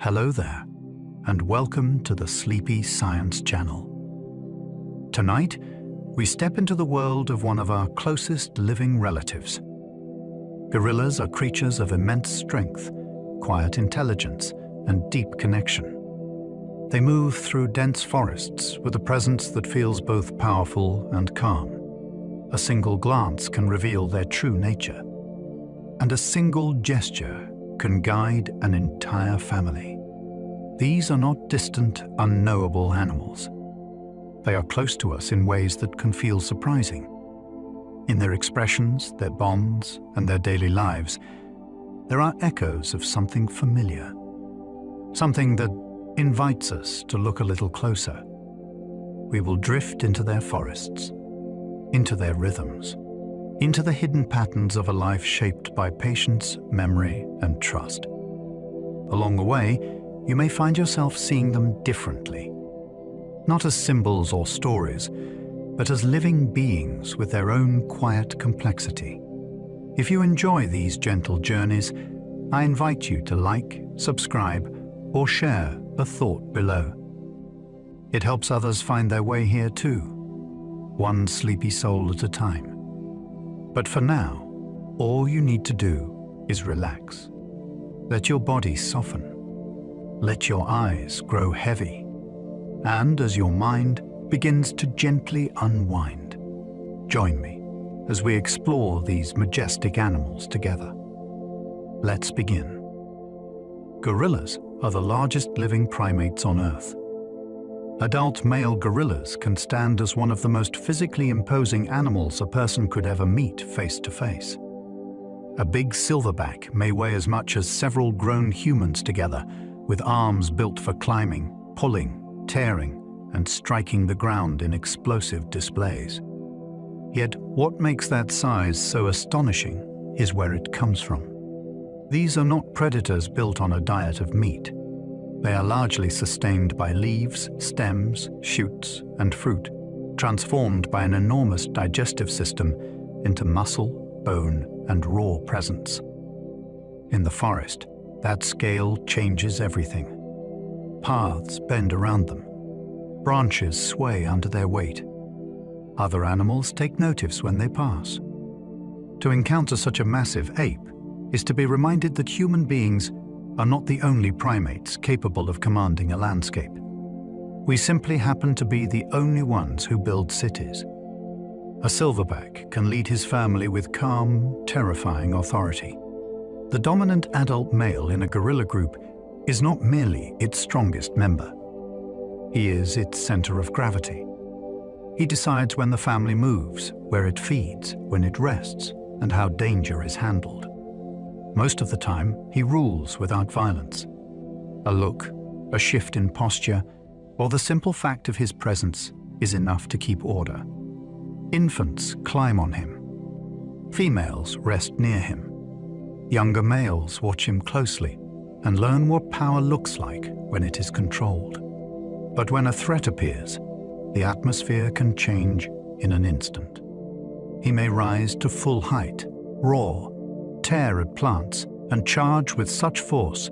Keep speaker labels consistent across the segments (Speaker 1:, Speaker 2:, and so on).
Speaker 1: Hello there, and welcome to the Sleepy Science Channel. Tonight, we step into the world of one of our closest living relatives. Gorillas are creatures of immense strength, quiet intelligence, and deep connection. They move through dense forests with a presence that feels both powerful and calm. A single glance can reveal their true nature, and a single gesture can guide an entire family. These are not distant, unknowable animals. They are close to us in ways that can feel surprising. In their expressions, their bonds, and their daily lives, there are echoes of something familiar, something that invites us to look a little closer. We will drift into their forests, into their rhythms, into the hidden patterns of a life shaped by patience, memory, and trust. Along the way, you may find yourself seeing them differently, not as symbols or stories, but as living beings with their own quiet complexity. If you enjoy these gentle journeys, I invite you to like, subscribe, or share a thought below. It helps others find their way here too, one sleepy soul at a time. But for now, all you need to do is relax. Let your body soften. Let your eyes grow heavy. And as your mind begins to gently unwind, join me as we explore these majestic animals together. Let's begin. Gorillas are the largest living primates on Earth. Adult male gorillas can stand as one of the most physically imposing animals a person could ever meet face to face. A big silverback may weigh as much as several grown humans together, with arms built for climbing, pulling, tearing, and striking the ground in explosive displays. Yet what makes that size so astonishing is where it comes from. These are not predators built on a diet of meat. They are largely sustained by leaves, stems, shoots, and fruit, transformed by an enormous digestive system into muscle, bone, and raw presence. In the forest, that scale changes everything. Paths bend around them. Branches sway under their weight. Other animals take notice when they pass. To encounter such a massive ape is to be reminded that human beings are not the only primates capable of commanding a landscape. We simply happen to be the only ones who build cities. A silverback can lead his family with calm, terrifying authority. The dominant adult male in a gorilla group is not merely its strongest member. He is its center of gravity. He decides when the family moves, where it feeds, when it rests, and how danger is handled. Most of the time, he rules without violence. A look, a shift in posture, or the simple fact of his presence is enough to keep order. Infants climb on him. Females rest near him. Younger males watch him closely and learn what power looks like when it is controlled. But when a threat appears, the atmosphere can change in an instant. He may rise to full height, roar, tear at plants, and charge with such force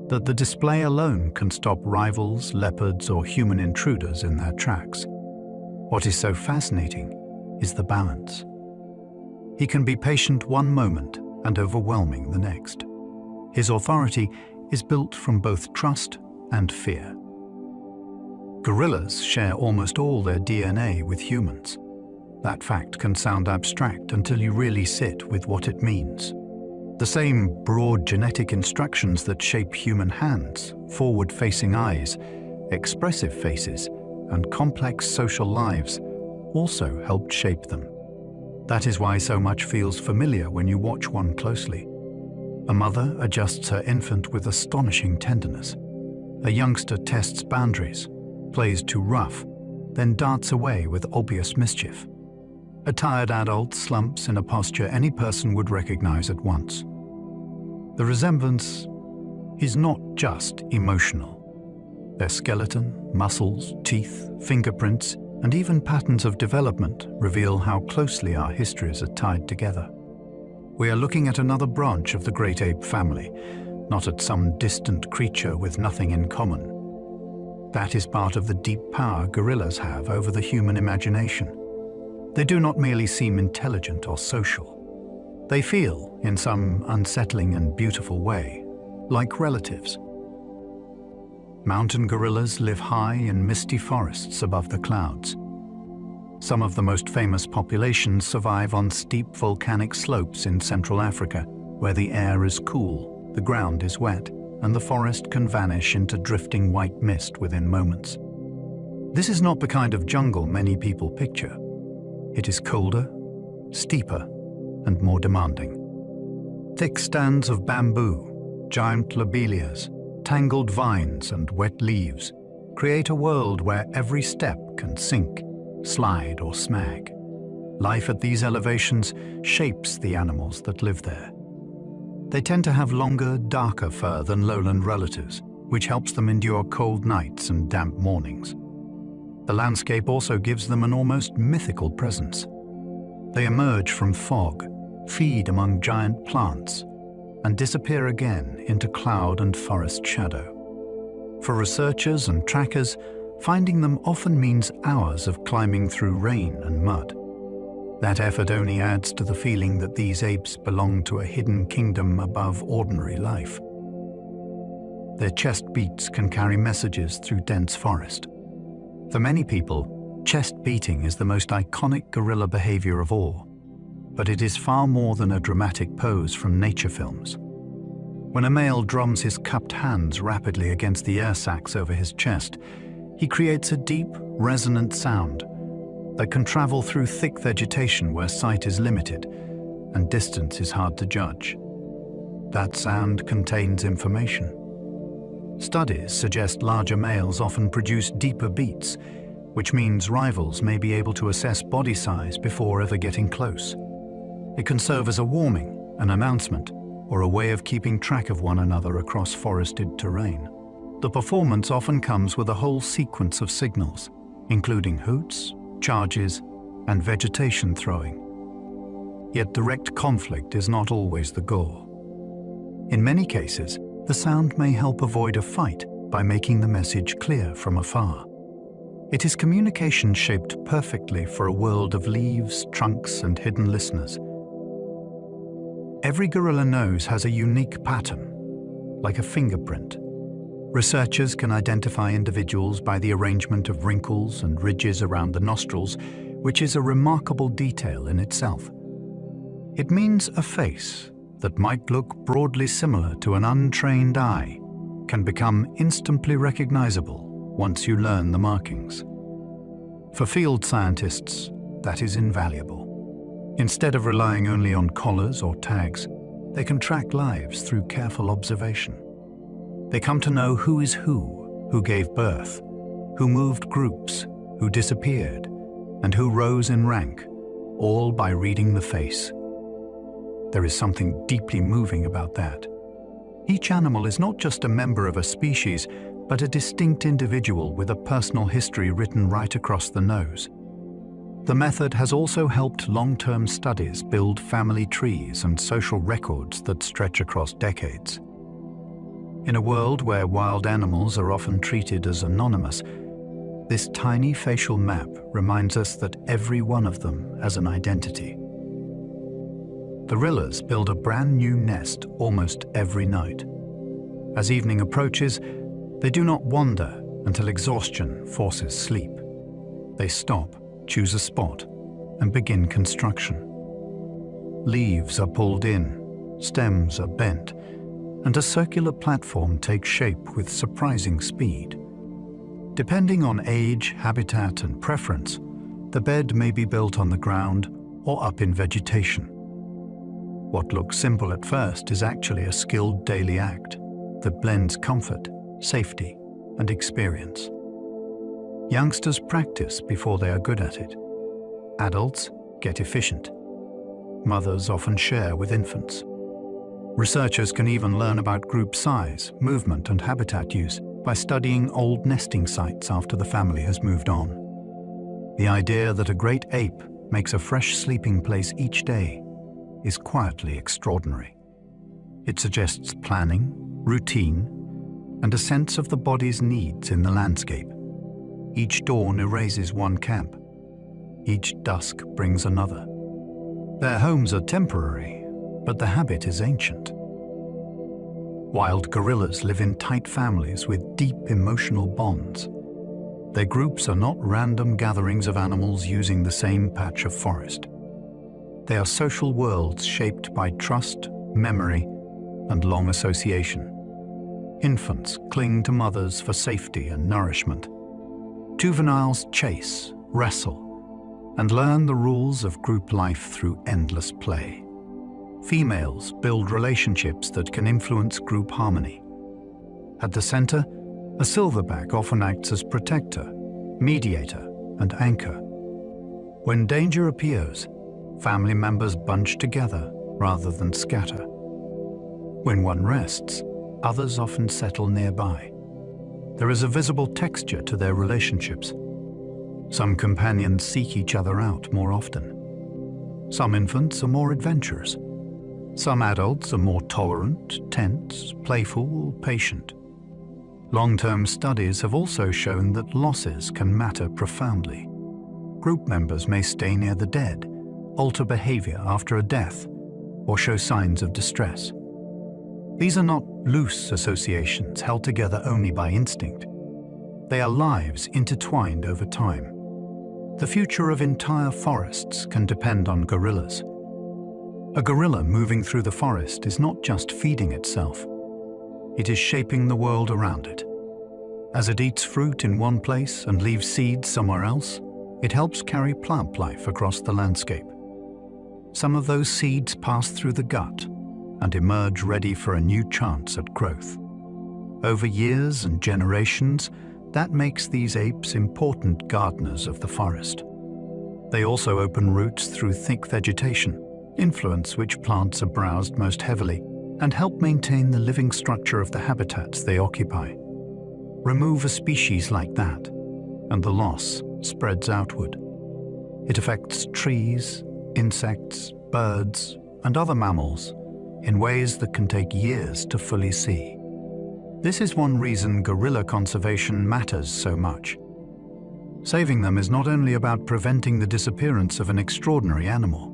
Speaker 1: that the display alone can stop rivals, leopards, or human intruders in their tracks. What is so fascinating is the balance. He can be patient one moment and overwhelming the next. His authority is built from both trust and fear. Gorillas share almost all their DNA with humans. That fact can sound abstract until you really sit with what it means. The same broad genetic instructions that shape human hands, forward-facing eyes, expressive faces, and complex social lives also helped shape them. That is why so much feels familiar when you watch one closely. A mother adjusts her infant with astonishing tenderness. A youngster tests boundaries, plays too rough, then darts away with obvious mischief. A tired adult slumps in a posture any person would recognize at once. The resemblance is not just emotional. Their skeleton, muscles, teeth, fingerprints, and even patterns of development reveal how closely our histories are tied together. We are looking at another branch of the great ape family, not at some distant creature with nothing in common. That is part of the deep power gorillas have over the human imagination. They do not merely seem intelligent or social. They feel, in some unsettling and beautiful way, like relatives. Mountain gorillas live high in misty forests above the clouds. Some of the most famous populations survive on steep volcanic slopes in Central Africa, where the air is cool, the ground is wet, and the forest can vanish into drifting white mist within moments. This is not the kind of jungle many people picture. It is colder, steeper, and more demanding. Thick stands of bamboo, giant lobelias, tangled vines and wet leaves create a world where every step can sink, slide or snag. Life at these elevations shapes the animals that live there. They tend to have longer, darker fur than lowland relatives, which helps them endure cold nights and damp mornings. The landscape also gives them an almost mythical presence. They emerge from fog, feed among giant plants, and disappear again into cloud and forest shadow. For researchers and trackers, finding them often means hours of climbing through rain and mud. That effort only adds to the feeling that these apes belong to a hidden kingdom above ordinary life. Their chest beats can carry messages through dense forest. For many people, chest beating is the most iconic gorilla behavior of all, but it is far more than a dramatic pose from nature films. When a male drums his cupped hands rapidly against the air sacs over his chest, he creates a deep, resonant sound that can travel through thick vegetation where sight is limited and distance is hard to judge. That sound contains information. Studies suggest larger males often produce deeper beats, which means rivals may be able to assess body size before ever getting close. It can serve as a warning, an announcement, or a way of keeping track of one another across forested terrain. The performance often comes with a whole sequence of signals, including hoots, charges, and vegetation throwing. Yet direct conflict is not always the goal. In many cases, the sound may help avoid a fight by making the message clear from afar. It is communication shaped perfectly for a world of leaves, trunks, and hidden listeners. Every gorilla nose has a unique pattern, like a fingerprint. Researchers can identify individuals by the arrangement of wrinkles and ridges around the nostrils, which is a remarkable detail in itself. It means a face that might look broadly similar to an untrained eye can become instantly recognizable once you learn the markings. For field scientists, that is invaluable. Instead of relying only on collars or tags, they can track lives through careful observation. They come to know who is who gave birth, who moved groups, who disappeared, and who rose in rank, all by reading the face. There is something deeply moving about that. Each animal is not just a member of a species, but a distinct individual with a personal history written right across the nose. The method has also helped long-term studies build family trees and social records that stretch across decades. In a world where wild animals are often treated as anonymous, this tiny facial map reminds us that every one of them has an identity. Gorillas build a brand new nest almost every night. As evening approaches, they do not wander until exhaustion forces sleep. They stop, choose a spot, and begin construction. Leaves are pulled in, stems are bent, and a circular platform takes shape with surprising speed. Depending on age, habitat, and preference, the bed may be built on the ground or up in vegetation. What looks simple at first is actually a skilled daily act that blends comfort, safety, and experience. Youngsters practice before they are good at it. Adults get efficient. Mothers often share with infants. Researchers can even learn about group size, movement, and habitat use by studying old nesting sites after the family has moved on. The idea that a great ape makes a fresh sleeping place each day is quietly extraordinary. It suggests planning, routine, and a sense of the body's needs in the landscape. Each dawn erases one camp. Each dusk brings another. Their homes are temporary, but the habit is ancient. Wild gorillas live in tight families with deep emotional bonds. Their groups are not random gatherings of animals using the same patch of forest. They are social worlds shaped by trust, memory, and long association. Infants cling to mothers for safety and nourishment. Juveniles chase, wrestle, and learn the rules of group life through endless play. Females build relationships that can influence group harmony. At the center, a silverback often acts as protector, mediator, and anchor. When danger appears, family members bunch together rather than scatter. When one rests, others often settle nearby. There is a visible texture to their relationships. Some companions seek each other out more often. Some infants are more adventurous. Some adults are more tolerant, tense, playful, patient. Long-term studies have also shown that losses can matter profoundly. Group members may stay near the dead, alter behavior after a death, or show signs of distress. These are not loose associations held together only by instinct. They are lives intertwined over time. The future of entire forests can depend on gorillas. A gorilla moving through the forest is not just feeding itself. It is shaping the world around it. As it eats fruit in one place and leaves seeds somewhere else, it helps carry plant life across the landscape. Some of those seeds pass through the gut and emerge ready for a new chance at growth. Over years and generations, that makes these apes important gardeners of the forest. They also open roots through thick vegetation, influence which plants are browsed most heavily, and help maintain the living structure of the habitats they occupy. Remove a species like that, and the loss spreads outward. It affects trees, insects, birds, and other mammals in ways that can take years to fully see. This is one reason gorilla conservation matters so much. Saving them is not only about preventing the disappearance of an extraordinary animal.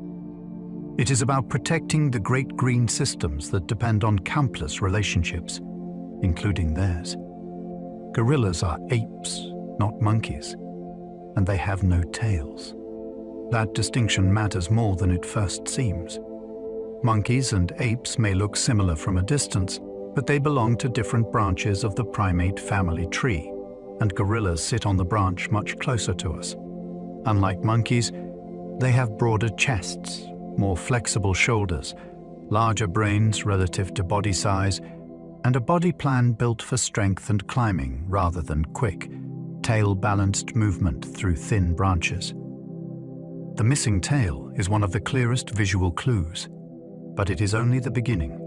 Speaker 1: It is about protecting the great green systems that depend on countless relationships, including theirs. Gorillas are apes, not monkeys, and they have no tails. That distinction matters more than it first seems. Monkeys and apes may look similar from a distance, but they belong to different branches of the primate family tree, and gorillas sit on the branch much closer to us. Unlike monkeys, they have broader chests, more flexible shoulders, larger brains relative to body size, and a body plan built for strength and climbing rather than quick, tail-balanced movement through thin branches. The missing tail is one of the clearest visual clues, but it is only the beginning.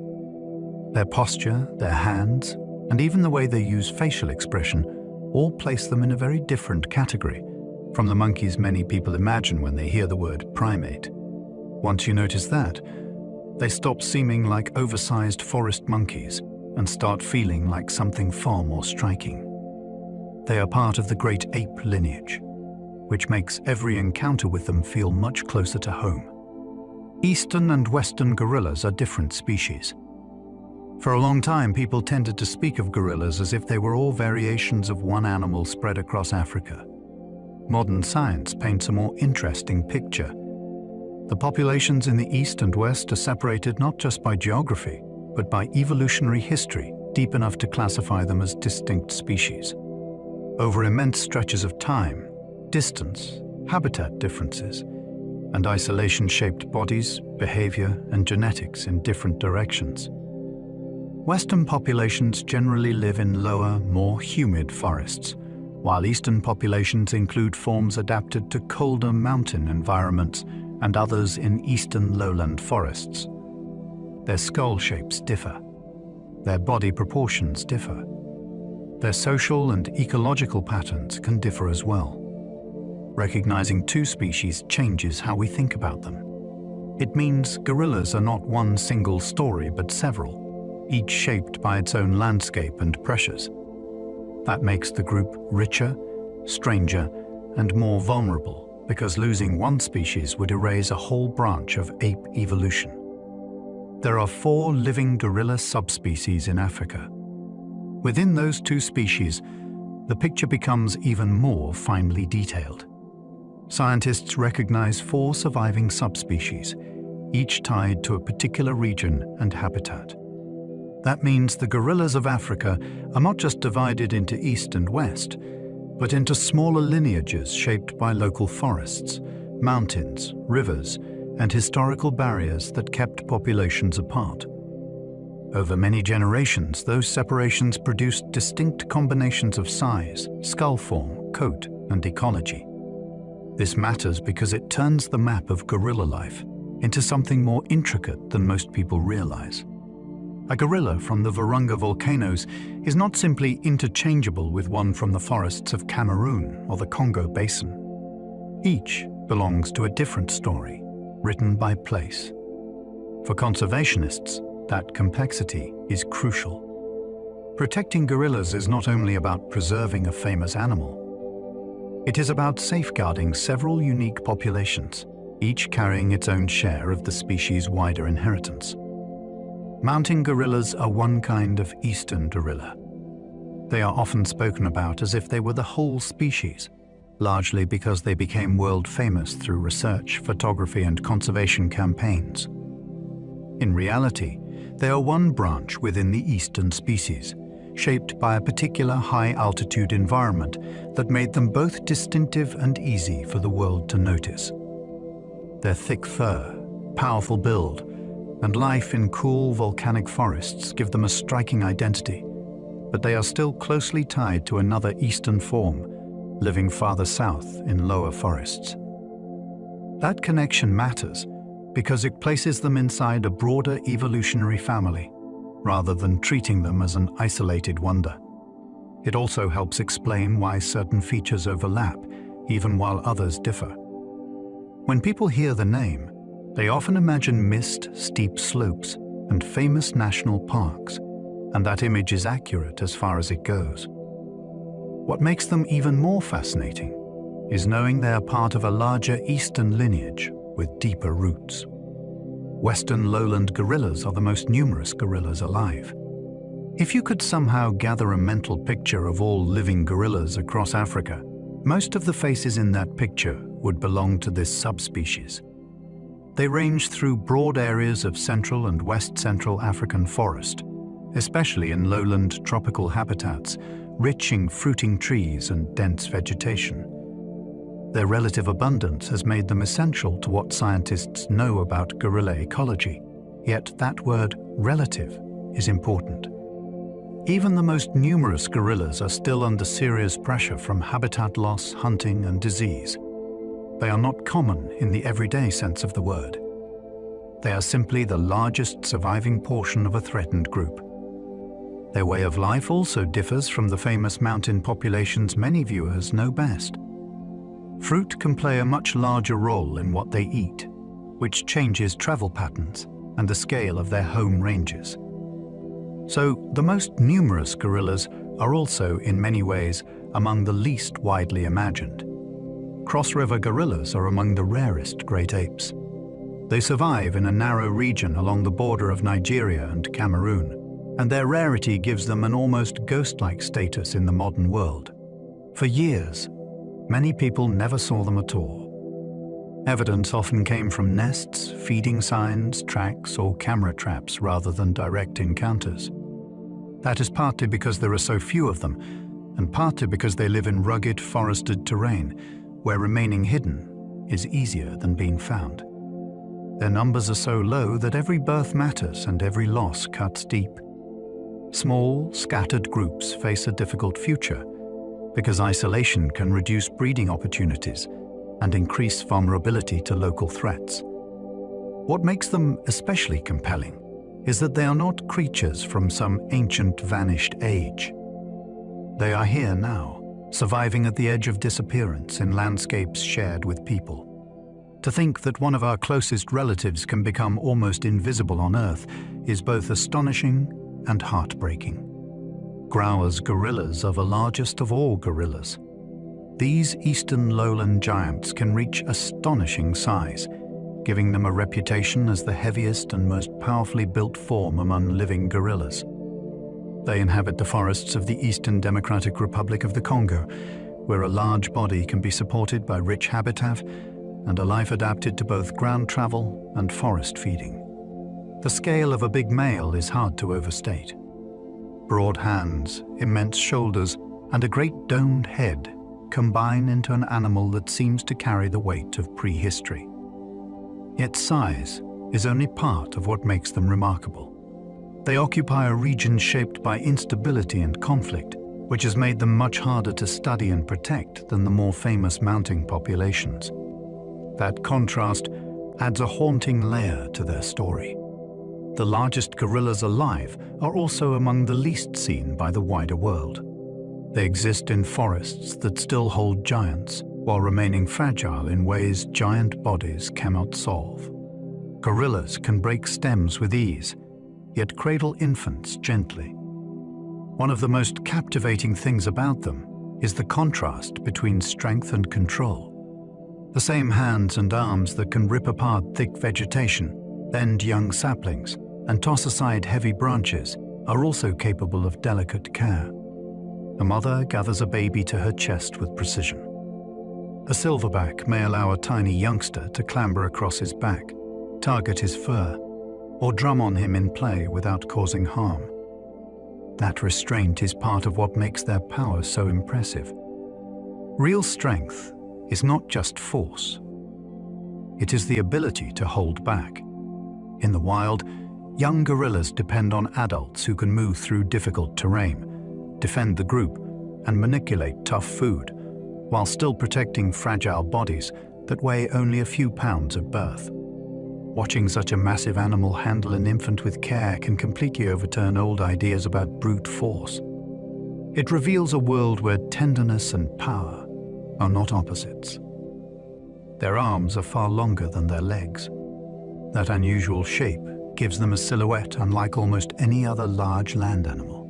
Speaker 1: Their posture, their hands, and even the way they use facial expression all place them in a very different category from the monkeys many people imagine when they hear the word primate. Once you notice that, they stop seeming like oversized forest monkeys and start feeling like something far more striking. They are part of the great ape lineage, which makes every encounter with them feel much closer to home. Eastern and Western gorillas are different species. For a long time, people tended to speak of gorillas as if they were all variations of one animal spread across Africa. Modern science paints a more interesting picture. The populations in the East and West are separated not just by geography, but by evolutionary history deep enough to classify them as distinct species. Over immense stretches of time, distance, habitat differences, and isolation shaped bodies, behavior, and genetics in different directions. Western populations generally live in lower, more humid forests, while Eastern populations include forms adapted to colder mountain environments and others in eastern lowland forests. Their skull shapes differ. Their body proportions differ. Their social and ecological patterns can differ as well. Recognizing two species changes how we think about them. It means gorillas are not one single story, but several, each shaped by its own landscape and pressures. That makes the group richer, stranger, and more vulnerable, because losing one species would erase a whole branch of ape evolution. There are 4 living gorilla subspecies in Africa. Within those 2 species, the picture becomes even more finely detailed. Scientists recognize 4 surviving subspecies, each tied to a particular region and habitat. That means the gorillas of Africa are not just divided into East and West, but into smaller lineages shaped by local forests, mountains, rivers, and historical barriers that kept populations apart. Over many generations, those separations produced distinct combinations of size, skull form, coat, and ecology. This matters because it turns the map of gorilla life into something more intricate than most people realize. A gorilla from the Virunga volcanoes is not simply interchangeable with one from the forests of Cameroon or the Congo Basin. Each belongs to a different story, written by place. For conservationists, that complexity is crucial. Protecting gorillas is not only about preserving a famous animal. It is about safeguarding several unique populations, each carrying its own share of the species' wider inheritance. Mountain gorillas are one kind of eastern gorilla. They are often spoken about as if they were the whole species, largely because they became world famous through research, photography, and conservation campaigns. In reality, they are one branch within the eastern species, shaped by a particular high-altitude environment that made them both distinctive and easy for the world to notice. Their thick fur, powerful build, and life in cool volcanic forests give them a striking identity, but they are still closely tied to another eastern form, living farther south in lower forests. That connection matters because it places them inside a broader evolutionary family, rather than treating them as an isolated wonder. It also helps explain why certain features overlap, even while others differ. When people hear the name, they often imagine mist, steep slopes, and famous national parks, and that image is accurate as far as it goes. What makes them even more fascinating is knowing they are part of a larger eastern lineage with deeper roots. Western lowland gorillas are the most numerous gorillas alive. If you could somehow gather a mental picture of all living gorillas across Africa, most of the faces in that picture would belong to this subspecies. They range through broad areas of Central and West Central African forest, especially in lowland tropical habitats, rich in fruiting trees and dense vegetation. Their relative abundance has made them essential to what scientists know about gorilla ecology, yet that word relative is important. Even the most numerous gorillas are still under serious pressure from habitat loss, hunting, and disease. They are not common in the everyday sense of the word. They are simply the largest surviving portion of a threatened group. Their way of life also differs from the famous mountain populations many viewers know best. Fruit can play a much larger role in what they eat, which changes travel patterns and the scale of their home ranges. So, the most numerous gorillas are also, in many ways, among the least widely imagined. Cross-river gorillas are among the rarest great apes. They survive in a narrow region along the border of Nigeria and Cameroon, and their rarity gives them an almost ghost-like status in the modern world. For years, many people never saw them at all. Evidence often came from nests, feeding signs, tracks, or camera traps rather than direct encounters. That is partly because there are so few of them, and partly because they live in rugged, forested terrain, where remaining hidden is easier than being found. Their numbers are so low that every birth matters and every loss cuts deep. Small, scattered groups face a difficult future because isolation can reduce breeding opportunities and increase vulnerability to local threats. What makes them especially compelling is that they are not creatures from some ancient vanished age. They are here now, surviving at the edge of disappearance in landscapes shared with people. To think that one of our closest relatives can become almost invisible on Earth is both astonishing and unsettling. and heartbreaking. Grauer's gorillas are the largest of all gorillas. These eastern lowland giants can reach astonishing size, giving them a reputation as the heaviest and most powerfully built form among living gorillas. They inhabit the forests of the Eastern Democratic Republic of the Congo, where a large body can be supported by rich habitat and a life adapted to both ground travel and forest feeding. The scale of a big male is hard to overstate. Broad hands, immense shoulders, and a great domed head combine into an animal that seems to carry the weight of prehistory. Yet size is only part of what makes them remarkable. They occupy a region shaped by instability and conflict, which has made them much harder to study and protect than the more famous mountain populations. That contrast adds a haunting layer to their story. The largest gorillas alive are also among the least seen by the wider world. They exist in forests that still hold giants, while remaining fragile in ways giant bodies cannot solve. Gorillas can break stems with ease, yet cradle infants gently. One of the most captivating things about them is the contrast between strength and control. The same hands and arms that can rip apart thick vegetation, bend young saplings, and toss aside heavy branches are also capable of delicate care. A mother gathers a baby to her chest with precision. A silverback may allow a tiny youngster to clamber across his back, target his fur, or drum on him in play without causing harm. That restraint is part of what makes their power so impressive. Real strength is not just force. It is the ability to hold back. In the wild, young gorillas depend on adults who can move through difficult terrain, defend the group, and manipulate tough food, while still protecting fragile bodies that weigh only a few pounds at birth. Watching such a massive animal handle an infant with care can completely overturn old ideas about brute force. It reveals a world where tenderness and power are not opposites. Their arms are far longer than their legs. That unusual shape gives them a silhouette unlike almost any other large land animal.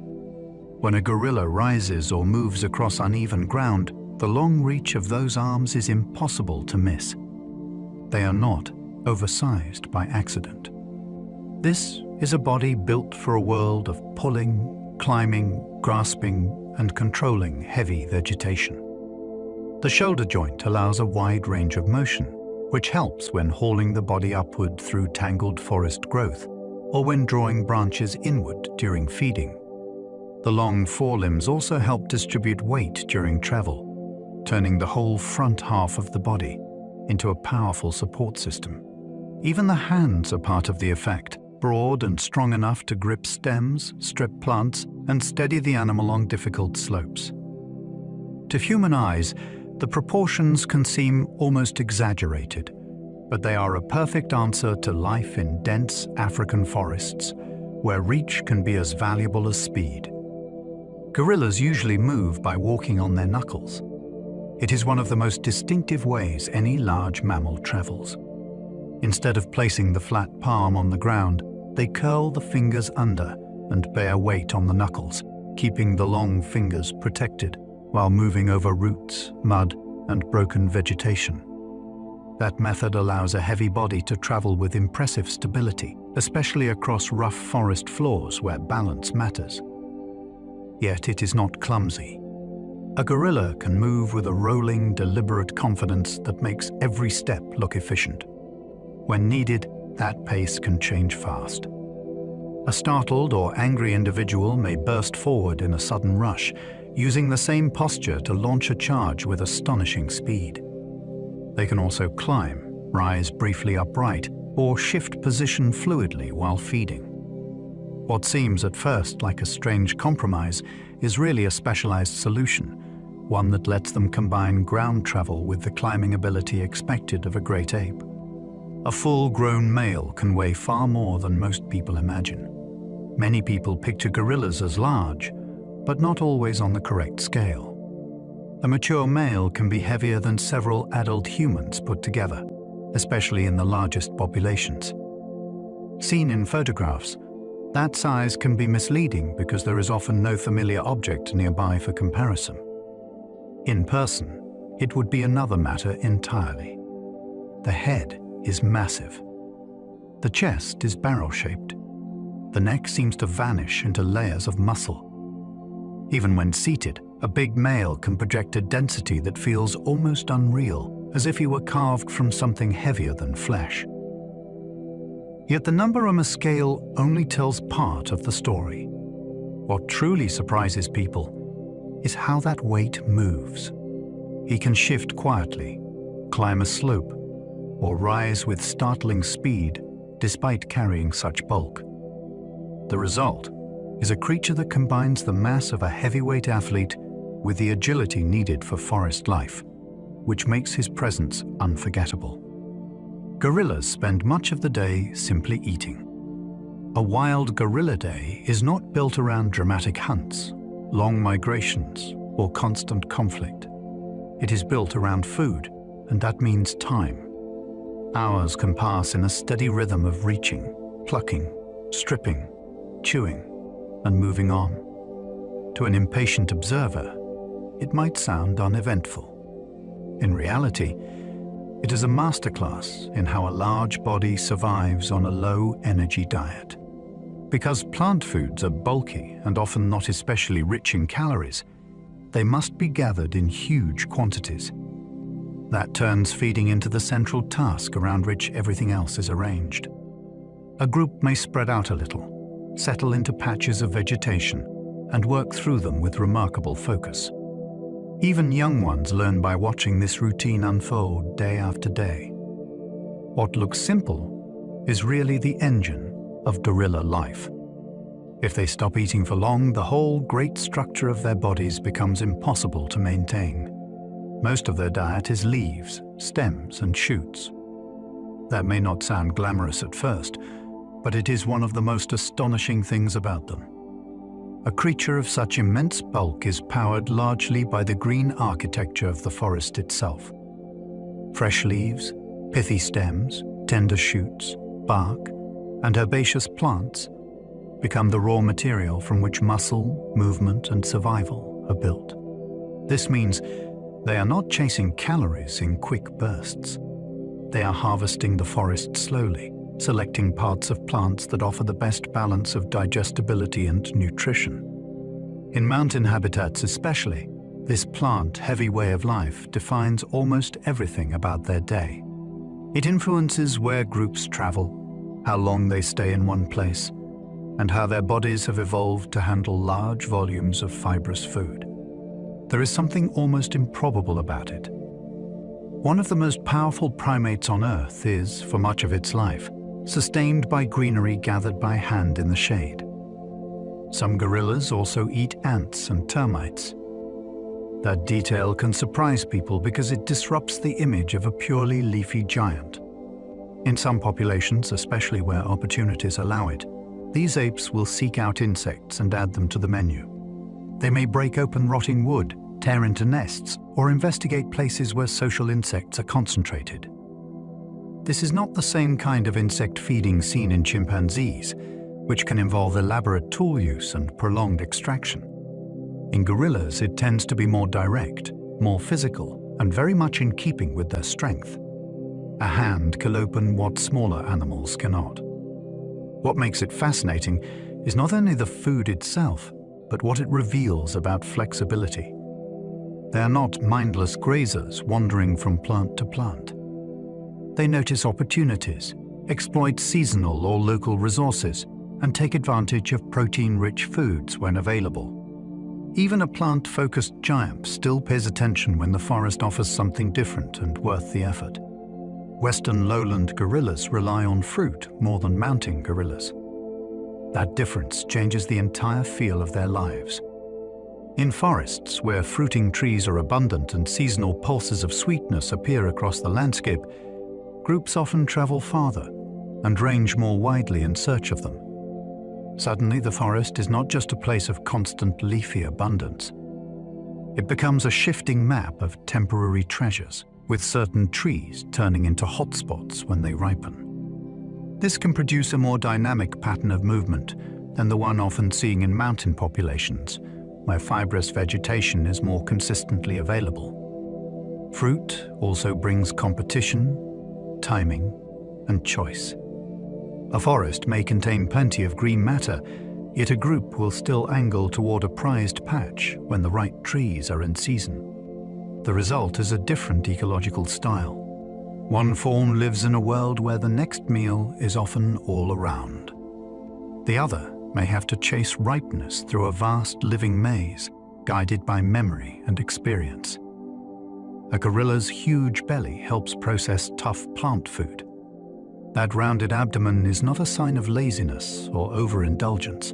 Speaker 1: When a gorilla rises or moves across uneven ground, the long reach of those arms is impossible to miss. They are not oversized by accident. This is a body built for a world of pulling, climbing, grasping, and controlling heavy vegetation. The shoulder joint allows a wide range of motion, which helps when hauling the body upward through tangled forest growth, or when drawing branches inward during feeding. The long forelimbs also help distribute weight during travel, turning the whole front half of the body into a powerful support system. Even the hands are part of the effect, broad and strong enough to grip stems, strip plants, and steady the animal on difficult slopes. To human eyes, the proportions can seem almost exaggerated, but they are a perfect answer to life in dense African forests, where reach can be as valuable as speed. Gorillas usually move by walking on their knuckles. It is one of the most distinctive ways any large mammal travels. Instead of placing the flat palm on the ground, they curl the fingers under and bear weight on the knuckles, keeping the long fingers protected while moving over roots, mud, and broken vegetation. That method allows a heavy body to travel with impressive stability, especially across rough forest floors where balance matters. Yet it is not clumsy. A gorilla can move with a rolling, deliberate confidence that makes every step look efficient. When needed, that pace can change fast. A startled or angry individual may burst forward in a sudden rush, using the same posture to launch a charge with astonishing speed. They can also climb, rise briefly upright, or shift position fluidly while feeding. What seems at first like a strange compromise is really a specialized solution, one that lets them combine ground travel with the climbing ability expected of a great ape. A full-grown male can weigh far more than most people imagine. Many people picture gorillas as large, but not always on the correct scale. A mature male can be heavier than several adult humans put together, especially in the largest populations. Seen in photographs, That size can be misleading because there is often no familiar object nearby for comparison. In person, it would be another matter entirely. The head is massive. The chest is barrel-shaped. The neck seems to vanish into layers of muscle. Even when seated, a big male can project a density that feels almost unreal, as if he were carved from something heavier than flesh. Yet the number on a scale only tells part of the story. What truly surprises people is how that weight moves. He can shift quietly, climb a slope, or rise with startling speed despite carrying such bulk. The result is a creature that combines the mass of a heavyweight athlete with the agility needed for forest life, which makes his presence unforgettable. Gorillas spend much of the day simply eating. A wild gorilla day is not built around dramatic hunts, long migrations, or constant conflict. It is built around food, and that means time. Hours can pass in a steady rhythm of reaching, plucking, stripping, chewing, and moving on. To an impatient observer, it might sound uneventful. In reality, it is a masterclass in how a large body survives on a low-energy diet. Because plant foods are bulky and often not especially rich in calories, they must be gathered in huge quantities. That turns feeding into the central task around which everything else is arranged. A group may spread out a little, settle into patches of vegetation, and work through them with remarkable focus. Even young ones learn by watching this routine unfold day after day. What looks simple is really the engine of gorilla life. If they stop eating for long, the whole great structure of their bodies becomes impossible to maintain. Most of their diet is leaves, stems, and shoots. That may not sound glamorous at first, but it is one of the most astonishing things about them. A creature of such immense bulk is powered largely by the green architecture of the forest itself. Fresh leaves, pithy stems, tender shoots, bark, and herbaceous plants become the raw material from which muscle, movement, and survival are built. This means they are not chasing calories in quick bursts. They are harvesting the forest slowly, selecting parts of plants that offer the best balance of digestibility and nutrition. In mountain habitats especially, this plant-heavy way of life defines almost everything about their day. It influences where groups travel, how long they stay in one place, and how their bodies have evolved to handle large volumes of fibrous food. There is something almost improbable about it. One of the most powerful primates on Earth is, for much of its life, sustained by greenery gathered by hand in the shade. Some gorillas also eat ants and termites. That detail can surprise people because it disrupts the image of a purely leafy giant. In some populations, especially where opportunities allow it, these apes will seek out insects and add them to the menu. They may break open rotting wood, tear into nests, or investigate places where social insects are concentrated. This is not the same kind of insect feeding seen in chimpanzees, which can involve elaborate tool use and prolonged extraction. In gorillas, it tends to be more direct, more physical, and very much in keeping with their strength. A hand can open what smaller animals cannot. What makes it fascinating is not only the food itself, but what it reveals about flexibility. They are not mindless grazers wandering from plant to plant. They notice opportunities, exploit seasonal or local resources, and take advantage of protein-rich foods when available. Even a plant-focused giant still pays attention when the forest offers something different and worth the effort. Western lowland gorillas rely on fruit more than mountain gorillas. That difference changes the entire feel of their lives. In forests, where fruiting trees are abundant and seasonal pulses of sweetness appear across the landscape, groups often travel farther and range more widely in search of them. Suddenly, the forest is not just a place of constant leafy abundance. It becomes a shifting map of temporary treasures, with certain trees turning into hotspots when they ripen. This can produce a more dynamic pattern of movement, than the one often seen in mountain populations, where fibrous vegetation is more consistently available. Fruit also brings competition, timing, and choice. A forest may contain plenty of green matter, yet a group will still angle toward a prized patch when the right trees are in season. The result is a different ecological style. One form lives in a world where the next meal is often all around. The other may have to chase ripeness through a vast living maze, guided by memory and experience. A gorilla's huge belly helps process tough plant food. That rounded abdomen is not a sign of laziness or overindulgence.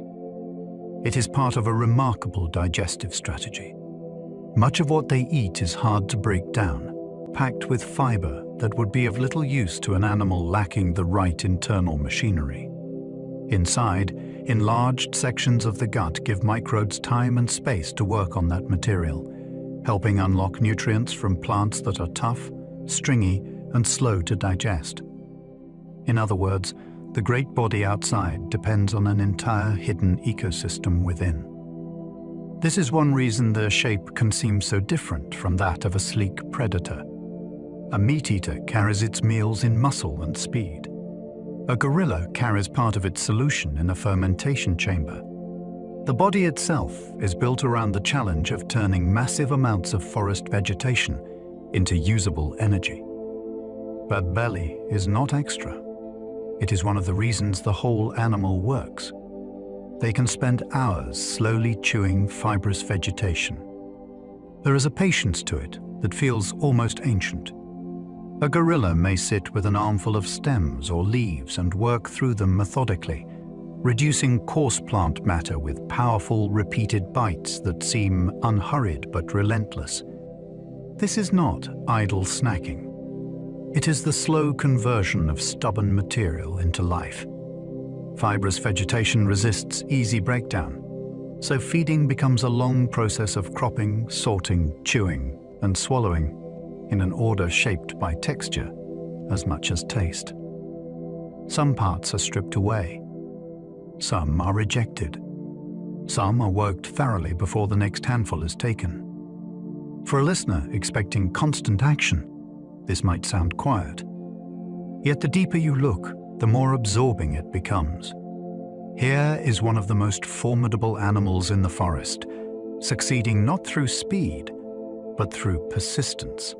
Speaker 1: It is part of a remarkable digestive strategy. Much of what they eat is hard to break down, packed with fiber that would be of little use to an animal lacking the right internal machinery. Inside, enlarged sections of the gut give microbes time and space to work on that material, helping unlock nutrients from plants that are tough, stringy, and slow to digest. In other words, the great body outside depends on an entire hidden ecosystem within. This is one reason their shape can seem so different from that of a sleek predator. A meat-eater carries its meals in muscle and speed. A gorilla carries part of its solution in a fermentation chamber. The body itself is built around the challenge of turning massive amounts of forest vegetation into usable energy. But belly is not extra. It is one of the reasons the whole animal works. They can spend hours slowly chewing fibrous vegetation. There is a patience to it that feels almost ancient. A gorilla may sit with an armful of stems or leaves and work through them methodically, reducing coarse plant matter with powerful, repeated bites that seem unhurried but relentless. This is not idle snacking. It is the slow conversion of stubborn material into life. Fibrous vegetation resists easy breakdown, so feeding becomes a long process of cropping, sorting, chewing, and swallowing in an order shaped by texture as much as taste. Some parts are stripped away. Some are rejected. Some are worked thoroughly before the next handful is taken. For a listener expecting constant action, this might sound quiet. Yet the deeper you look, the more absorbing it becomes. Here is one of the most formidable animals in the forest, succeeding not through speed, but through persistence.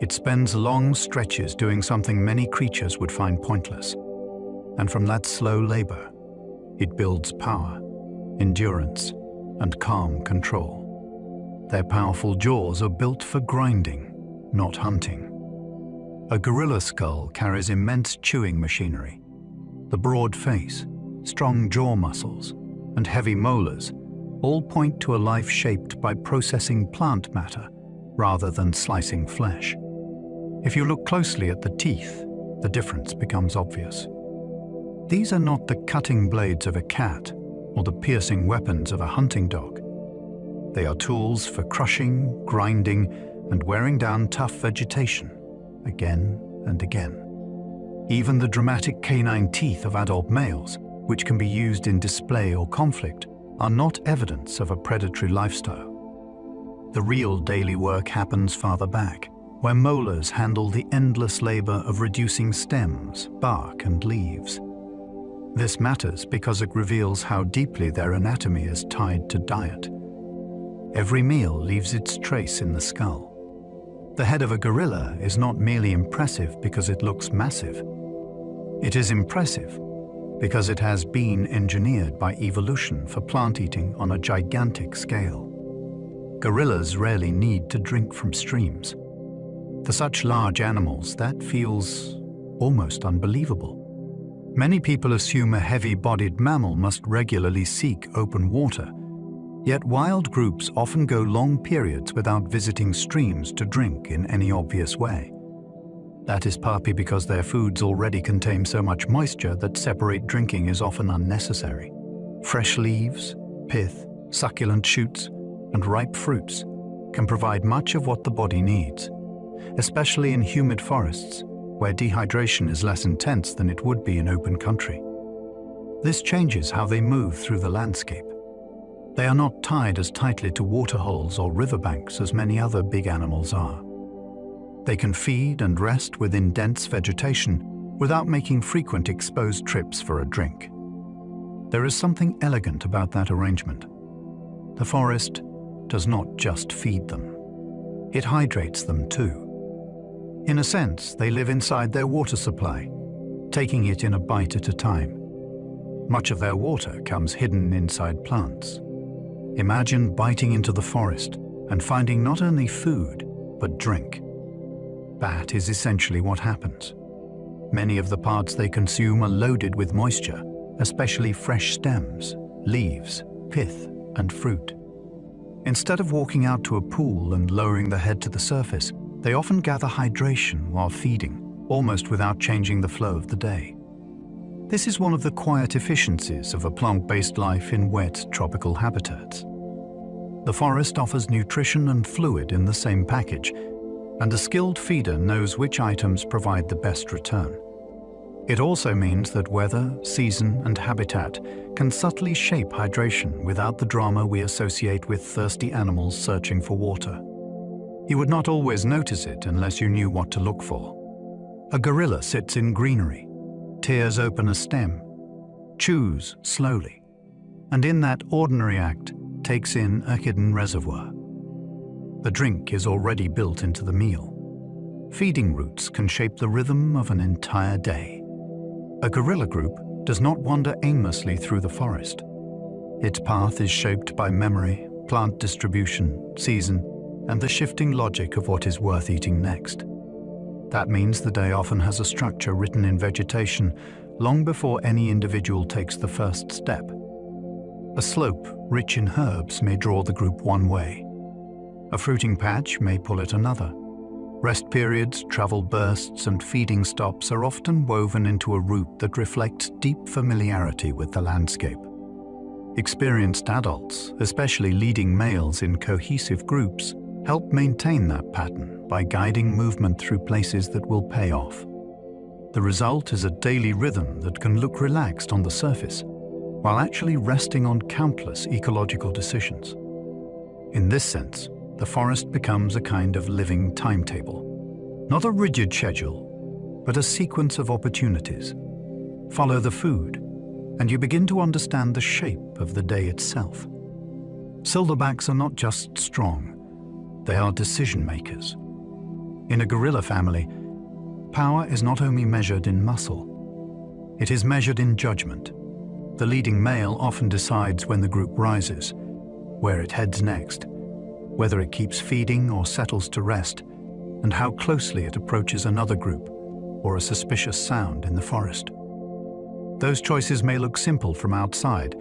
Speaker 1: It spends long stretches doing something many creatures would find pointless. And from that slow labor, it builds power, endurance, and calm control. Their powerful jaws are built for grinding, not hunting. A gorilla skull carries immense chewing machinery. The broad face, strong jaw muscles, and heavy molars all point to a life shaped by processing plant matter rather than slicing flesh. If you look closely at the teeth, the difference becomes obvious. These are not the cutting blades of a cat or the piercing weapons of a hunting dog. They are tools for crushing, grinding, and wearing down tough vegetation again and again. Even the dramatic canine teeth of adult males, which can be used in display or conflict, are not evidence of a predatory lifestyle. The real daily work happens farther back, where molars handle the endless labor of reducing stems, bark, and leaves. This matters because it reveals how deeply their anatomy is tied to diet. Every meal leaves its trace in the skull. The head of a gorilla is not merely impressive because it looks massive. It is impressive because it has been engineered by evolution for plant eating on a gigantic scale. Gorillas rarely need to drink from streams. For such large animals, that feels almost unbelievable. Many people assume a heavy-bodied mammal must regularly seek open water, yet wild groups often go long periods without visiting streams to drink in any obvious way. That is partly because their foods already contain so much moisture that separate drinking is often unnecessary. Fresh leaves, pith, succulent shoots, and ripe fruits can provide much of what the body needs, especially in humid forests where dehydration is less intense than it would be in open country. This changes how they move through the landscape. They are not tied as tightly to waterholes or riverbanks as many other big animals are. They can feed and rest within dense vegetation without making frequent exposed trips for a drink. There is something elegant about that arrangement. The forest does not just feed them. It hydrates them too. In a sense, they live inside their water supply, taking it in a bite at a time. Much of their water comes hidden inside plants. Imagine biting into the forest and finding not only food, but drink. That is essentially what happens. Many of the parts they consume are loaded with moisture, especially fresh stems, leaves, pith, and fruit. Instead of walking out to a pool and lowering the head to the surface, they often gather hydration while feeding, almost without changing the flow of the day. This is one of the quiet efficiencies of a plant-based life in wet, tropical habitats. The forest offers nutrition and fluid in the same package, and a skilled feeder knows which items provide the best return. It also means that weather, season, and habitat can subtly shape hydration without the drama we associate with thirsty animals searching for water. You would not always notice it unless you knew what to look for. A gorilla sits in greenery, tears open a stem, chews slowly, and in that ordinary act takes in a hidden reservoir. The drink is already built into the meal. Feeding routes can shape the rhythm of an entire day. A gorilla group does not wander aimlessly through the forest. Its path is shaped by memory, plant distribution, season, and the shifting logic of what is worth eating next. That means the day often has a structure written in vegetation long before any individual takes the first step. A slope rich in herbs may draw the group one way. A fruiting patch may pull it another. Rest periods, travel bursts, and feeding stops are often woven into a route that reflects deep familiarity with the landscape. Experienced adults, especially leading males in cohesive groups, help maintain that pattern by guiding movement through places that will pay off. The result is a daily rhythm that can look relaxed on the surface, while actually resting on countless ecological decisions. In this sense, the forest becomes a kind of living timetable. Not a rigid schedule, but a sequence of opportunities. Follow the food, and you begin to understand the shape of the day itself. Silverbacks are not just strong, they are decision makers. In a gorilla family, power is not only measured in muscle, it is measured in judgment. The leading male often decides when the group rises, where it heads next, whether it keeps feeding or settles to rest, and how closely it approaches another group or a suspicious sound in the forest. Those choices may look simple from outside,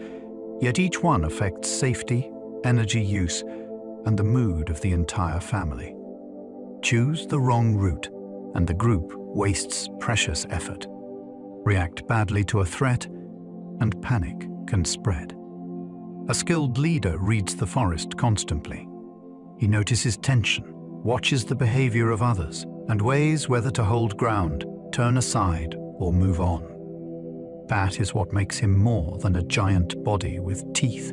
Speaker 1: yet each one affects safety, energy use, and the mood of the entire family. Choose the wrong route, and the group wastes precious effort. React badly to a threat, and panic can spread. A skilled leader reads the forest constantly. He notices tension, watches the behavior of others, and weighs whether to hold ground, turn aside, or move on. That is what makes him more than a giant body with teeth.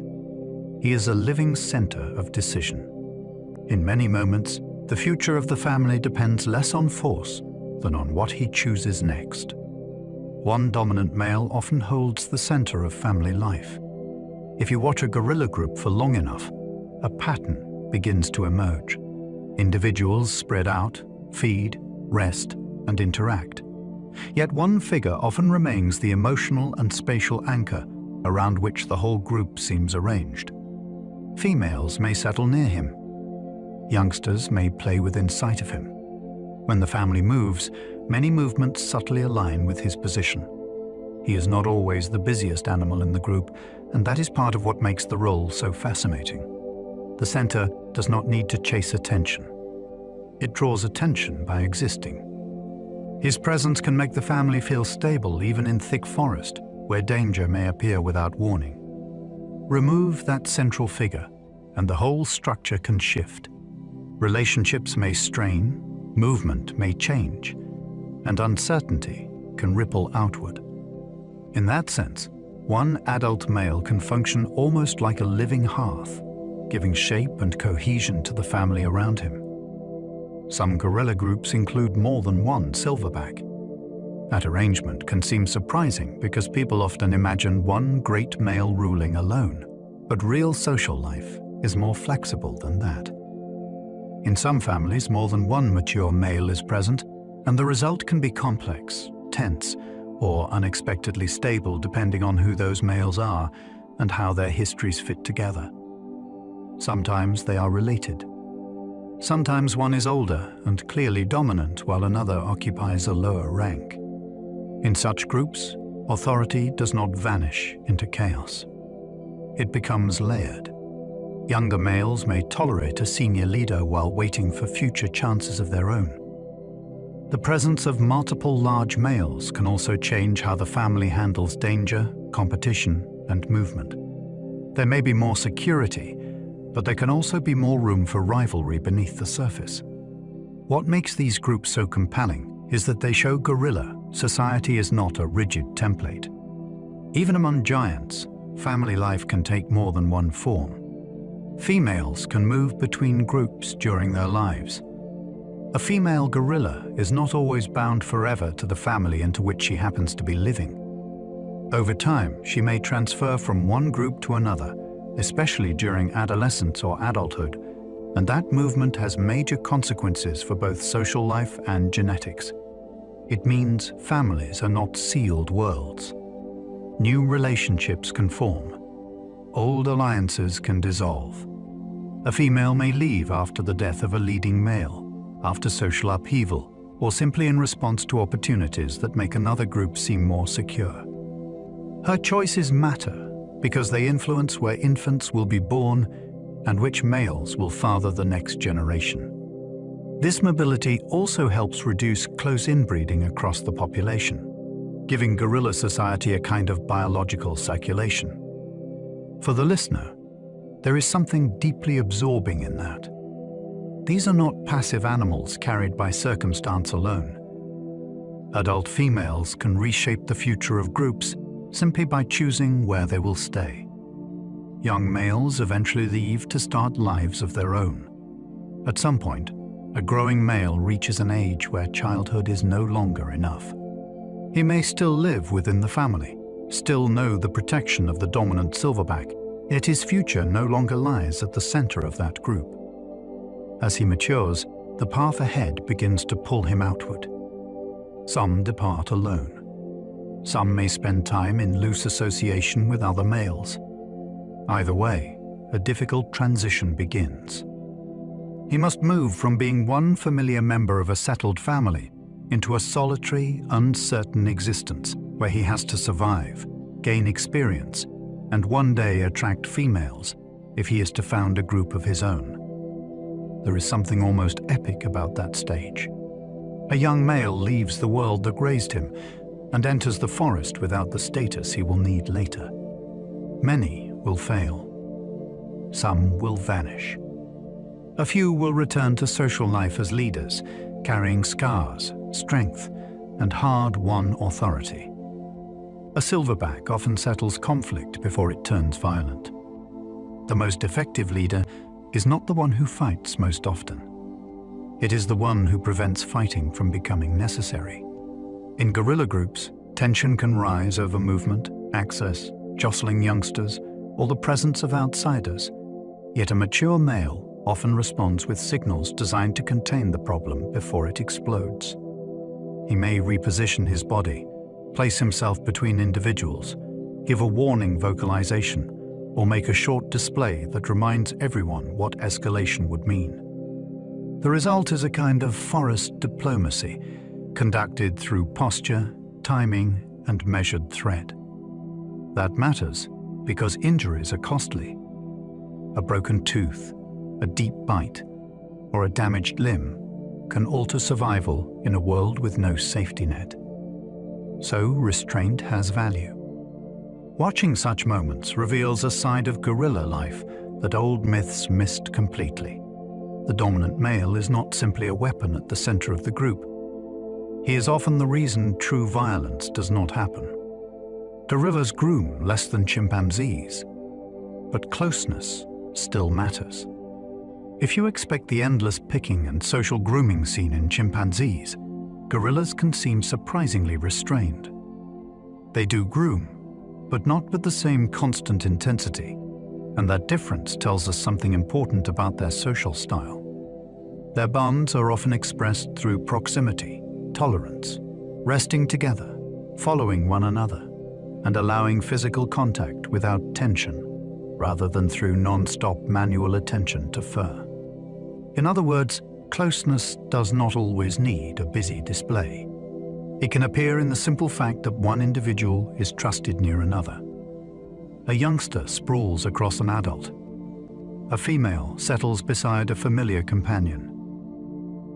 Speaker 1: He is a living center of decision. In many moments, the future of the family depends less on force than on what he chooses next. One dominant male often holds the center of family life. If you watch a gorilla group for long enough, a pattern begins to emerge. Individuals spread out, feed, rest, and interact. Yet one figure often remains the emotional and spatial anchor around which the whole group seems arranged. Females may settle near him. Youngsters may play within sight of him. When the family moves, many movements subtly align with his position. He is not always the busiest animal in the group, and that is part of what makes the role so fascinating. The center does not need to chase attention. It draws attention by existing. His presence can make the family feel stable even in thick forest, where danger may appear without warning. Remove that central figure, and the whole structure can shift. Relationships may strain, movement may change, and uncertainty can ripple outward. In that sense, one adult male can function almost like a living hearth, giving shape and cohesion to the family around him. Some gorilla groups include more than one silverback. That arrangement can seem surprising because people often imagine one great male ruling alone, but real social life is more flexible than that. In some families, more than one mature male is present, and the result can be complex, tense, or unexpectedly stable depending on who those males are and how their histories fit together. Sometimes they are related. Sometimes one is older and clearly dominant while another occupies a lower rank. In such groups, authority does not vanish into chaos. It becomes layered. Younger males may tolerate a senior leader while waiting for future chances of their own. The presence of multiple large males can also change how the family handles danger, competition, and movement. There may be more security, but there can also be more room for rivalry beneath the surface. What makes these groups so compelling is that they show gorilla society is not a rigid template. Even among giants, family life can take more than one form. Females can move between groups during their lives. A female gorilla is not always bound forever to the family into which she happens to be living. Over time, she may transfer from one group to another, especially during adolescence or adulthood, and that movement has major consequences for both social life and genetics. It means families are not sealed worlds. New relationships can form. Old alliances can dissolve. A female may leave after the death of a leading male, after social upheaval, or simply in response to opportunities that make another group seem more secure. Her choices matter because they influence where infants will be born and which males will father the next generation. This mobility also helps reduce close inbreeding across the population, giving gorilla society a kind of biological circulation. For the listener, there is something deeply absorbing in that. These are not passive animals carried by circumstance alone. Adult females can reshape the future of groups simply by choosing where they will stay. Young males eventually leave to start lives of their own. At some point, a growing male reaches an age where childhood is no longer enough. He may still live within the family, still know the protection of the dominant silverback, yet his future no longer lies at the center of that group. As he matures, the path ahead begins to pull him outward. Some depart alone. Some may spend time in loose association with other males. Either way, a difficult transition begins. He must move from being one familiar member of a settled family into a solitary, uncertain existence where he has to survive, gain experience, and one day attract females if he is to found a group of his own. There is something almost epic about that stage. A young male leaves the world that raised him and enters the forest without the status he will need later. Many will fail. Some will vanish. A few will return to social life as leaders, carrying scars, strength, and hard-won authority. A silverback often settles conflict before it turns violent. The most effective leader is not the one who fights most often. It is the one who prevents fighting from becoming necessary. In gorilla groups, tension can rise over movement, access, jostling youngsters, or the presence of outsiders. Yet a mature male often responds with signals designed to contain the problem before it explodes. He may reposition his body, place himself between individuals, give a warning vocalization, or make a short display that reminds everyone what escalation would mean. The result is a kind of forest diplomacy, conducted through posture, timing, and measured threat. That matters because injuries are costly. A broken tooth, a deep bite, or a damaged limb can alter survival in a world with no safety net. So restraint has value. Watching such moments reveals a side of gorilla life that old myths missed completely. The dominant male is not simply a weapon at the center of the group. He is often the reason true violence does not happen. Gorillas groom less than chimpanzees, but closeness still matters. If you expect the endless picking and social grooming seen in chimpanzees, gorillas can seem surprisingly restrained. They do groom, but not with the same constant intensity, and that difference tells us something important about their social style. Their bonds are often expressed through proximity, tolerance, resting together, following one another, and allowing physical contact without tension, rather than through non-stop manual attention to fur. In other words, closeness does not always need a busy display. It can appear in the simple fact that one individual is trusted near another. A youngster sprawls across an adult. A female settles beside a familiar companion.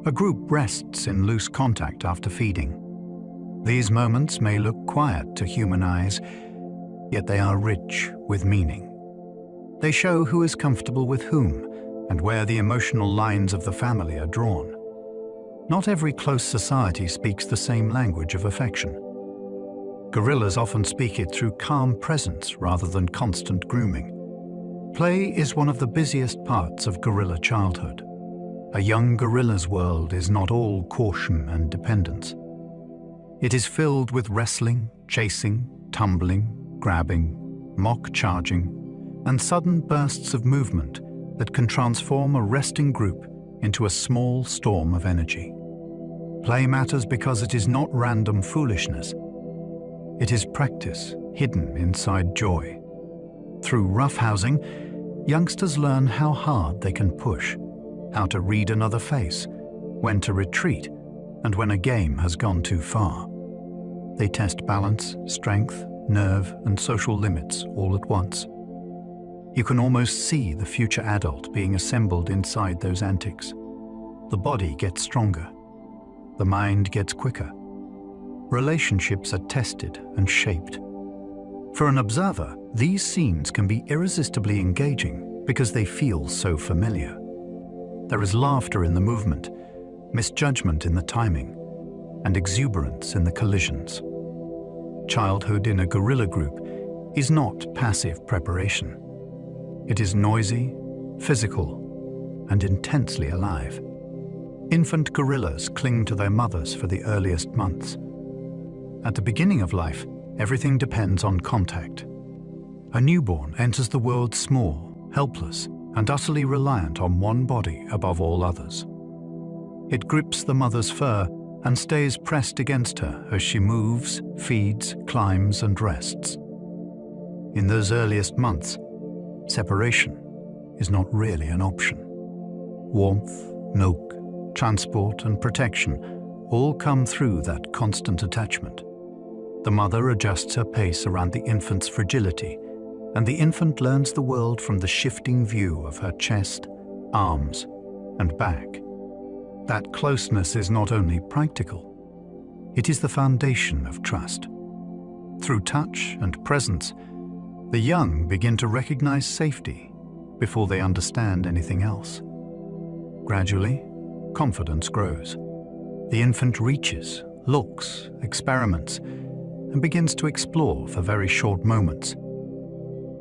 Speaker 1: A group rests in loose contact after feeding. These moments may look quiet to human eyes, yet they are rich with meaning. They show who is comfortable with whom and where the emotional lines of the family are drawn. Not every close society speaks the same language of affection. Gorillas often speak it through calm presence rather than constant grooming. Play is one of the busiest parts of gorilla childhood. A young gorilla's world is not all caution and dependence. It is filled with wrestling, chasing, tumbling, grabbing, mock charging, and sudden bursts of movement that can transform a resting group into a small storm of energy. Play matters because it is not random foolishness. It is practice hidden inside joy. Through roughhousing, youngsters learn how hard they can push, how to read another face, when to retreat, and when a game has gone too far. They test balance, strength, nerve, and social limits all at once. You can almost see the future adult being assembled inside those antics. The body gets stronger. The mind gets quicker. Relationships are tested and shaped. For an observer, these scenes can be irresistibly engaging because they feel so familiar. There is laughter in the movement, misjudgment in the timing, and exuberance in the collisions. Childhood in a gorilla group is not passive preparation. It is noisy, physical, and intensely alive. Infant gorillas cling to their mothers for the earliest months. At the beginning of life, everything depends on contact. A newborn enters the world small, helpless, and utterly reliant on one body above all others. It grips the mother's fur and stays pressed against her as she moves, feeds, climbs, and rests. In those earliest months, separation is not really an option. Warmth, milk, transport, and protection all come through that constant attachment. The mother adjusts her pace around the infant's fragility, and the infant learns the world from the shifting view of her chest, arms, and back. That closeness is not only practical, it is the foundation of trust. Through touch and presence, the young begin to recognize safety before they understand anything else. Gradually, confidence grows. The infant reaches, looks, experiments, and begins to explore for very short moments.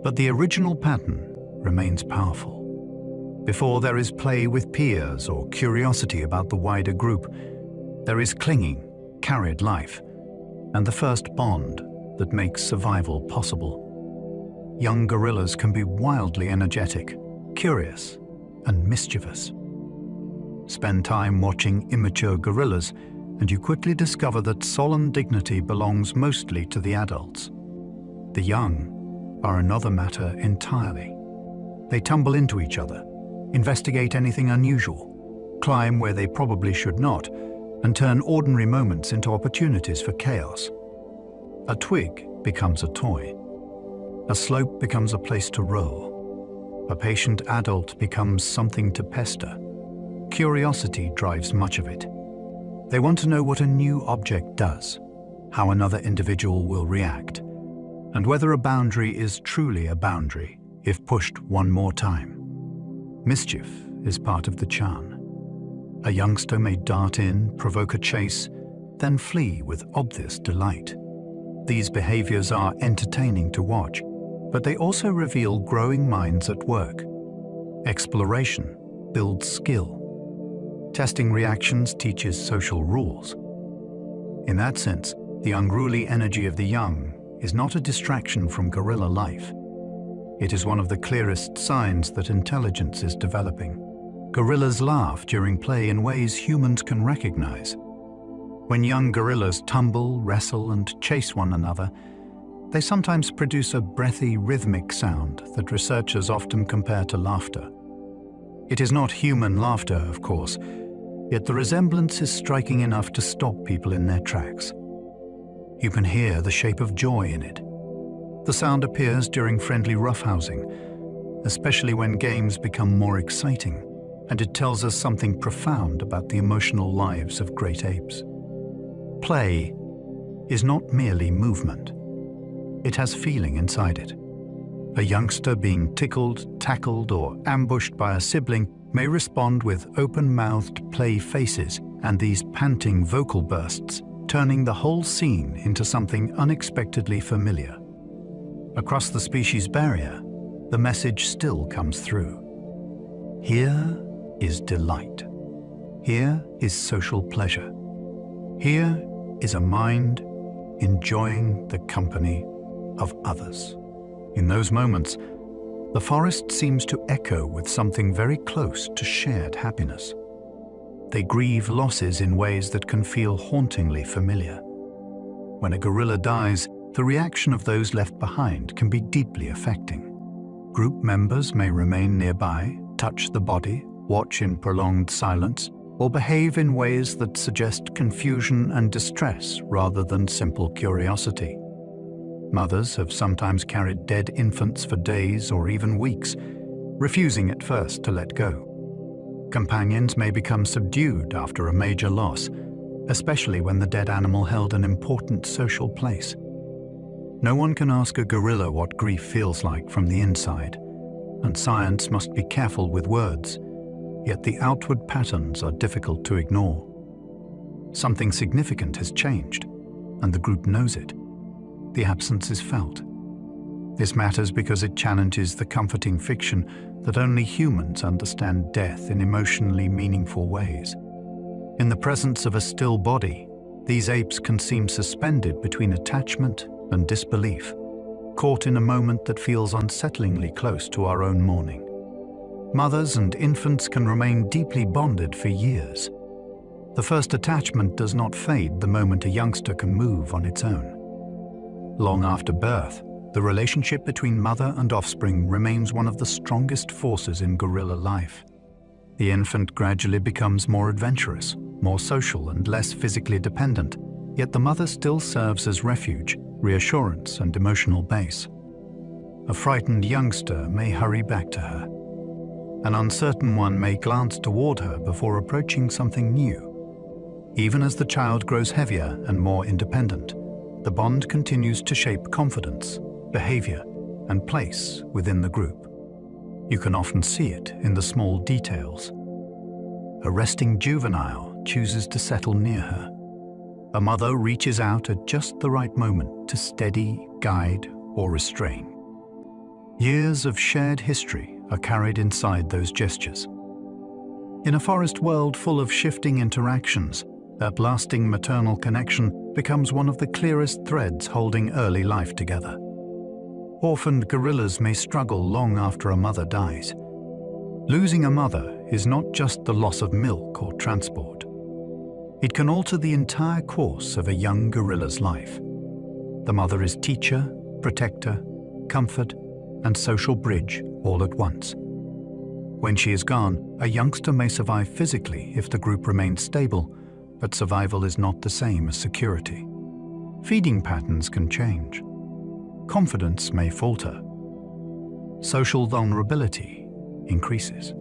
Speaker 1: But the original pattern remains powerful. Before there is play with peers or curiosity about the wider group, there is clinging, carried life, and the first bond that makes survival possible. Young gorillas can be wildly energetic, curious, and mischievous. Spend time watching immature gorillas, and you quickly discover that solemn dignity belongs mostly to the adults. The young are another matter entirely. They tumble into each other, investigate anything unusual, climb where they probably should not, and turn ordinary moments into opportunities for chaos. A twig becomes a toy. A slope becomes a place to roll. A patient adult becomes something to pester. Curiosity drives much of it. They want to know what a new object does, how another individual will react, and whether a boundary is truly a boundary if pushed one more time. Mischief is part of the charm. A youngster may dart in, provoke a chase, then flee with obvious delight. These behaviors are entertaining to watch, but they also reveal growing minds at work. Exploration builds skill. Testing reactions teaches social rules. In that sense, the unruly energy of the young is not a distraction from gorilla life. It is one of the clearest signs that intelligence is developing. Gorillas laugh during play in ways humans can recognize. When young gorillas tumble, wrestle, and chase one another, they sometimes produce a breathy, rhythmic sound that researchers often compare to laughter. It is not human laughter, of course, yet the resemblance is striking enough to stop people in their tracks. You can hear the shape of joy in it. The sound appears during friendly roughhousing, especially when games become more exciting, and it tells us something profound about the emotional lives of great apes. Play is not merely movement. It has feeling inside it. A youngster being tickled, tackled, or ambushed by a sibling may respond with open-mouthed play faces and these panting vocal bursts, turning the whole scene into something unexpectedly familiar. Across the species barrier, the message still comes through. Here is delight. Here is social pleasure. Here is a mind enjoying the company of others. In those moments, the forest seems to echo with something very close to shared happiness. They grieve losses in ways that can feel hauntingly familiar. When a gorilla dies, the reaction of those left behind can be deeply affecting. Group members may remain nearby, touch the body, watch in prolonged silence, or behave in ways that suggest confusion and distress rather than simple curiosity. Mothers have sometimes carried dead infants for days or even weeks, refusing at first to let go. Companions may become subdued after a major loss, especially when the dead animal held an important social place. No one can ask a gorilla what grief feels like from the inside, and science must be careful with words, yet the outward patterns are difficult to ignore. Something significant has changed, and the group knows it. The absence is felt. This matters because it challenges the comforting fiction that only humans understand death in emotionally meaningful ways. In the presence of a still body, these apes can seem suspended between attachment and disbelief, caught in a moment that feels unsettlingly close to our own mourning. Mothers and infants can remain deeply bonded for years. The first attachment does not fade the moment a youngster can move on its own. Long after birth, the relationship between mother and offspring remains one of the strongest forces in gorilla life. The infant gradually becomes more adventurous, more social, and less physically dependent, yet the mother still serves as refuge, reassurance, and emotional base. A frightened youngster may hurry back to her. An uncertain one may glance toward her before approaching something new. Even as the child grows heavier and more independent, the bond continues to shape confidence, behavior, and place within the group. You can often see it in the small details. A resting juvenile chooses to settle near her. A mother reaches out at just the right moment to steady, guide, or restrain. Years of shared history are carried inside those gestures. In a forest world full of shifting interactions, that lasting maternal connection becomes one of the clearest threads holding early life together. Orphaned gorillas may struggle long after a mother dies. Losing a mother is not just the loss of milk or transport. It can alter the entire course of a young gorilla's life. The mother is teacher, protector, comfort, and social bridge all at once. When she is gone, a youngster may survive physically if the group remains stable, but survival is not the same as security. Feeding patterns can change. Confidence may falter. Social vulnerability increases.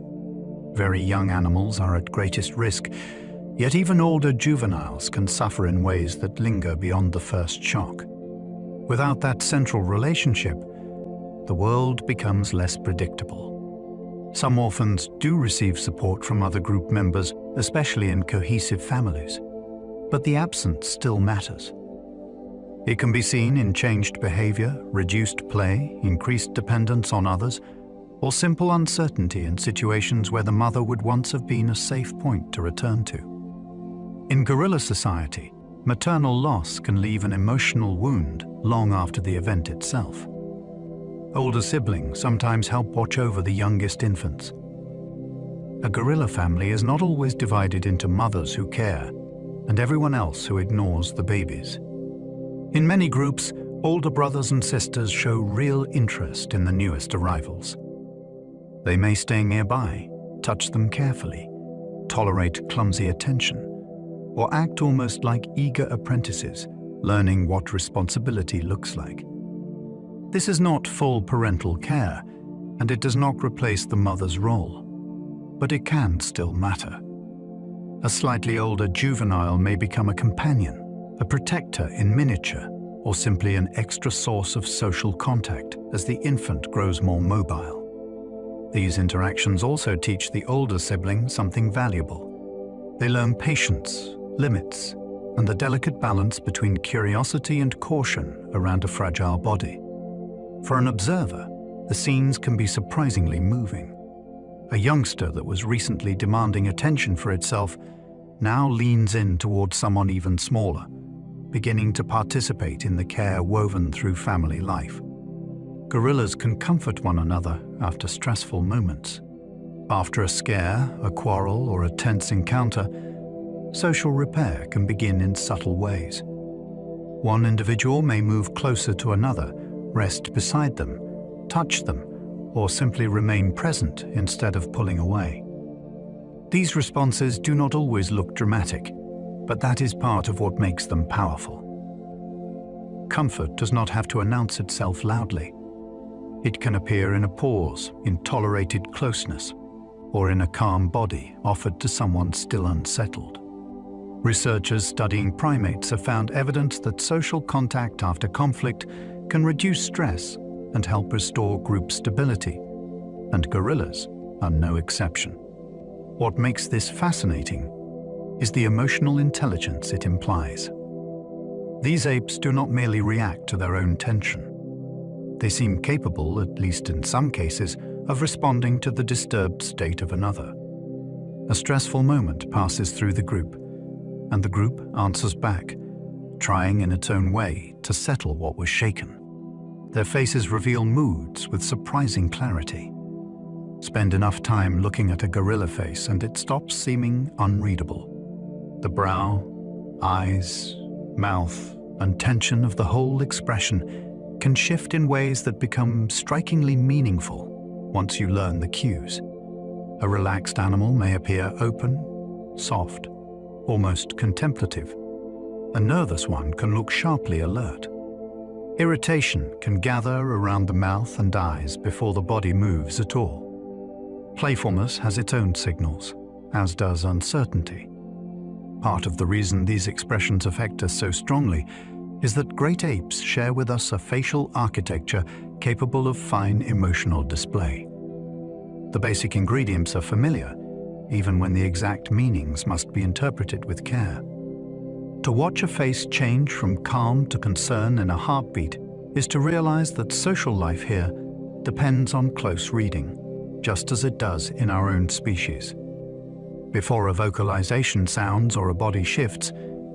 Speaker 1: Very young animals are at greatest risk, yet even older juveniles can suffer in ways that linger beyond the first shock. Without that central relationship, the world becomes less predictable. Some orphans do receive support from other group members, especially in cohesive families, but the absence still matters. It can be seen in changed behavior, reduced play, increased dependence on others, or simple uncertainty in situations where the mother would once have been a safe point to return to. In gorilla society, maternal loss can leave an emotional wound long after the event itself. Older siblings sometimes help watch over the youngest infants. A gorilla family is not always divided into mothers who care and everyone else who ignores the babies. In many groups, older brothers and sisters show real interest in the newest arrivals. They may stay nearby, touch them carefully, tolerate clumsy attention, or act almost like eager apprentices, learning what responsibility looks like. This is not full parental care, and it does not replace the mother's role, but it can still matter. A slightly older juvenile may become a companion, a protector in miniature, or simply an extra source of social contact as the infant grows more mobile. These interactions also teach the older sibling something valuable. They learn patience, limits, and the delicate balance between curiosity and caution around a fragile body. For an observer, the scenes can be surprisingly moving. A youngster that was recently demanding attention for itself now leans in towards someone even smaller, beginning to participate in the care woven through family life. Gorillas can comfort one another after stressful moments. After a scare, a quarrel, or a tense encounter, social repair can begin in subtle ways. One individual may move closer to another, rest beside them, touch them, or simply remain present instead of pulling away. These responses do not always look dramatic, but that is part of what makes them powerful. Comfort does not have to announce itself loudly. It can appear in a pause, in tolerated closeness, or in a calm body offered to someone still unsettled. Researchers studying primates have found evidence that social contact after conflict can reduce stress and help restore group stability, and gorillas are no exception. What makes this fascinating is the emotional intelligence it implies. These apes do not merely react to their own tension. They seem capable, at least in some cases, of responding to the disturbed state of another. A stressful moment passes through the group, and the group answers back, trying in its own way to settle what was shaken. Their faces reveal moods with surprising clarity. Spend enough time looking at a gorilla face and it stops seeming unreadable. The brow, eyes, mouth, and tension of the whole expression can shift in ways that become strikingly meaningful once you learn the cues. A relaxed animal may appear open, soft, almost contemplative. A nervous one can look sharply alert. Irritation can gather around the mouth and eyes before the body moves at all. Playfulness has its own signals, as does uncertainty. Part of the reason these expressions affect us so strongly is that great apes share with us a facial architecture capable of fine emotional display. The basic ingredients are familiar, even when the exact meanings must be interpreted with care. To watch a face change from calm to concern in a heartbeat is to realize that social life here depends on close reading, just as it does in our own species. Before a vocalization sounds or a body shifts,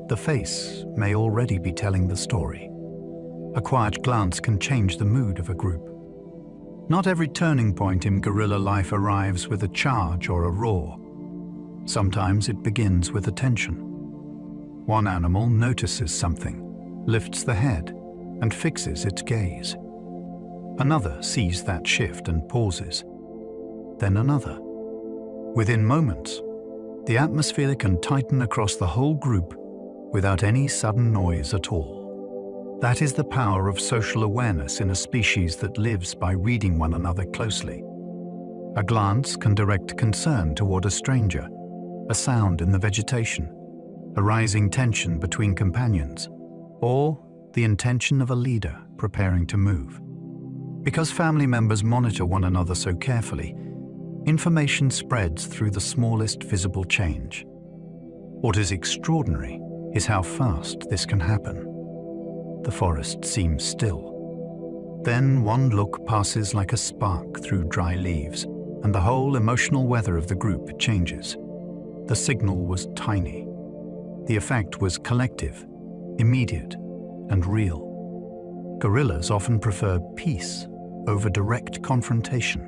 Speaker 1: the face may already be telling the story. A quiet glance can change the mood of a group. Not every turning point in gorilla life arrives with a charge or a roar. Sometimes it begins with attention. One animal notices something, lifts the head, and fixes its gaze. Another sees that shift and pauses. Then another. Within moments, the atmosphere can tighten across the whole group without any sudden noise at all. That is the power of social awareness in a species that lives by reading one another closely. A glance can direct concern toward a stranger, a sound in the vegetation, a rising tension between companions, or the intention of a leader preparing to move. Because family members monitor one another so carefully, information spreads through the smallest visible change. What is extraordinary is how fast this can happen. the forest seems still. Then one look passes like a spark through dry leaves, and the whole emotional weather of the group changes. The signal was tiny. The effect was collective, immediate, and real. Gorillas often prefer peace over direct confrontation.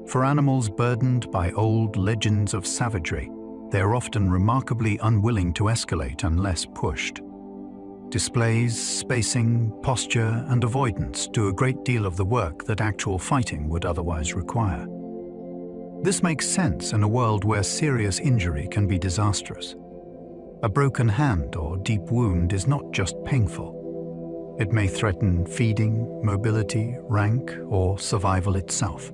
Speaker 1: For animals burdened by old legends of savagery, they are often remarkably unwilling to escalate unless pushed. Displays, spacing, posture, and avoidance do a great deal of the work that actual fighting would otherwise require. This makes sense in a world where serious injury can be disastrous. A broken hand or deep wound is not just painful. It may threaten feeding, mobility, rank, or survival itself.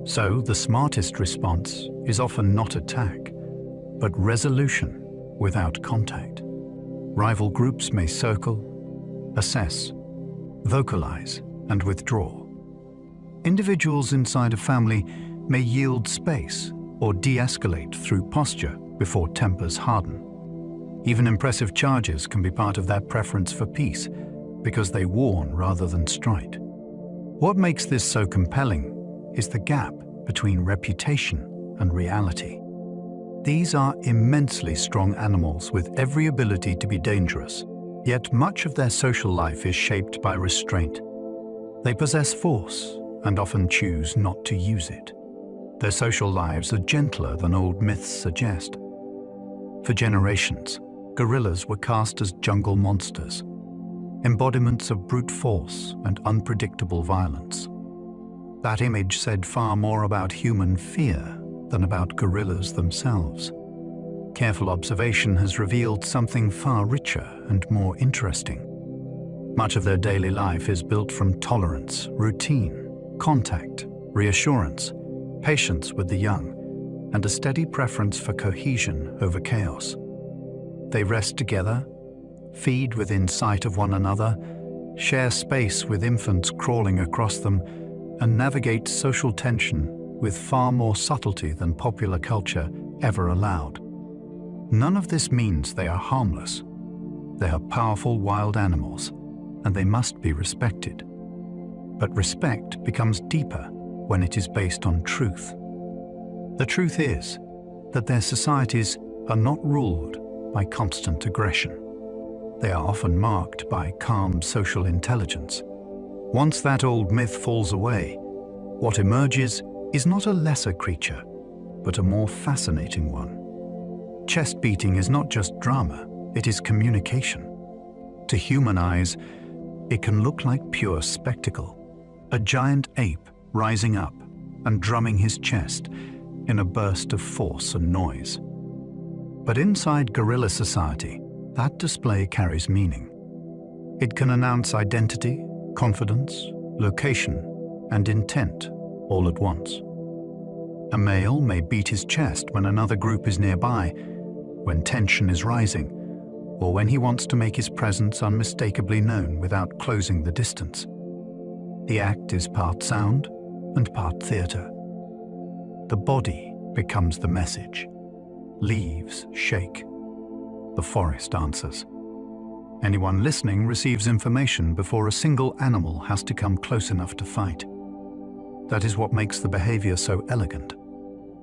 Speaker 1: So the smartest response is often not attack, but resolution without contact. Rival groups may circle, assess, vocalize, and withdraw. Individuals inside a family may yield space or de-escalate through posture before tempers harden. Even impressive charges can be part of that preference for peace because they warn rather than strike. What makes this so compelling is the gap between reputation and reality. These are immensely strong animals with every ability to be dangerous, yet much of their social life is shaped by restraint. They possess force and often choose not to use it. Their social lives are gentler than old myths suggest. For generations, gorillas were cast as jungle monsters, embodiments of brute force and unpredictable violence. That image said far more about human fear than about gorillas themselves. Careful observation has revealed something far richer and more interesting. Much of their daily life is built from tolerance, routine, contact, reassurance, patience with the young, and a steady preference for cohesion over chaos. They rest together, feed within sight of one another, share space with infants crawling across them, and navigate social tension with far more subtlety than popular culture ever allowed. None of this means they are harmless. They are powerful wild animals, and they must be respected. But respect becomes deeper when it is based on truth. The truth is that their societies are not ruled by constant aggression. They are often marked by calm social intelligence. Once that old myth falls away, what emerges is not a lesser creature, but a more fascinating one. Chest beating is not just drama, it is communication. To human eyes, it can look like pure spectacle. A giant ape rising up and drumming his chest in a burst of force and noise. But inside gorilla society, that display carries meaning. It can announce identity, confidence, location, and intent all at once. A male may beat his chest when another group is nearby, when tension is rising, or when he wants to make his presence unmistakably known without closing the distance. The act is part sound and part theater. The body becomes the message. Leaves shake. The forest answers. Anyone listening receives information before a single animal has to come close enough to fight. That is what makes the behavior so elegant.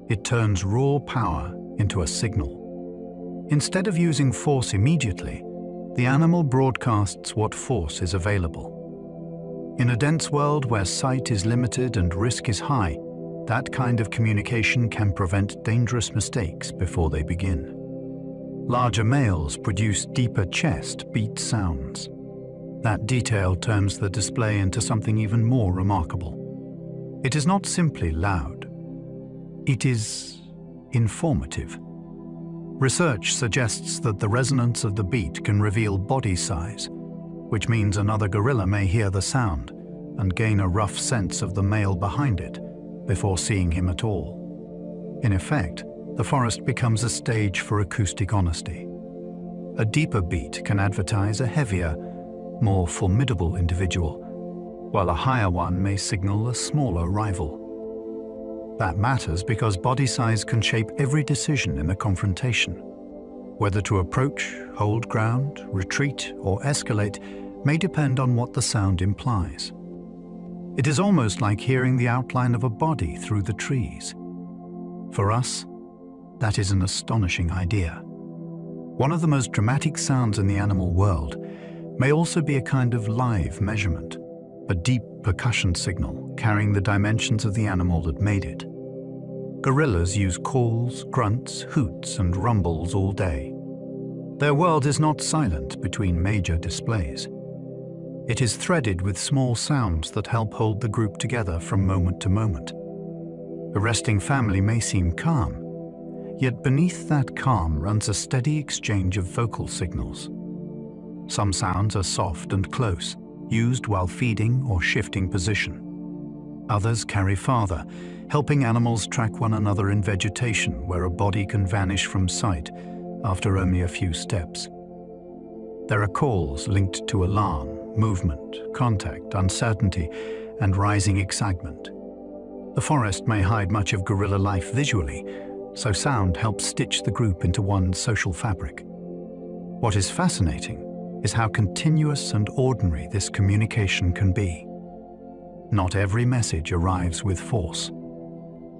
Speaker 1: It turns raw power into a signal. Instead of using force immediately, the animal broadcasts what force is available. In a dense world where sight is limited and risk is high, that kind of communication can prevent dangerous mistakes before they begin. Larger males produce deeper chest beat sounds. That detail turns the display into something even more remarkable. It is not simply loud. It is informative. Research suggests that the resonance of the beat can reveal body size, which means another gorilla may hear the sound and gain a rough sense of the male behind it before seeing him at all. In effect, the forest becomes a stage for acoustic honesty. A deeper beat can advertise a heavier, more formidable individual, while a higher one may signal a smaller rival. That matters because body size can shape every decision in a confrontation. Whether to approach, hold ground, retreat, or escalate may depend on what the sound implies. It is almost like hearing the outline of a body through the trees. For us, that is an astonishing idea. One of the most dramatic sounds in the animal world may also be a kind of live measurement, a deep percussion signal carrying the dimensions of the animal that made it. Gorillas use calls, grunts, hoots, and rumbles all day. Their world is not silent between major displays. It is threaded with small sounds that help hold the group together from moment to moment. A resting family may seem calm, yet beneath that calm runs a steady exchange of vocal signals. Some sounds are soft and close, used while feeding or shifting position. Others carry farther, helping animals track one another in vegetation where a body can vanish from sight after only a few steps. There are calls linked to alarm, movement, contact, uncertainty, and rising excitement. The forest may hide much of gorilla life visually, so sound helps stitch the group into one social fabric. What is fascinating is how continuous and ordinary this communication can be. Not every message arrives with force.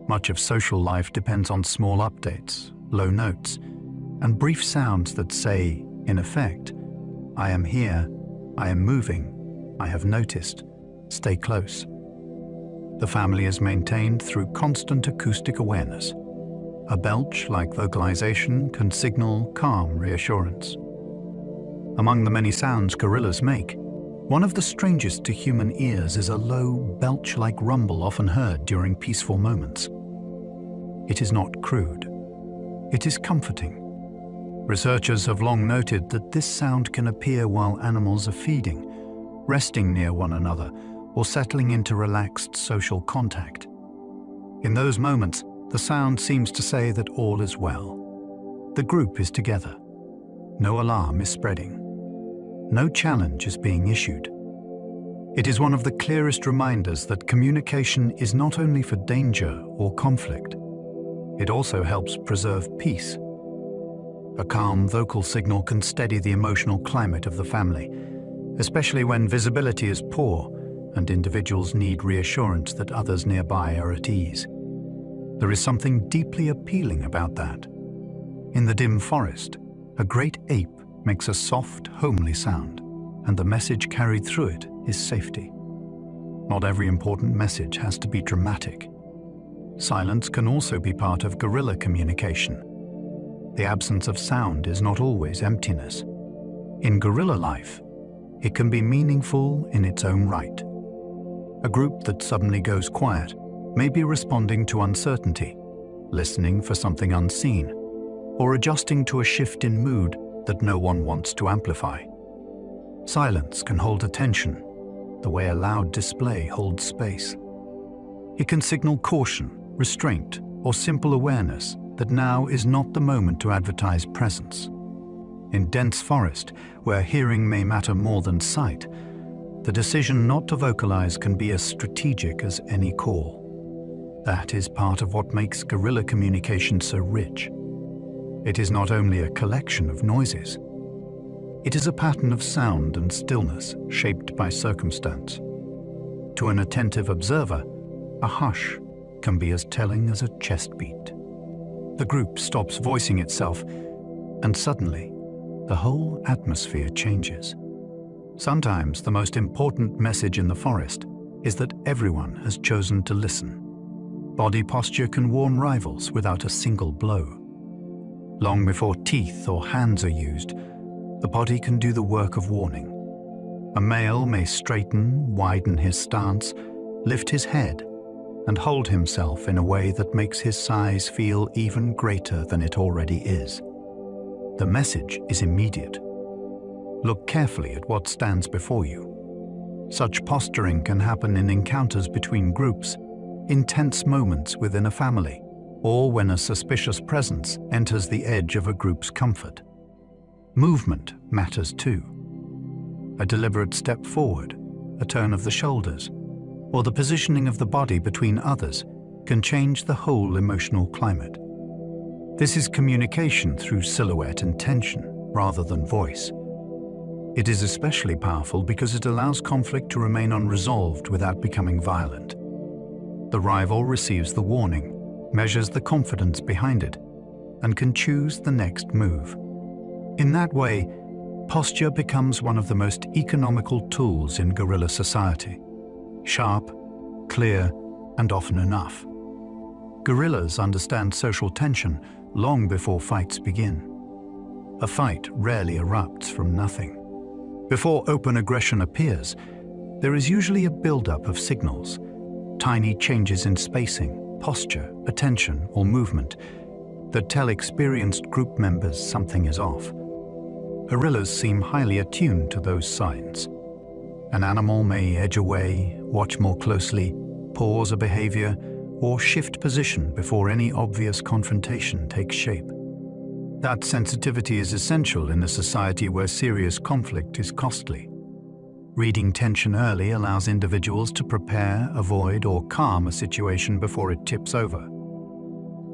Speaker 1: Much of social life depends on small updates, low notes, and brief sounds that say, in effect, "I am here, I am moving, I have noticed, stay close." The family is maintained through constant acoustic awareness. A belch-like vocalization can signal calm reassurance. Among the many sounds gorillas make, one of the strangest to human ears is a low, belch-like rumble often heard during peaceful moments. It is not crude. It is comforting. Researchers have long noted that this sound can appear while animals are feeding, resting near one another, or settling into relaxed social contact. In those moments, the sound seems to say that all is well. The group is together. No alarm is spreading. No challenge is being issued. It is one of the clearest reminders that communication is not only for danger or conflict, it also helps preserve peace. A calm vocal signal can steady the emotional climate of the family, especially when visibility is poor and individuals need reassurance that others nearby are at ease. There is something deeply appealing about that. In the dim forest, a great ape makes a soft, homely sound, and the message carried through it is safety. Not every important message has to be dramatic. Silence can also be part of gorilla communication. The absence of sound is not always emptiness. In gorilla life, it can be meaningful in its own right. A group that suddenly goes quiet may be responding to uncertainty, listening for something unseen, or adjusting to a shift in mood that no one wants to amplify. Silence can hold attention, the way a loud display holds space. It can signal caution, restraint, or simple awareness that now is not the moment to advertise presence. In dense forest, where hearing may matter more than sight, the decision not to vocalize can be as strategic as any call. That is part of what makes gorilla communication so rich. It is not only a collection of noises. It is a pattern of sound and stillness shaped by circumstance. To an attentive observer, a hush can be as telling as a chest beat. The group stops voicing itself, and suddenly, the whole atmosphere changes. Sometimes the most important message in the forest is that everyone has chosen to listen. Body posture can warn rivals without a single blow. Long before teeth or hands are used, the body can do the work of warning. A male may straighten, widen his stance, lift his head, and hold himself in a way that makes his size feel even greater than it already is. The message is immediate. Look carefully at what stands before you. Such posturing can happen in encounters between groups, in tense moments within a family, or when a suspicious presence enters the edge of a group's comfort. Movement matters too. A deliberate step forward, a turn of the shoulders, or the positioning of the body between others can change the whole emotional climate. This is communication through silhouette and tension, rather than voice. It is especially powerful because it allows conflict to remain unresolved without becoming violent. The rival receives the warning, measures the confidence behind it, and can choose the next move. In that way, posture becomes one of the most economical tools in guerrilla society. Sharp, clear, and often enough. Guerrillas understand social tension long before fights begin. A fight rarely erupts from nothing. Before open aggression appears, there is usually a build-up of signals, tiny changes in spacing, posture, attention, or movement that tell experienced group members something is off. Guerrillas seem highly attuned to those signs. An animal may edge away, watch more closely, pause a behavior, or shift position before any obvious confrontation takes shape. That sensitivity is essential in a society where serious conflict is costly. Reading tension early allows individuals to prepare, avoid, or calm a situation before it tips over.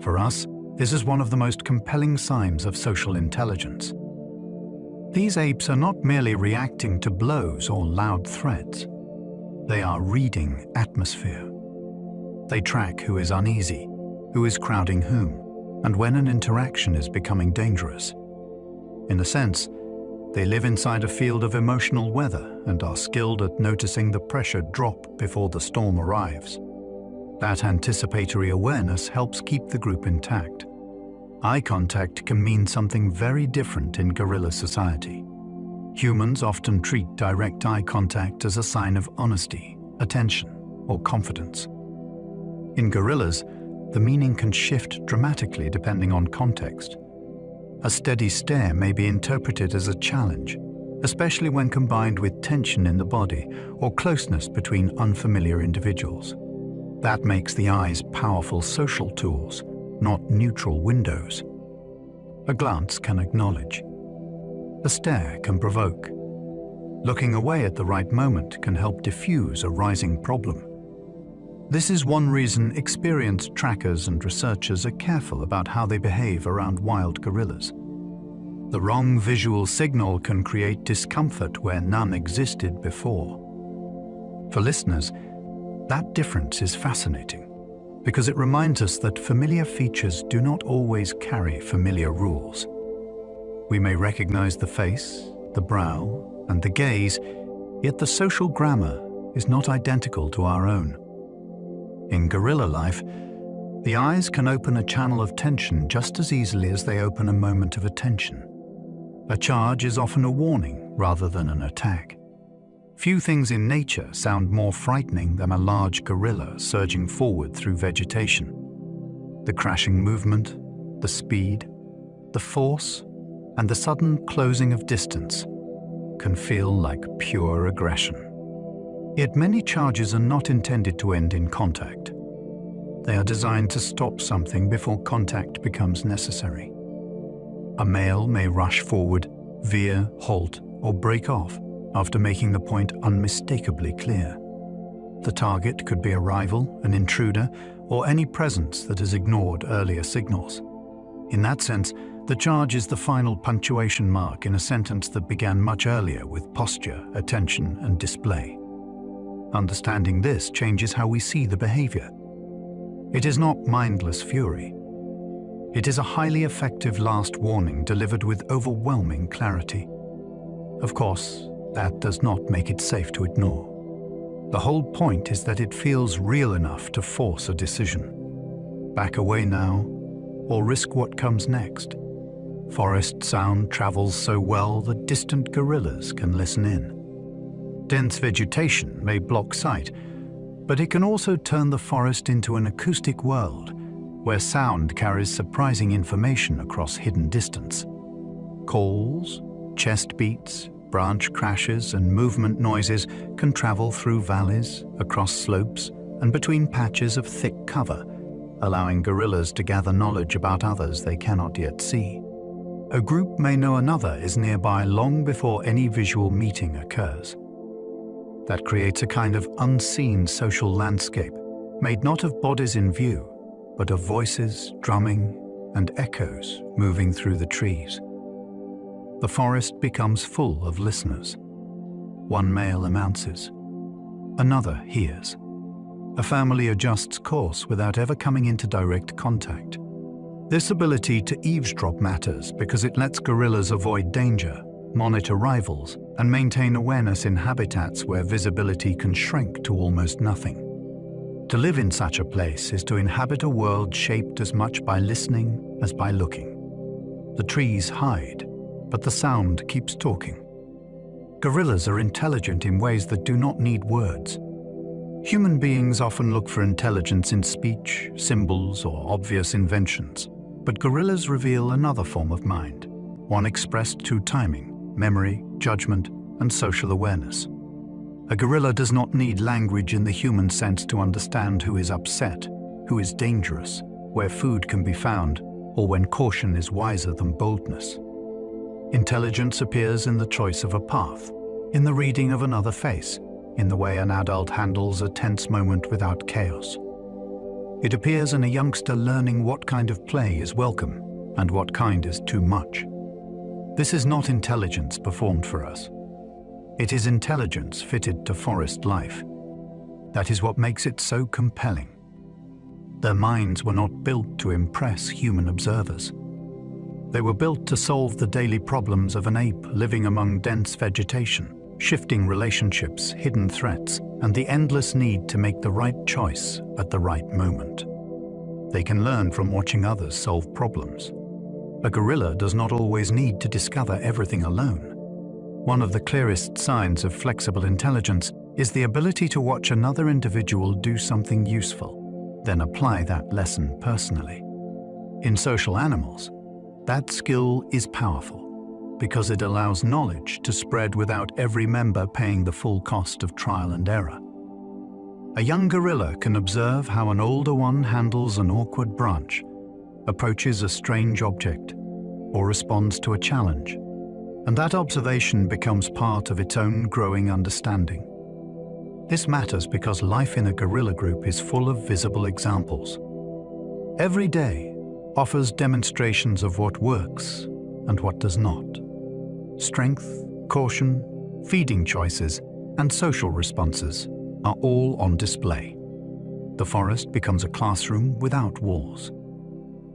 Speaker 1: For us, this is one of the most compelling signs of social intelligence. These apes are not merely reacting to blows or loud threats. They are reading atmosphere. They track who is uneasy, who is crowding whom, and when an interaction is becoming dangerous. In a sense, they live inside a field of emotional weather and are skilled at noticing the pressure drop before the storm arrives. That anticipatory awareness helps keep the group intact. Eye contact can mean something very different in guerrilla society. Humans often treat direct eye contact as a sign of honesty, attention, or confidence. In guerrillas, the meaning can shift dramatically depending on context. A steady stare may be interpreted as a challenge, especially when combined with tension in the body or closeness between unfamiliar individuals. That makes the eyes powerful social tools, not neutral windows. A glance can acknowledge. A stare can provoke. Looking away at the right moment can help diffuse a rising problem. This is one reason experienced trackers and researchers are careful about how they behave around wild gorillas. The wrong visual signal can create discomfort where none existed before. For listeners, that difference is fascinating because it reminds us that familiar features do not always carry familiar rules. We may recognize the face, the brow, and the gaze, yet the social grammar is not identical to our own. In guerrilla life, the eyes can open a channel of tension just as easily as they open a moment of attention. A charge is often a warning rather than an attack. Few things in nature sound more frightening than a large gorilla surging forward through vegetation. The crashing movement, the speed, the force, and the sudden closing of distance can feel like pure aggression. Yet many charges are not intended to end in contact. They are designed to stop something before contact becomes necessary. A male may rush forward, veer, halt, or break off after making the point unmistakably clear. The target could be a rival, an intruder, or any presence that has ignored earlier signals. In that sense, the charge is the final punctuation mark in a sentence that began much earlier with posture, attention, and display. Understanding this changes how we see the behavior. It is not mindless fury. It is a highly effective last warning delivered with overwhelming clarity. Of course, that does not make it safe to ignore. The whole point is that it feels real enough to force a decision. Back away now, or risk what comes next. Forest sound travels so well that distant gorillas can listen in. Dense vegetation may block sight, but it can also turn the forest into an acoustic world where sound carries surprising information across hidden distance. Calls, chest beats, branch crashes, and movement noises can travel through valleys, across slopes, and between patches of thick cover, allowing gorillas to gather knowledge about others they cannot yet see. A group may know another is nearby long before any visual meeting occurs. That creates a kind of unseen social landscape, made not of bodies in view, but of voices, drumming, and echoes moving through the trees. The forest becomes full of listeners. One male announces. Another hears. A family adjusts course without ever coming into direct contact. This ability to eavesdrop matters because it lets gorillas avoid danger, monitor rivals, and maintain awareness in habitats where visibility can shrink to almost nothing. To live in such a place is to inhabit a world shaped as much by listening as by looking. The trees hide, but the sound keeps talking. Gorillas are intelligent in ways that do not need words. Human beings often look for intelligence in speech, symbols, or obvious inventions, but gorillas reveal another form of mind, one expressed through timing, memory, judgment, and social awareness. A gorilla does not need language in the human sense to understand who is upset, who is dangerous, where food can be found, or when caution is wiser than boldness. Intelligence appears in the choice of a path, in the reading of another face, in the way an adult handles a tense moment without chaos. It appears in a youngster learning what kind of play is welcome and what kind is too much. This is not intelligence performed for us. It is intelligence fitted to forest life. That is what makes it so compelling. Their minds were not built to impress human observers. They were built to solve the daily problems of an ape living among dense vegetation, shifting relationships, hidden threats, and the endless need to make the right choice at the right moment. They can learn from watching others solve problems. A gorilla does not always need to discover everything alone. One of the clearest signs of flexible intelligence is the ability to watch another individual do something useful, then apply that lesson personally. In social animals, that skill is powerful because it allows knowledge to spread without every member paying the full cost of trial and error. A young gorilla can observe how an older one handles an awkward branch, approaches a strange object, or responds to a challenge, and that observation becomes part of its own growing understanding. This matters because life in a gorilla group is full of visible examples. Every day offers demonstrations of what works and what does not. Strength, caution, feeding choices, and social responses are all on display. The forest becomes a classroom without walls.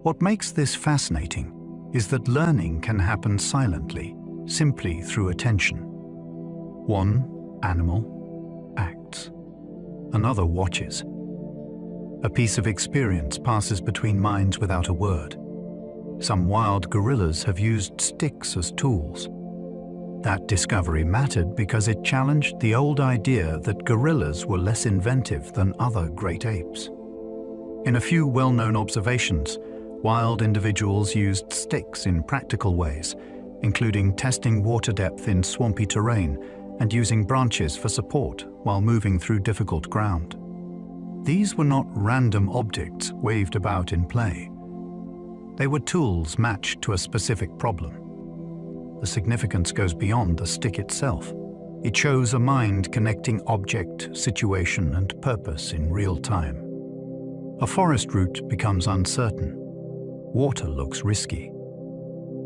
Speaker 1: What makes this fascinating is that learning can happen silently, simply through attention. One animal acts. Another watches. A piece of experience passes between minds without a word. Some wild gorillas have used sticks as tools. That discovery mattered because it challenged the old idea that gorillas were less inventive than other great apes. In a few well-known observations, wild individuals used sticks in practical ways, including testing water depth in swampy terrain and using branches for support while moving through difficult ground. These were not random objects waved about in play. They were tools matched to a specific problem. The significance goes beyond the stick itself. It shows a mind connecting object, situation, and purpose in real time. A forest route becomes uncertain. Water looks risky.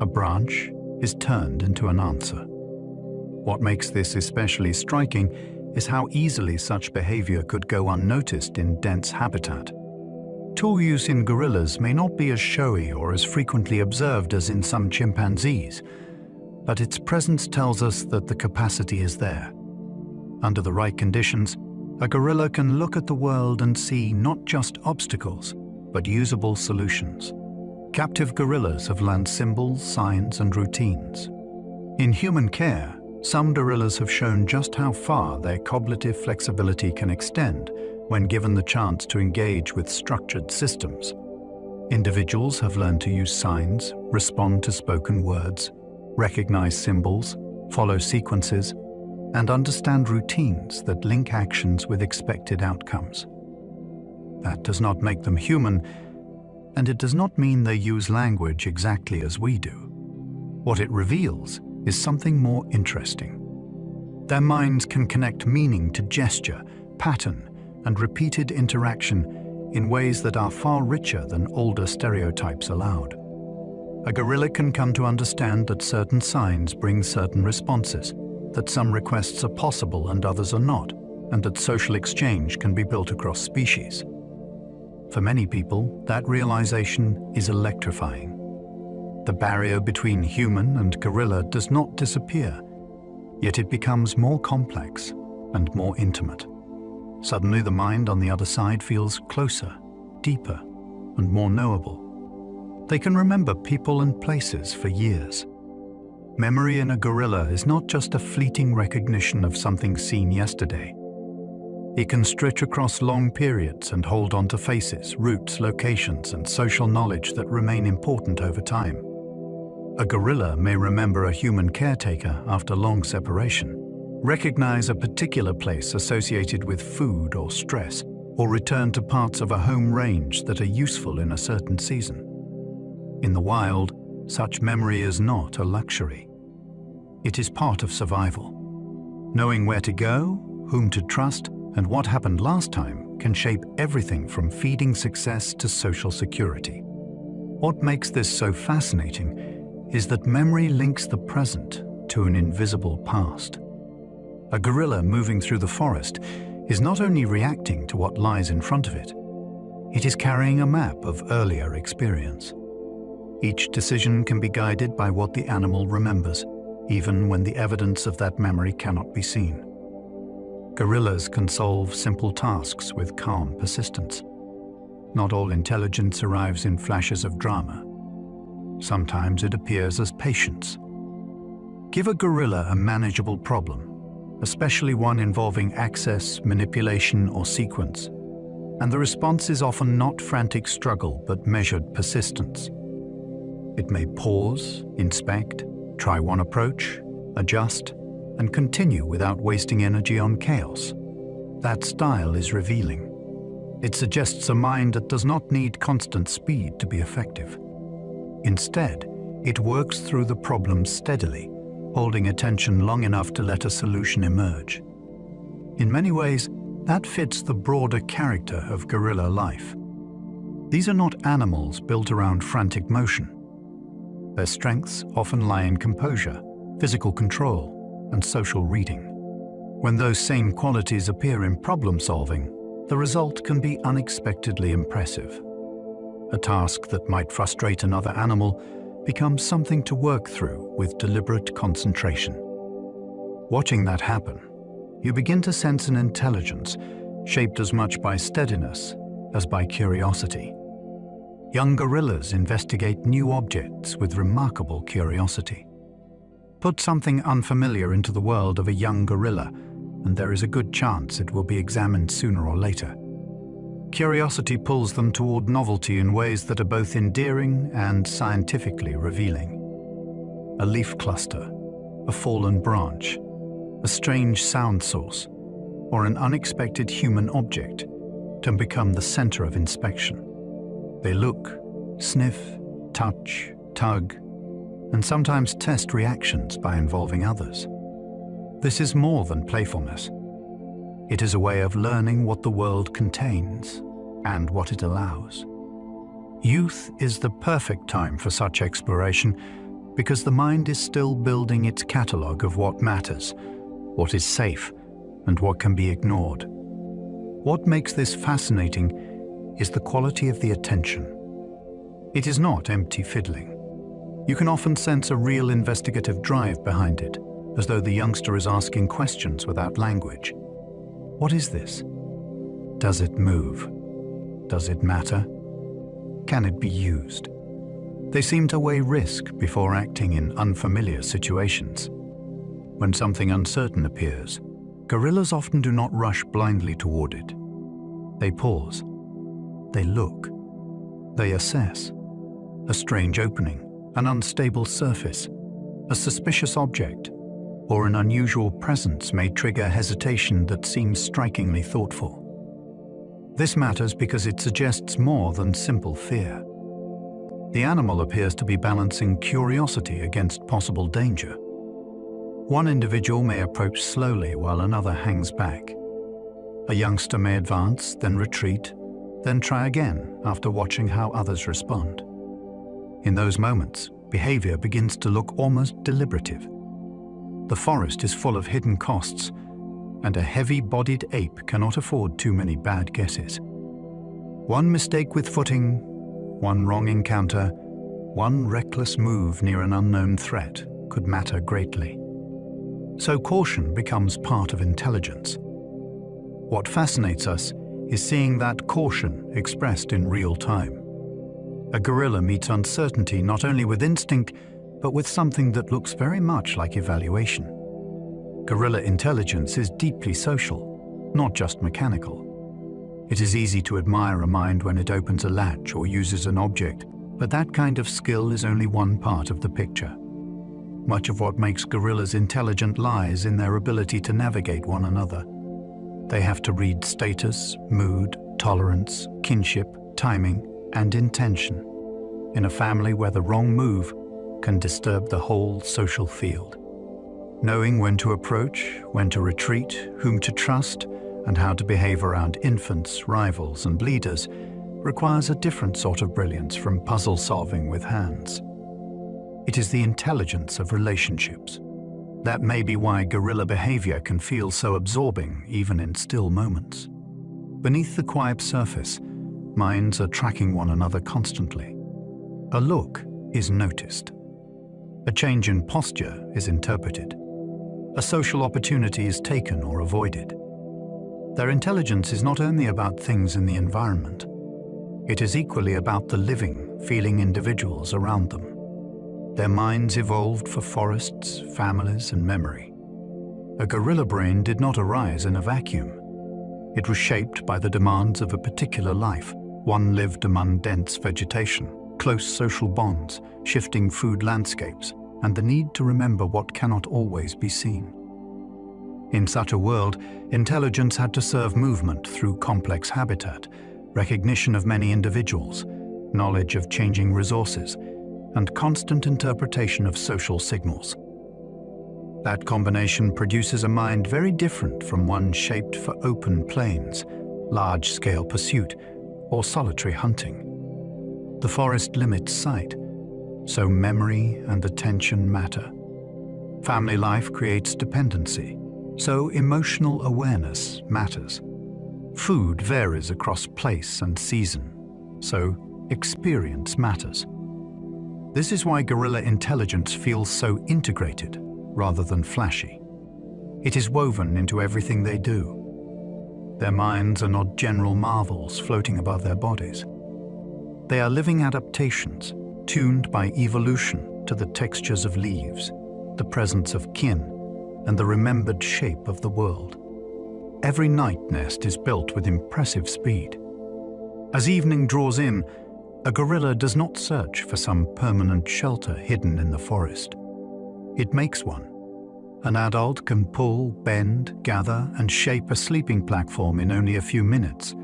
Speaker 1: A branch is turned into an answer. What makes this especially striking is how easily such behavior could go unnoticed in dense habitat. Tool use in gorillas may not be as showy or as frequently observed as in some chimpanzees, but its presence tells us that the capacity is there. Under the right conditions, a gorilla can look at the world and see not just obstacles, but usable solutions. Captive gorillas have learned symbols, signs, and routines. In human care, some gorillas have shown just how far their cognitive flexibility can extend when given the chance to engage with structured systems. Individuals have learned to use signs, respond to spoken words, recognize symbols, follow sequences, and understand routines that link actions with expected outcomes. That does not make them human, and it does not mean they use language exactly as we do. What it reveals is something more interesting. Their minds can connect meaning to gesture, pattern, and repeated interaction in ways that are far richer than older stereotypes allowed. A gorilla can come to understand that certain signs bring certain responses, that some requests are possible and others are not, and that social exchange can be built across species. For many people, that realization is electrifying. The barrier between human and gorilla does not disappear, yet it becomes more complex and more intimate. Suddenly, the mind on the other side feels closer, deeper, and more knowable. They can remember people and places for years. Memory in a gorilla is not just a fleeting recognition of something seen yesterday. It can stretch across long periods and hold on to faces, routes, locations, and social knowledge that remain important over time. A gorilla may remember a human caretaker after long separation, recognize a particular place associated with food or stress, or return to parts of a home range that are useful in a certain season. In the wild, such memory is not a luxury. It is part of survival. Knowing where to go, whom to trust, and what happened last time can shape everything from feeding success to social security. What makes this so fascinating is that memory links the present to an invisible past. A gorilla moving through the forest is not only reacting to what lies in front of it, it is carrying a map of earlier experience. Each decision can be guided by what the animal remembers, even when the evidence of that memory cannot be seen. Gorillas can solve simple tasks with calm persistence. Not all intelligence arrives in flashes of drama. Sometimes it appears as patience. Give a gorilla a manageable problem, especially one involving access, manipulation, or sequence, and the response is often not frantic struggle but measured persistence. It may pause, inspect, try one approach, adjust, and continue without wasting energy on chaos. That style is revealing. It suggests a mind that does not need constant speed to be effective. Instead, it works through the problem steadily, holding attention long enough to let a solution emerge. In many ways, that fits the broader character of gorilla life. These are not animals built around frantic motion. Their strengths often lie in composure, physical control, and social reading. When those same qualities appear in problem solving, the result can be unexpectedly impressive. A task that might frustrate another animal becomes something to work through with deliberate concentration. Watching that happen, you begin to sense an intelligence shaped as much by steadiness as by curiosity. Young gorillas investigate new objects with remarkable curiosity. Put something unfamiliar into the world of a young gorilla, and there is a good chance it will be examined sooner or later. Curiosity pulls them toward novelty in ways that are both endearing and scientifically revealing. A leaf cluster, a fallen branch, a strange sound source, or an unexpected human object can become the center of inspection. They look, sniff, touch, tug, and sometimes test reactions by involving others. This is more than playfulness. It is a way of learning what the world contains and what it allows. Youth is the perfect time for such exploration because the mind is still building its catalogue of what matters, what is safe, and what can be ignored. What makes this fascinating is the quality of the attention. It is not empty fiddling. You can often sense a real investigative drive behind it, as though the youngster is asking questions without language. What is this? Does it move? Does it matter? Can it be used? They seem to weigh risk before acting in unfamiliar situations. When something uncertain appears, gorillas often do not rush blindly toward it. They pause. They look. They assess. A strange opening, an unstable surface, a suspicious object, or an unusual presence may trigger hesitation that seems strikingly thoughtful. This matters because it suggests more than simple fear. The animal appears to be balancing curiosity against possible danger. One individual may approach slowly while another hangs back. A youngster may advance, then retreat, then try again after watching how others respond. In those moments, behavior begins to look almost deliberative. The forest is full of hidden costs, and a heavy-bodied ape cannot afford too many bad guesses. One mistake with footing, one wrong encounter, one reckless move near an unknown threat could matter greatly. So caution becomes part of intelligence. What fascinates us is seeing that caution expressed in real time. A gorilla meets uncertainty not only with instinct, but with something that looks very much like evaluation. Gorilla intelligence is deeply social, not just mechanical. It is easy to admire a mind when it opens a latch or uses an object, but that kind of skill is only one part of the picture. Much of what makes gorillas intelligent lies in their ability to navigate one another. They have to read status, mood, tolerance, kinship, timing, and intention in a family where the wrong move can disturb the whole social field. Knowing when to approach, when to retreat, whom to trust, and how to behave around infants, rivals, and leaders requires a different sort of brilliance from puzzle solving with hands. It is the intelligence of relationships. That may be why gorilla behavior can feel so absorbing even in still moments. Beneath the quiet surface, minds are tracking one another constantly. A look is noticed. A change in posture is interpreted. A social opportunity is taken or avoided. Their intelligence is not only about things in the environment. It is equally about the living, feeling individuals around them. Their minds evolved for forests, families, and memory. A gorilla brain did not arise in a vacuum. It was shaped by the demands of a particular life. One lived among dense vegetation, close social bonds, shifting food landscapes, and the need to remember what cannot always be seen. In such a world, intelligence had to serve movement through complex habitat, recognition of many individuals, knowledge of changing resources, and constant interpretation of social signals. That combination produces a mind very different from one shaped for open plains, large-scale pursuit, or solitary hunting. The forest limits sight, so memory and attention matter. Family life creates dependency, so emotional awareness matters. Food varies across place and season, so experience matters. This is why gorilla intelligence feels so integrated rather than flashy. It is woven into everything they do. Their minds are not general marvels floating above their bodies. They are living adaptations, tuned by evolution to the textures of leaves, the presence of kin, and the remembered shape of the world. Every night nest is built with impressive speed. As evening draws in, a gorilla does not search for some permanent shelter hidden in the forest. It makes one. An adult can pull, bend, gather, and shape a sleeping platform in only a few minutes,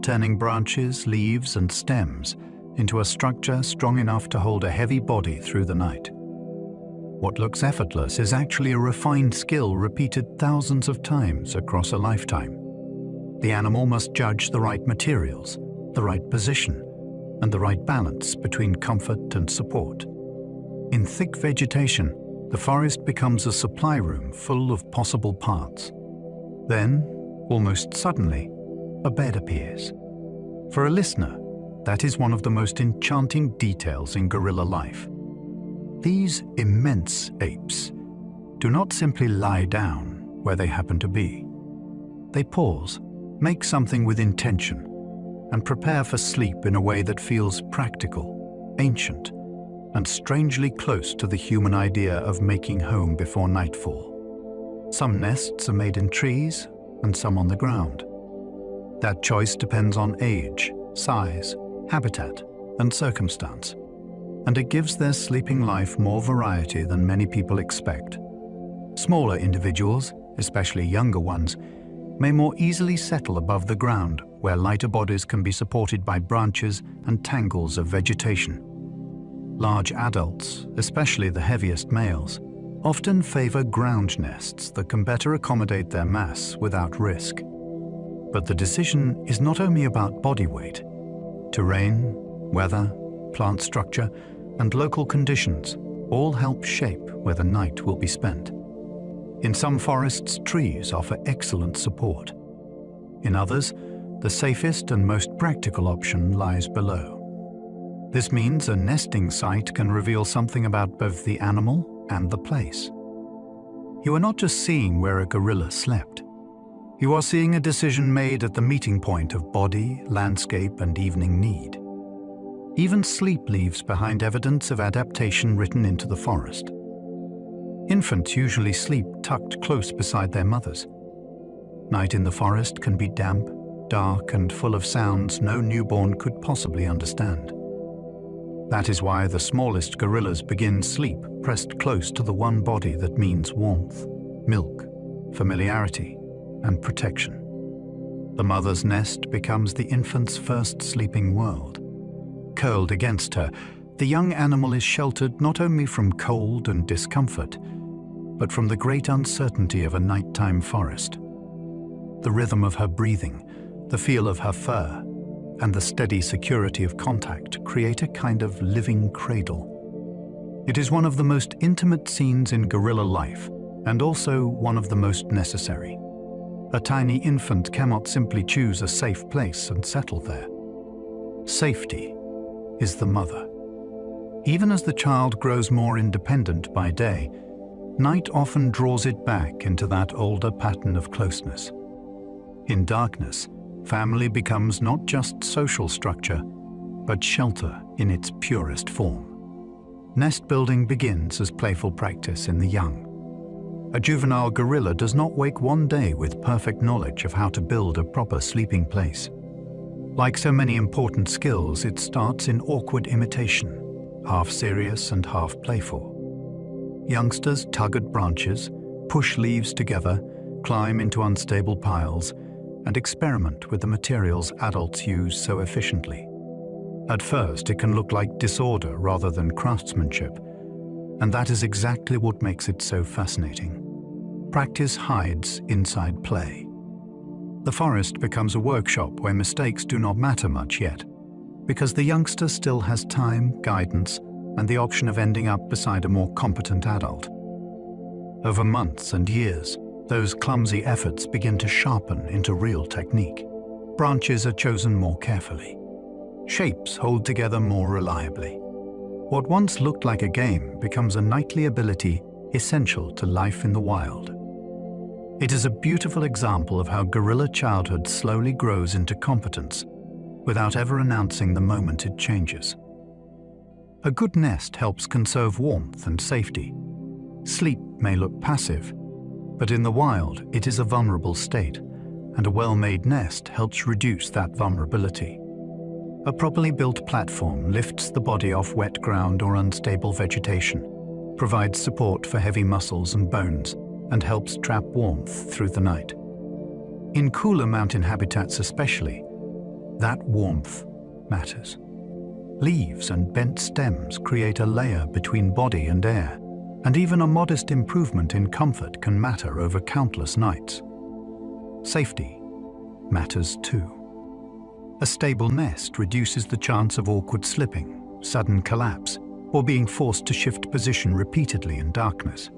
Speaker 1: turning branches, leaves, and stems into a structure strong enough to hold a heavy body through the night. What looks effortless is actually a refined skill repeated thousands of times across a lifetime. The animal must judge the right materials, the right position, and the right balance between comfort and support. In thick vegetation, the forest becomes a supply room full of possible parts. Then, almost suddenly, a bed appears. For a listener, that is one of the most enchanting details in gorilla life. These immense apes do not simply lie down where they happen to be. They pause, make something with intention, and prepare for sleep in a way that feels practical, ancient, and strangely close to the human idea of making home before nightfall. Some nests are made in trees and some on the ground. That choice depends on age, size, habitat, and circumstance, and it gives their sleeping life more variety than many people expect. Smaller individuals, especially younger ones, may more easily settle above the ground where lighter bodies can be supported by branches and tangles of vegetation. Large adults, especially the heaviest males, often favor ground nests that can better accommodate their mass without risk. But the decision is not only about body weight. Terrain, weather, plant structure, and local conditions all help shape where the night will be spent. In some forests, trees offer excellent support. In others, the safest and most practical option lies below. This means a nesting site can reveal something about both the animal and the place. You are not just seeing where a gorilla slept. You are seeing a decision made at the meeting point of body, landscape, and evening need. Even sleep leaves behind evidence of adaptation written into the forest. Infants usually sleep tucked close beside their mothers. Night in the forest can be damp, dark, and full of sounds no newborn could possibly understand. That is why the smallest gorillas begin sleep pressed close to the one body that means warmth, milk, familiarity, and protection. The mother's nest becomes the infant's first sleeping world. Curled against her, the young animal is sheltered not only from cold and discomfort, but from the great uncertainty of a nighttime forest. The rhythm of her breathing, the feel of her fur, and the steady security of contact create a kind of living cradle. It is one of the most intimate scenes in gorilla life, and also one of the most necessary. A tiny infant cannot simply choose a safe place and settle there. Safety is the mother. Even as the child grows more independent by day, night often draws it back into that older pattern of closeness. In darkness, family becomes not just social structure, but shelter in its purest form. Nest building begins as playful practice in the young. A juvenile gorilla does not wake one day with perfect knowledge of how to build a proper sleeping place. Like so many important skills, it starts in awkward imitation, half serious and half playful. Youngsters tug at branches, push leaves together, climb into unstable piles, and experiment with the materials adults use so efficiently. At first, it can look like disorder rather than craftsmanship, and that is exactly what makes it so fascinating. Practice hides inside play. The forest becomes a workshop where mistakes do not matter much yet, because the youngster still has time, guidance, and the option of ending up beside a more competent adult. Over months and years, those clumsy efforts begin to sharpen into real technique. Branches are chosen more carefully. Shapes hold together more reliably. What once looked like a game becomes a nightly ability essential to life in the wild. It is a beautiful example of how gorilla childhood slowly grows into competence without ever announcing the moment it changes. A good nest helps conserve warmth and safety. Sleep may look passive, but in the wild it is a vulnerable state, and a well-made nest helps reduce that vulnerability. A properly built platform lifts the body off wet ground or unstable vegetation, provides support for heavy muscles and bones, and helps trap warmth through the night. In cooler mountain habitats especially, that warmth matters. Leaves and bent stems create a layer between body and air, and even a modest improvement in comfort can matter over countless nights. Safety matters too. A stable nest reduces the chance of awkward slipping, sudden collapse, or being forced to shift position repeatedly in darkness.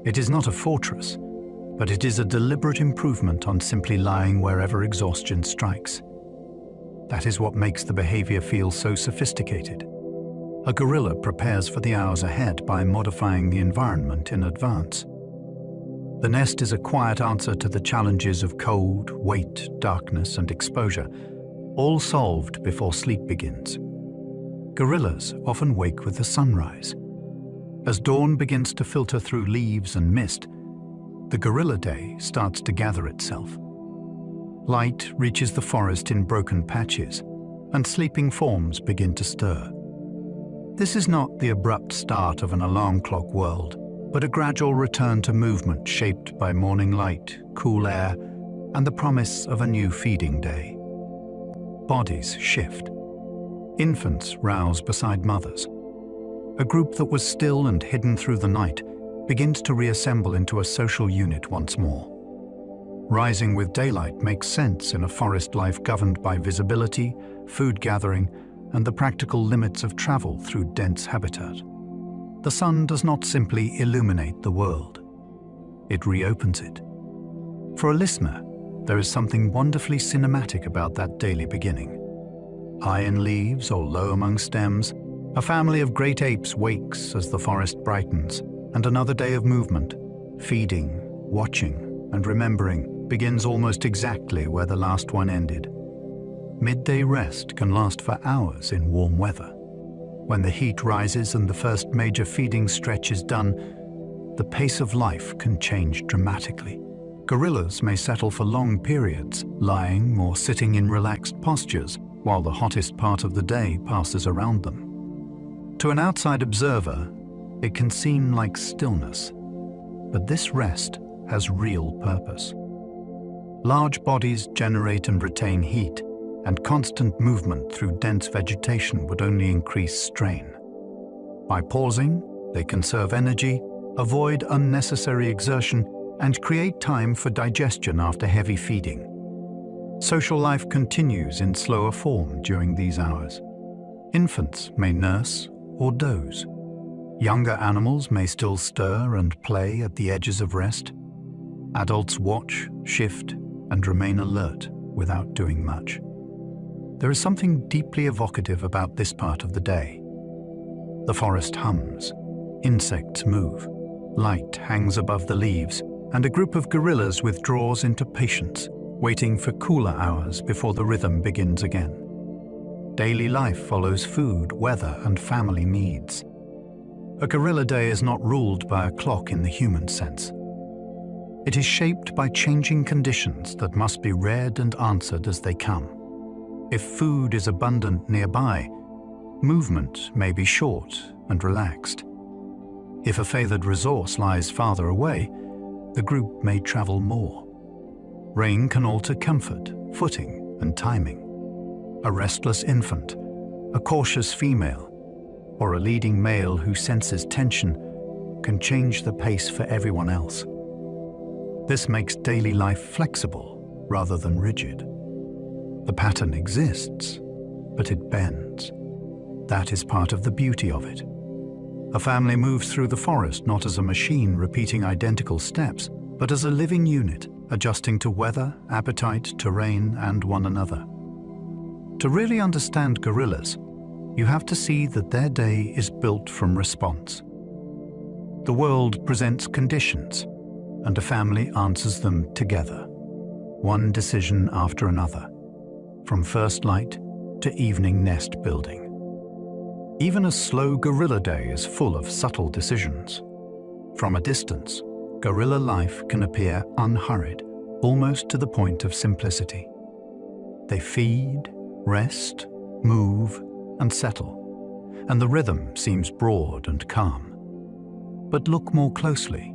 Speaker 1: It is not a fortress, but it is a deliberate improvement on simply lying wherever exhaustion strikes. That is what makes the behavior feel so sophisticated. A gorilla prepares for the hours ahead by modifying the environment in advance. The nest is a quiet answer to the challenges of cold, weight, darkness, and exposure, all solved before sleep begins. Gorillas often wake with the sunrise. As dawn begins to filter through leaves and mist, the gorilla day starts to gather itself. Light reaches the forest in broken patches, and sleeping forms begin to stir. This is not the abrupt start of an alarm clock world, but a gradual return to movement shaped by morning light, cool air, and the promise of a new feeding day. Bodies shift. Infants rouse beside mothers. A group that was still and hidden through the night begins to reassemble into a social unit once more. Rising with daylight makes sense in a forest life governed by visibility, food gathering, and the practical limits of travel through dense habitat. The sun does not simply illuminate the world. It reopens it. For a listener, there is something wonderfully cinematic about that daily beginning. High in leaves or low among stems, a family of great apes wakes as the forest brightens, and another day of movement, feeding, watching, and remembering begins almost exactly where the last one ended. Midday rest can last for hours in warm weather. When the heat rises and the first major feeding stretch is done, the pace of life can change dramatically. Gorillas may settle for long periods, lying or sitting in relaxed postures, while the hottest part of the day passes around them. To an outside observer, it can seem like stillness, but this rest has real purpose. Large bodies generate and retain heat, and constant movement through dense vegetation would only increase strain. By pausing, they conserve energy, avoid unnecessary exertion, and create time for digestion after heavy feeding. Social life continues in slower form during these hours. Infants may nurse or doze. Younger animals may still stir and play at the edges of rest. Adults watch, shift, and remain alert without doing much. There is something deeply evocative about this part of the day. The forest hums, insects move, light hangs above the leaves, and a group of gorillas withdraws into patience, waiting for cooler hours before the rhythm begins again. Daily life follows food, weather, and family needs. A gorilla day is not ruled by a clock in the human sense. It is shaped by changing conditions that must be read and answered as they come. If food is abundant nearby, movement may be short and relaxed. If a favored resource lies farther away, the group may travel more. Rain can alter comfort, footing, and timing. A restless infant, a cautious female, or a leading male who senses tension can change the pace for everyone else. This makes daily life flexible rather than rigid. The pattern exists, but it bends. That is part of the beauty of it. A family moves through the forest not as a machine repeating identical steps, but as a living unit, adjusting to weather, appetite, terrain, and one another. To really understand gorillas, you have to see that their day is built from response. The world presents conditions, and a family answers them together, one decision after another, from first light to evening nest building. Even a slow gorilla day is full of subtle decisions. From a distance, gorilla life can appear unhurried, almost to the point of simplicity. They feed, rest, move, and settle, and the rhythm seems broad and calm. But look more closely,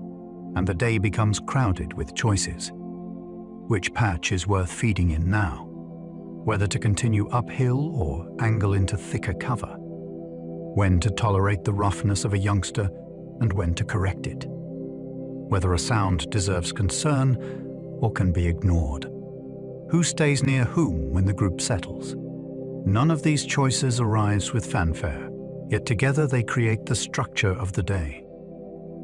Speaker 1: and the day becomes crowded with choices. Which patch is worth feeding in now? Whether to continue uphill or angle into thicker cover? When to tolerate the roughness of a youngster and when to correct it? Whether a sound deserves concern or can be ignored? Who stays near whom when the group settles? None of these choices arise with fanfare, yet together they create the structure of the day.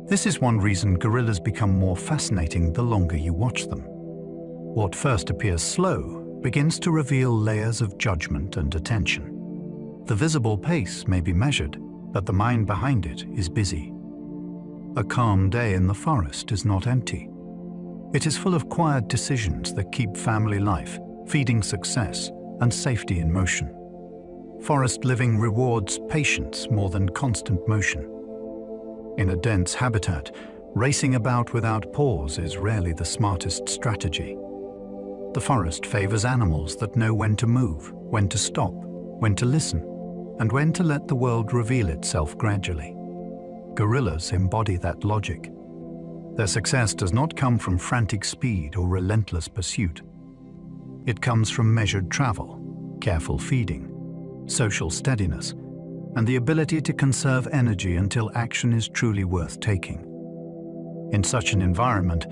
Speaker 1: This is one reason gorillas become more fascinating the longer you watch them. What first appears slow begins to reveal layers of judgment and attention. The visible pace may be measured, but the mind behind it is busy. A calm day in the forest is not empty. It is full of quiet decisions that keep family life, feeding success, and safety in motion. Forest living rewards patience more than constant motion. In a dense habitat, racing about without pause is rarely the smartest strategy. The forest favors animals that know when to move, when to stop, when to listen, and when to let the world reveal itself gradually. Gorillas embody that logic. Their success does not come from frantic speed or relentless pursuit. It comes from measured travel, careful feeding, social steadiness, and the ability to conserve energy until action is truly worth taking. In such an environment,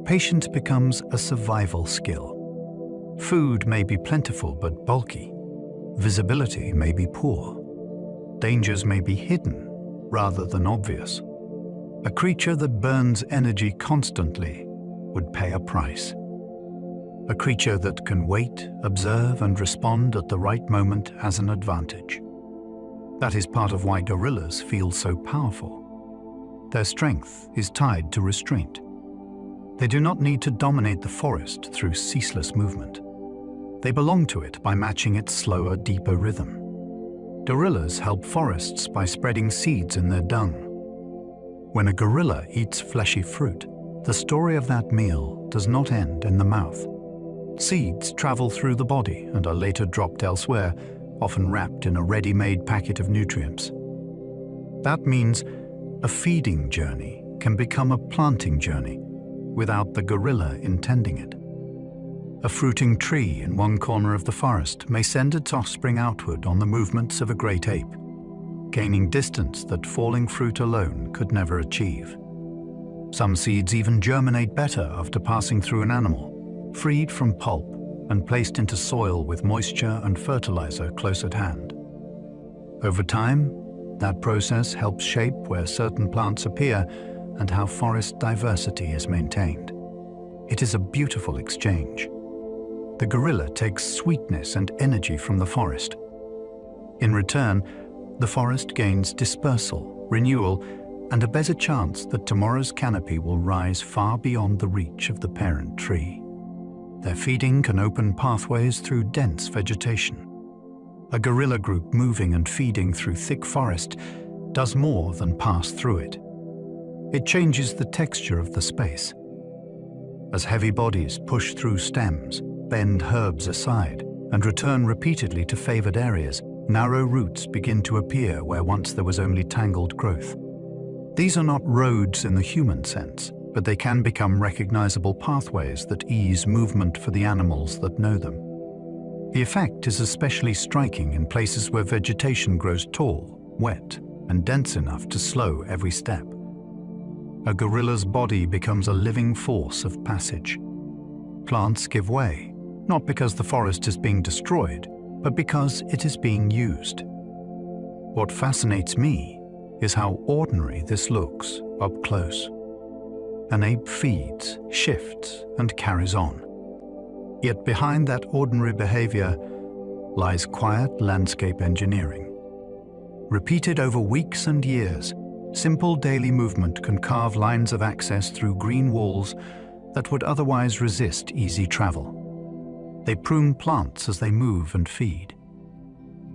Speaker 1: patience becomes a survival skill. Food may be plentiful but bulky, visibility may be poor. Dangers may be hidden rather than obvious. A creature that burns energy constantly would pay a price. A creature that can wait, observe, and respond at the right moment has an advantage. That is part of why gorillas feel so powerful. Their strength is tied to restraint. They do not need to dominate the forest through ceaseless movement. They belong to it by matching its slower, deeper rhythm. Gorillas help forests by spreading seeds in their dung. When a gorilla eats fleshy fruit, the story of that meal does not end in the mouth. Seeds travel through the body and are later dropped elsewhere, often wrapped in a ready-made packet of nutrients. That means a feeding journey can become a planting journey without the gorilla intending it. A fruiting tree in one corner of the forest may send its offspring outward on the movements of a great ape, gaining distance that falling fruit alone could never achieve. Some seeds even germinate better after passing through an animal, freed from pulp and placed into soil with moisture and fertilizer close at hand. Over time, that process helps shape where certain plants appear and how forest diversity is maintained. It is a beautiful exchange. The gorilla takes sweetness and energy from the forest. In return, the forest gains dispersal, renewal, and a better chance that tomorrow's canopy will rise far beyond the reach of the parent tree. Their feeding can open pathways through dense vegetation. A gorilla group moving and feeding through thick forest does more than pass through it. It changes the texture of the space. As heavy bodies push through stems, bend herbs aside, and return repeatedly to favored areas, narrow roots begin to appear where once there was only tangled growth. These are not roads in the human sense, but they can become recognizable pathways that ease movement for the animals that know them. The effect is especially striking in places where vegetation grows tall, wet, and dense enough to slow every step. A gorilla's body becomes a living force of passage. Plants give way, not because the forest is being destroyed, but because it is being used. What fascinates me is how ordinary this looks up close. An ape feeds, shifts, and carries on. Yet behind that ordinary behavior lies quiet landscape engineering. Repeated over weeks and years, simple daily movement can carve lines of access through green walls that would otherwise resist easy travel. They prune plants as they move and feed.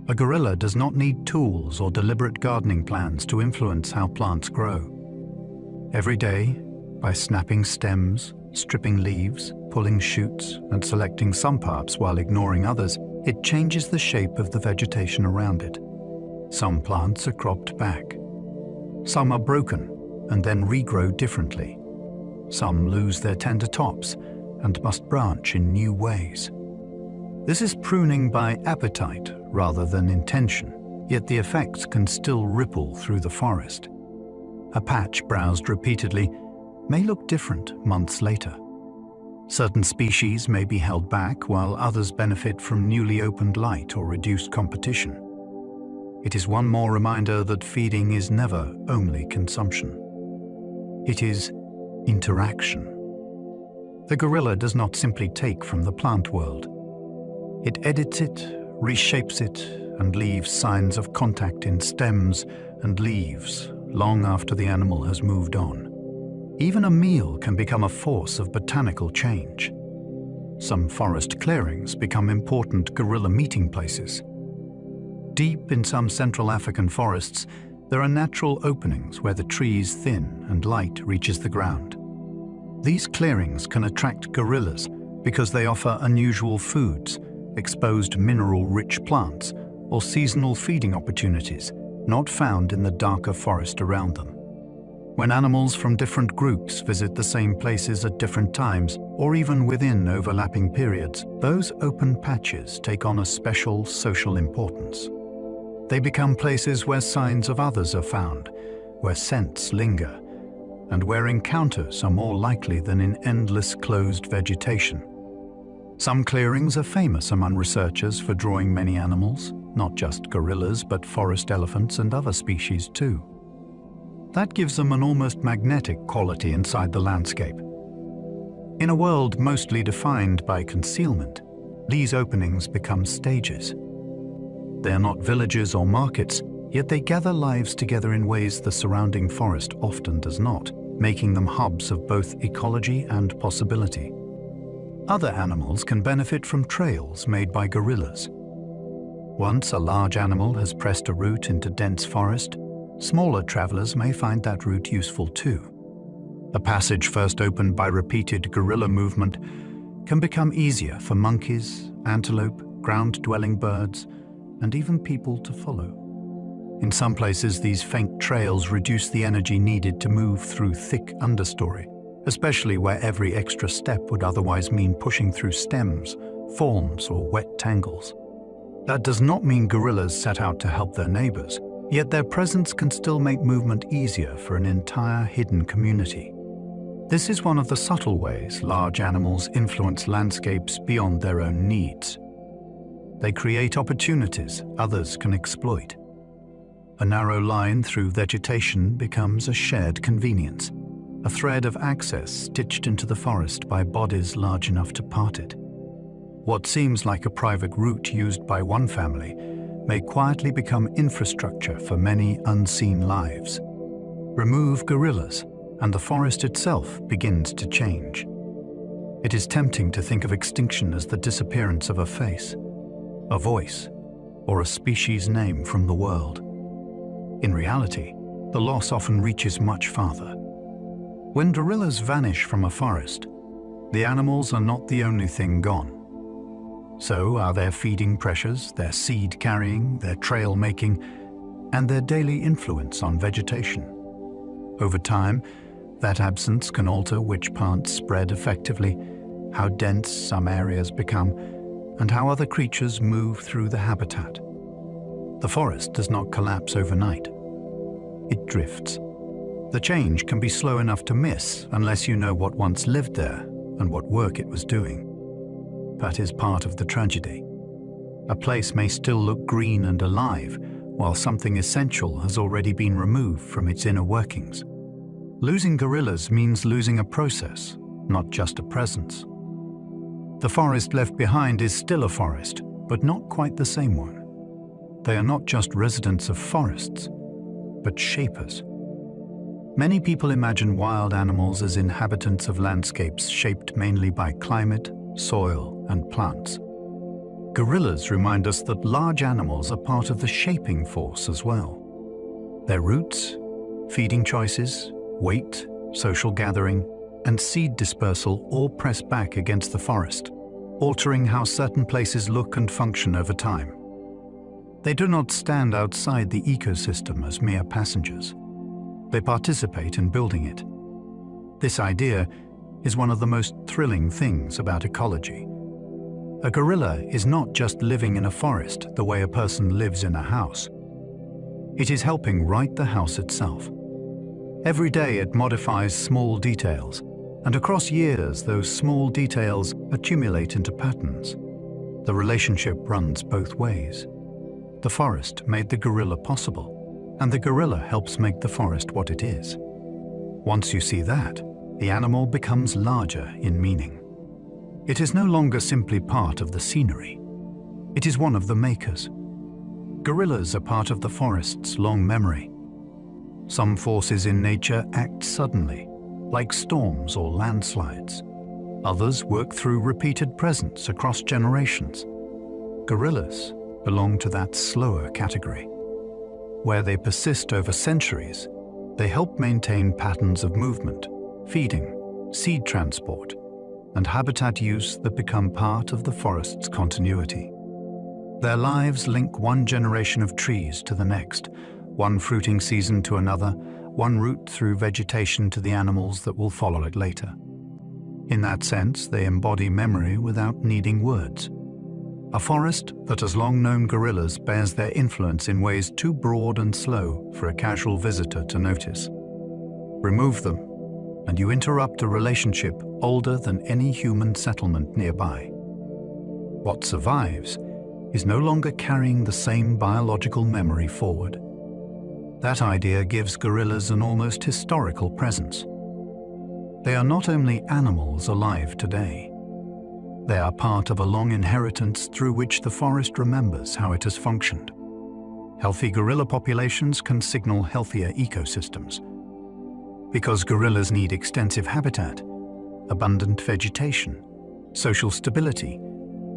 Speaker 1: A gorilla does not need tools or deliberate gardening plans to influence how plants grow. Every day, by snapping stems, stripping leaves, pulling shoots, and selecting some parts while ignoring others, it changes the shape of the vegetation around it. Some plants are cropped back. Some are broken and then regrow differently. Some lose their tender tops and must branch in new ways. This is pruning by appetite rather than intention, yet the effects can still ripple through the forest. A patch browsed repeatedly may look different months later. Certain species may be held back while others benefit from newly opened light or reduced competition. It is one more reminder that feeding is never only consumption. It is interaction. The gorilla does not simply take from the plant world. It edits it, reshapes it, and leaves signs of contact in stems and leaves long after the animal has moved on. Even a meal can become a force of botanical change. Some forest clearings become important gorilla meeting places. Deep in some Central African forests, there are natural openings where the trees thin and light reaches the ground. These clearings can attract gorillas because they offer unusual foods, exposed mineral-rich plants, or seasonal feeding opportunities not found in the darker forest around them. When animals from different groups visit the same places at different times, or even within overlapping periods, those open patches take on a special social importance. They become places where signs of others are found, where scents linger, and where encounters are more likely than in endless closed vegetation. Some clearings are famous among researchers for drawing many animals, not just gorillas but forest elephants and other species too. That gives them an almost magnetic quality inside the landscape. In a world mostly defined by concealment, these openings become stages. They are not villages or markets, yet they gather lives together in ways the surrounding forest often does not, making them hubs of both ecology and possibility. Other animals can benefit from trails made by gorillas. Once a large animal has pressed a route into dense forest, smaller travelers may find that route useful too. A passage first opened by repeated gorilla movement can become easier for monkeys, antelope, ground-dwelling birds, and even people to follow. In some places, these faint trails reduce the energy needed to move through thick understory, especially where every extra step would otherwise mean pushing through stems, thorns, or wet tangles. That does not mean gorillas set out to help their neighbors, yet their presence can still make movement easier for an entire hidden community. This is one of the subtle ways large animals influence landscapes beyond their own needs. They create opportunities others can exploit. A narrow line through vegetation becomes a shared convenience, a thread of access stitched into the forest by bodies large enough to part it. What seems like a private route used by one family may quietly become infrastructure for many unseen lives. Remove gorillas, and the forest itself begins to change. It is tempting to think of extinction as the disappearance of a face, a voice, or a species name from the world. In reality, the loss often reaches much farther. When gorillas vanish from a forest, the animals are not the only thing gone. So are their feeding pressures, their seed carrying, their trail making, and their daily influence on vegetation. Over time, that absence can alter which plants spread effectively, how dense some areas become, and how other creatures move through the habitat. The forest does not collapse overnight. It drifts. The change can be slow enough to miss unless you know what once lived there and what work it was doing. That is part of the tragedy. A place may still look green and alive, while something essential has already been removed from its inner workings. Losing gorillas means losing a process, not just a presence. The forest left behind is still a forest, but not quite the same one. They are not just residents of forests, but shapers. Many people imagine wild animals as inhabitants of landscapes shaped mainly by climate, soil, and plants. Gorillas remind us that large animals are part of the shaping force as well. Their roots, feeding choices, weight, social gathering, and seed dispersal all press back against the forest, altering how certain places look and function over time. They do not stand outside the ecosystem as mere passengers. They participate in building it. This idea is one of the most thrilling things about ecology. A gorilla is not just living in a forest the way a person lives in a house. It is helping write the house itself. Every day it modifies small details, and across years those small details accumulate into patterns. The relationship runs both ways. The forest made the gorilla possible, and the gorilla helps make the forest what it is. Once you see that, the animal becomes larger in meaning. It is no longer simply part of the scenery. It is one of the makers. Gorillas are part of the forest's long memory. Some forces in nature act suddenly, like storms or landslides. Others work through repeated presence across generations. Gorillas belong to that slower category. Where they persist over centuries, they help maintain patterns of movement, feeding, seed transport, and habitat use that become part of the forest's continuity. Their lives link one generation of trees to the next, one fruiting season to another, one route through vegetation to the animals that will follow it later. In that sense, they embody memory without needing words. A forest that has long known gorillas bears their influence in ways too broad and slow for a casual visitor to notice. Remove them, and you interrupt a relationship older than any human settlement nearby. What survives is no longer carrying the same biological memory forward. That idea gives gorillas an almost historical presence. They are not only animals alive today. They are part of a long inheritance through which the forest remembers how it has functioned. Healthy gorilla populations can signal healthier ecosystems. Because gorillas need extensive habitat, abundant vegetation, social stability,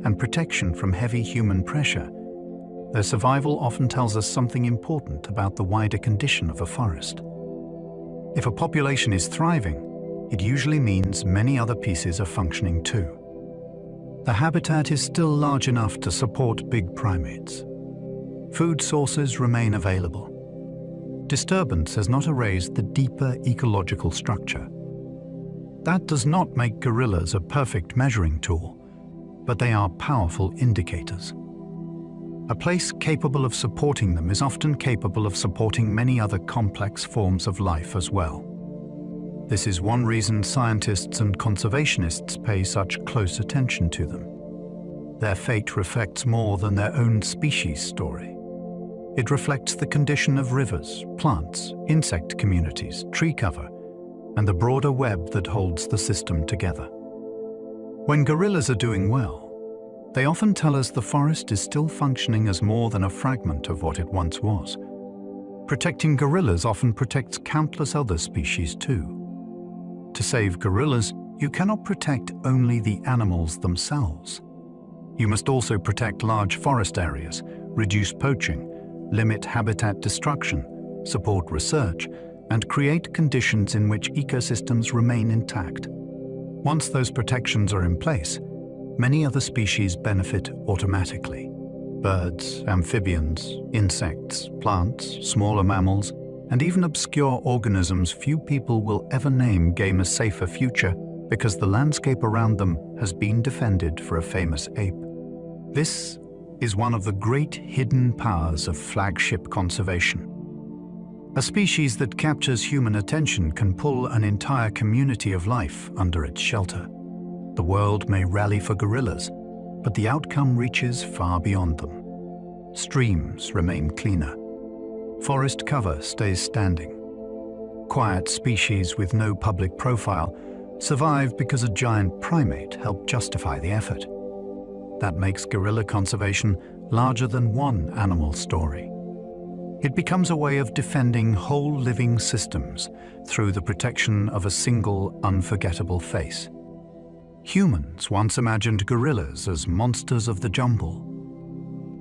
Speaker 1: and protection from heavy human pressure, their survival often tells us something important about the wider condition of a forest. If a population is thriving, it usually means many other pieces are functioning too. The habitat is still large enough to support big primates. Food sources remain available. Disturbance has not erased the deeper ecological structure. That does not make gorillas a perfect measuring tool, but they are powerful indicators. A place capable of supporting them is often capable of supporting many other complex forms of life as well. This is one reason scientists and conservationists pay such close attention to them. Their fate reflects more than their own species' story. It reflects the condition of rivers, plants, insect communities, tree cover, and the broader web that holds the system together. When gorillas are doing well, they often tell us the forest is still functioning as more than a fragment of what it once was. Protecting gorillas often protects countless other species too. To save gorillas, you cannot protect only the animals themselves. You must also protect large forest areas, reduce poaching, limit habitat destruction, support research, and create conditions in which ecosystems remain intact. Once those protections are in place, many other species benefit automatically. Birds, amphibians, insects, plants, smaller mammals, and even obscure organisms few people will ever name gain a safer future because the landscape around them has been defended for a famous ape. This is one of the great hidden powers of flagship conservation. A species that captures human attention can pull an entire community of life under its shelter. The world may rally for gorillas, but the outcome reaches far beyond them. Streams remain cleaner. Forest cover stays standing. Quiet species with no public profile survive because a giant primate helped justify the effort. That makes gorilla conservation larger than one animal story. It becomes a way of defending whole living systems through the protection of a single, unforgettable face. Humans once imagined gorillas as monsters of the jungle.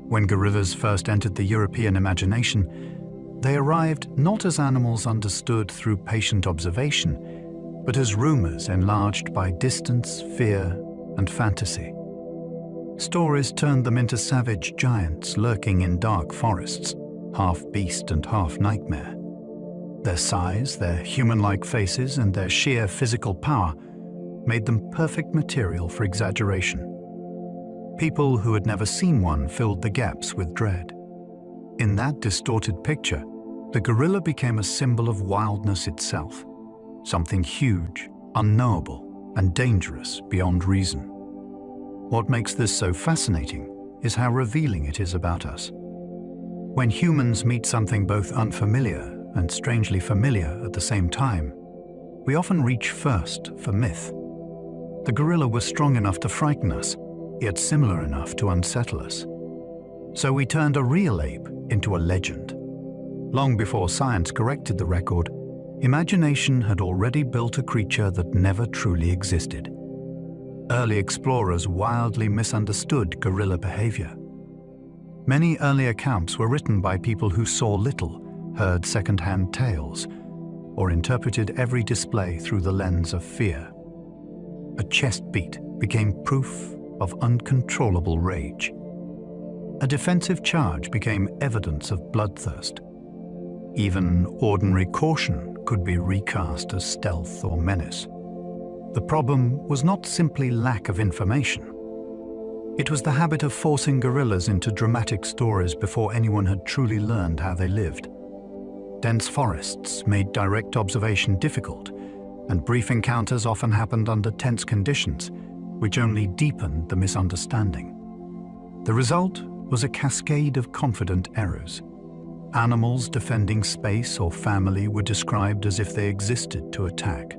Speaker 1: When gorillas first entered the European imagination, they arrived not as animals understood through patient observation, but as rumors enlarged by distance, fear, and fantasy. Stories turned them into savage giants lurking in dark forests, half beast and half nightmare. Their size, their human-like faces, and their sheer physical power made them perfect material for exaggeration. People who had never seen one filled the gaps with dread. In that distorted picture, the gorilla became a symbol of wildness itself, something huge, unknowable, and dangerous beyond reason. What makes this so fascinating is how revealing it is about us. When humans meet something both unfamiliar and strangely familiar at the same time, we often reach first for myth. The gorilla was strong enough to frighten us, yet similar enough to unsettle us. So we turned a real ape into a legend. Long before science corrected the record, imagination had already built a creature that never truly existed. Early explorers wildly misunderstood gorilla behavior. Many early accounts were written by people who saw little, heard second-hand tales, or interpreted every display through the lens of fear. A chest beat became proof of uncontrollable rage. A defensive charge became evidence of bloodthirst. Even ordinary caution could be recast as stealth or menace. The problem was not simply lack of information. It was the habit of forcing gorillas into dramatic stories before anyone had truly learned how they lived. Dense forests made direct observation difficult, and brief encounters often happened under tense conditions, which only deepened the misunderstanding. The result was a cascade of confident errors. Animals defending space or family were described as if they existed to attack.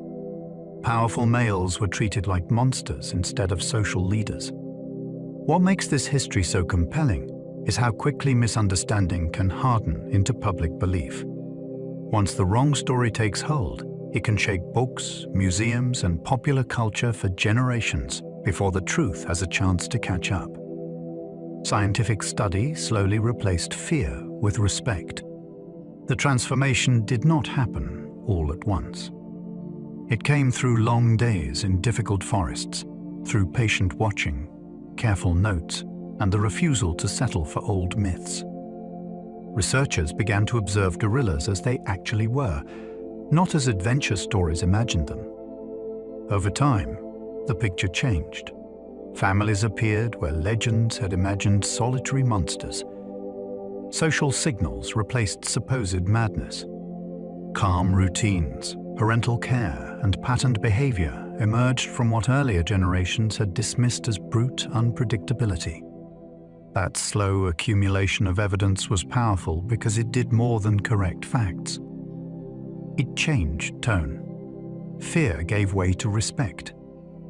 Speaker 1: Powerful males were treated like monsters instead of social leaders. What makes this history so compelling is how quickly misunderstanding can harden into public belief. Once the wrong story takes hold, it can shake books, museums, and popular culture for generations before the truth has a chance to catch up. Scientific study slowly replaced fear with respect. The transformation did not happen all at once. It came through long days in difficult forests, through patient watching, careful notes, and the refusal to settle for old myths. Researchers began to observe gorillas as they actually were, not as adventure stories imagined them. Over time, the picture changed. Families appeared where legends had imagined solitary monsters. Social signals replaced supposed madness. Calm routines, parental care, and patterned behavior emerged from what earlier generations had dismissed as brute unpredictability. That slow accumulation of evidence was powerful because it did more than correct facts. It changed tone. Fear gave way to respect.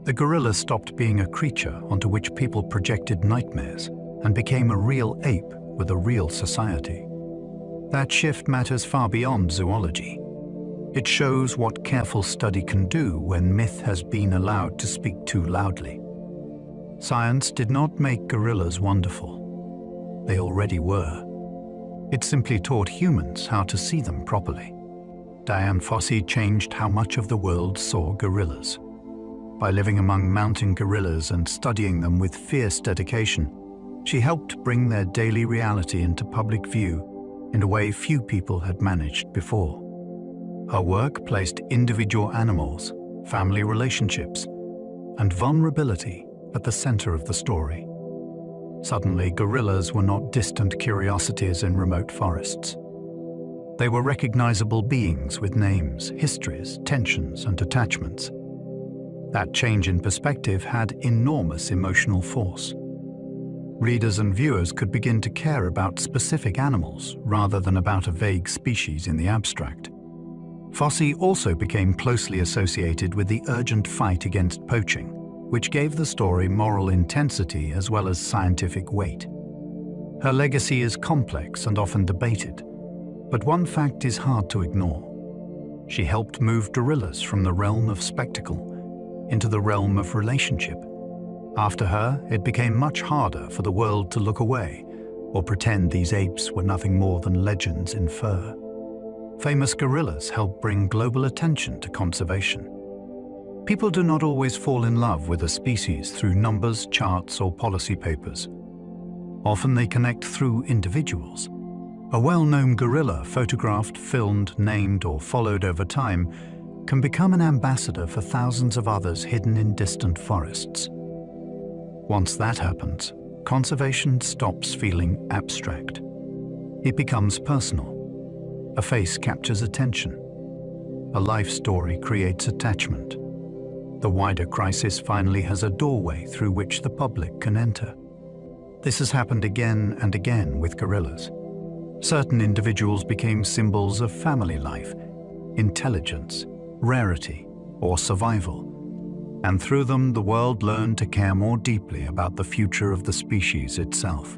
Speaker 1: The gorilla stopped being a creature onto which people projected nightmares and became a real ape with a real society. That shift matters far beyond zoology. It shows what careful study can do when myth has been allowed to speak too loudly. Science did not make gorillas wonderful. They already were. It simply taught humans how to see them properly. Dian Fossey changed how much of the world saw gorillas. By living among mountain gorillas and studying them with fierce dedication, she helped bring their daily reality into public view in a way few people had managed before. Her work placed individual animals, family relationships, and vulnerability at the center of the story. Suddenly, gorillas were not distant curiosities in remote forests. They were recognizable beings with names, histories, tensions, and attachments. That change in perspective had enormous emotional force. Readers and viewers could begin to care about specific animals rather than about a vague species in the abstract. Fossey also became closely associated with the urgent fight against poaching, which gave the story moral intensity as well as scientific weight. Her legacy is complex and often debated, but one fact is hard to ignore. She helped move gorillas from the realm of spectacle into the realm of relationship. After her, it became much harder for the world to look away or pretend these apes were nothing more than legends in fur. Famous gorillas helped bring global attention to conservation. People do not always fall in love with a species through numbers, charts, or policy papers. Often they connect through individuals. A well-known gorilla photographed, filmed, named, or followed over time can become an ambassador for thousands of others hidden in distant forests. Once that happens, conservation stops feeling abstract. It becomes personal. A face captures attention. A life story creates attachment. The wider crisis finally has a doorway through which the public can enter. This has happened again and again with gorillas. Certain individuals became symbols of family life, intelligence, rarity, or survival. And through them, the world learned to care more deeply about the future of the species itself.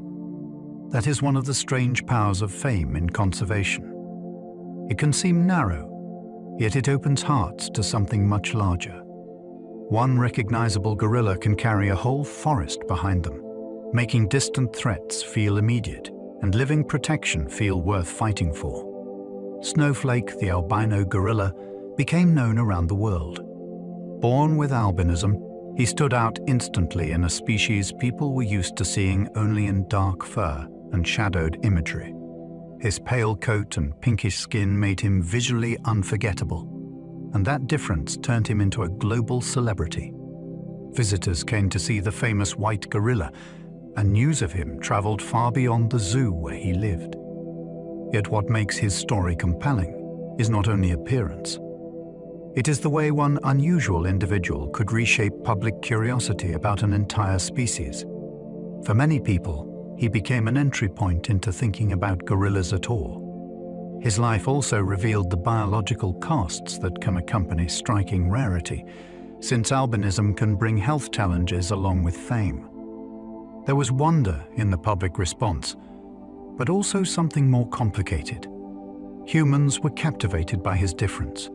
Speaker 1: That is one of the strange powers of fame in conservation. It can seem narrow, yet it opens hearts to something much larger. One recognizable gorilla can carry a whole forest behind them, making distant threats feel immediate and living protection feel worth fighting for. Snowflake, the albino gorilla, became known around the world. Born with albinism, he stood out instantly in a species people were used to seeing only in dark fur and shadowed imagery. His pale coat and pinkish skin made him visually unforgettable, and that difference turned him into a global celebrity. Visitors came to see the famous white gorilla, and news of him traveled far beyond the zoo where he lived. Yet what makes his story compelling is not only appearance. It is the way one unusual individual could reshape public curiosity about an entire species. For many people, he became an entry point into thinking about gorillas at all. His life also revealed the biological costs that can accompany striking rarity, since albinism can bring health challenges along with fame. There was wonder in the public response, but also something more complicated. Humans were captivated by his difference.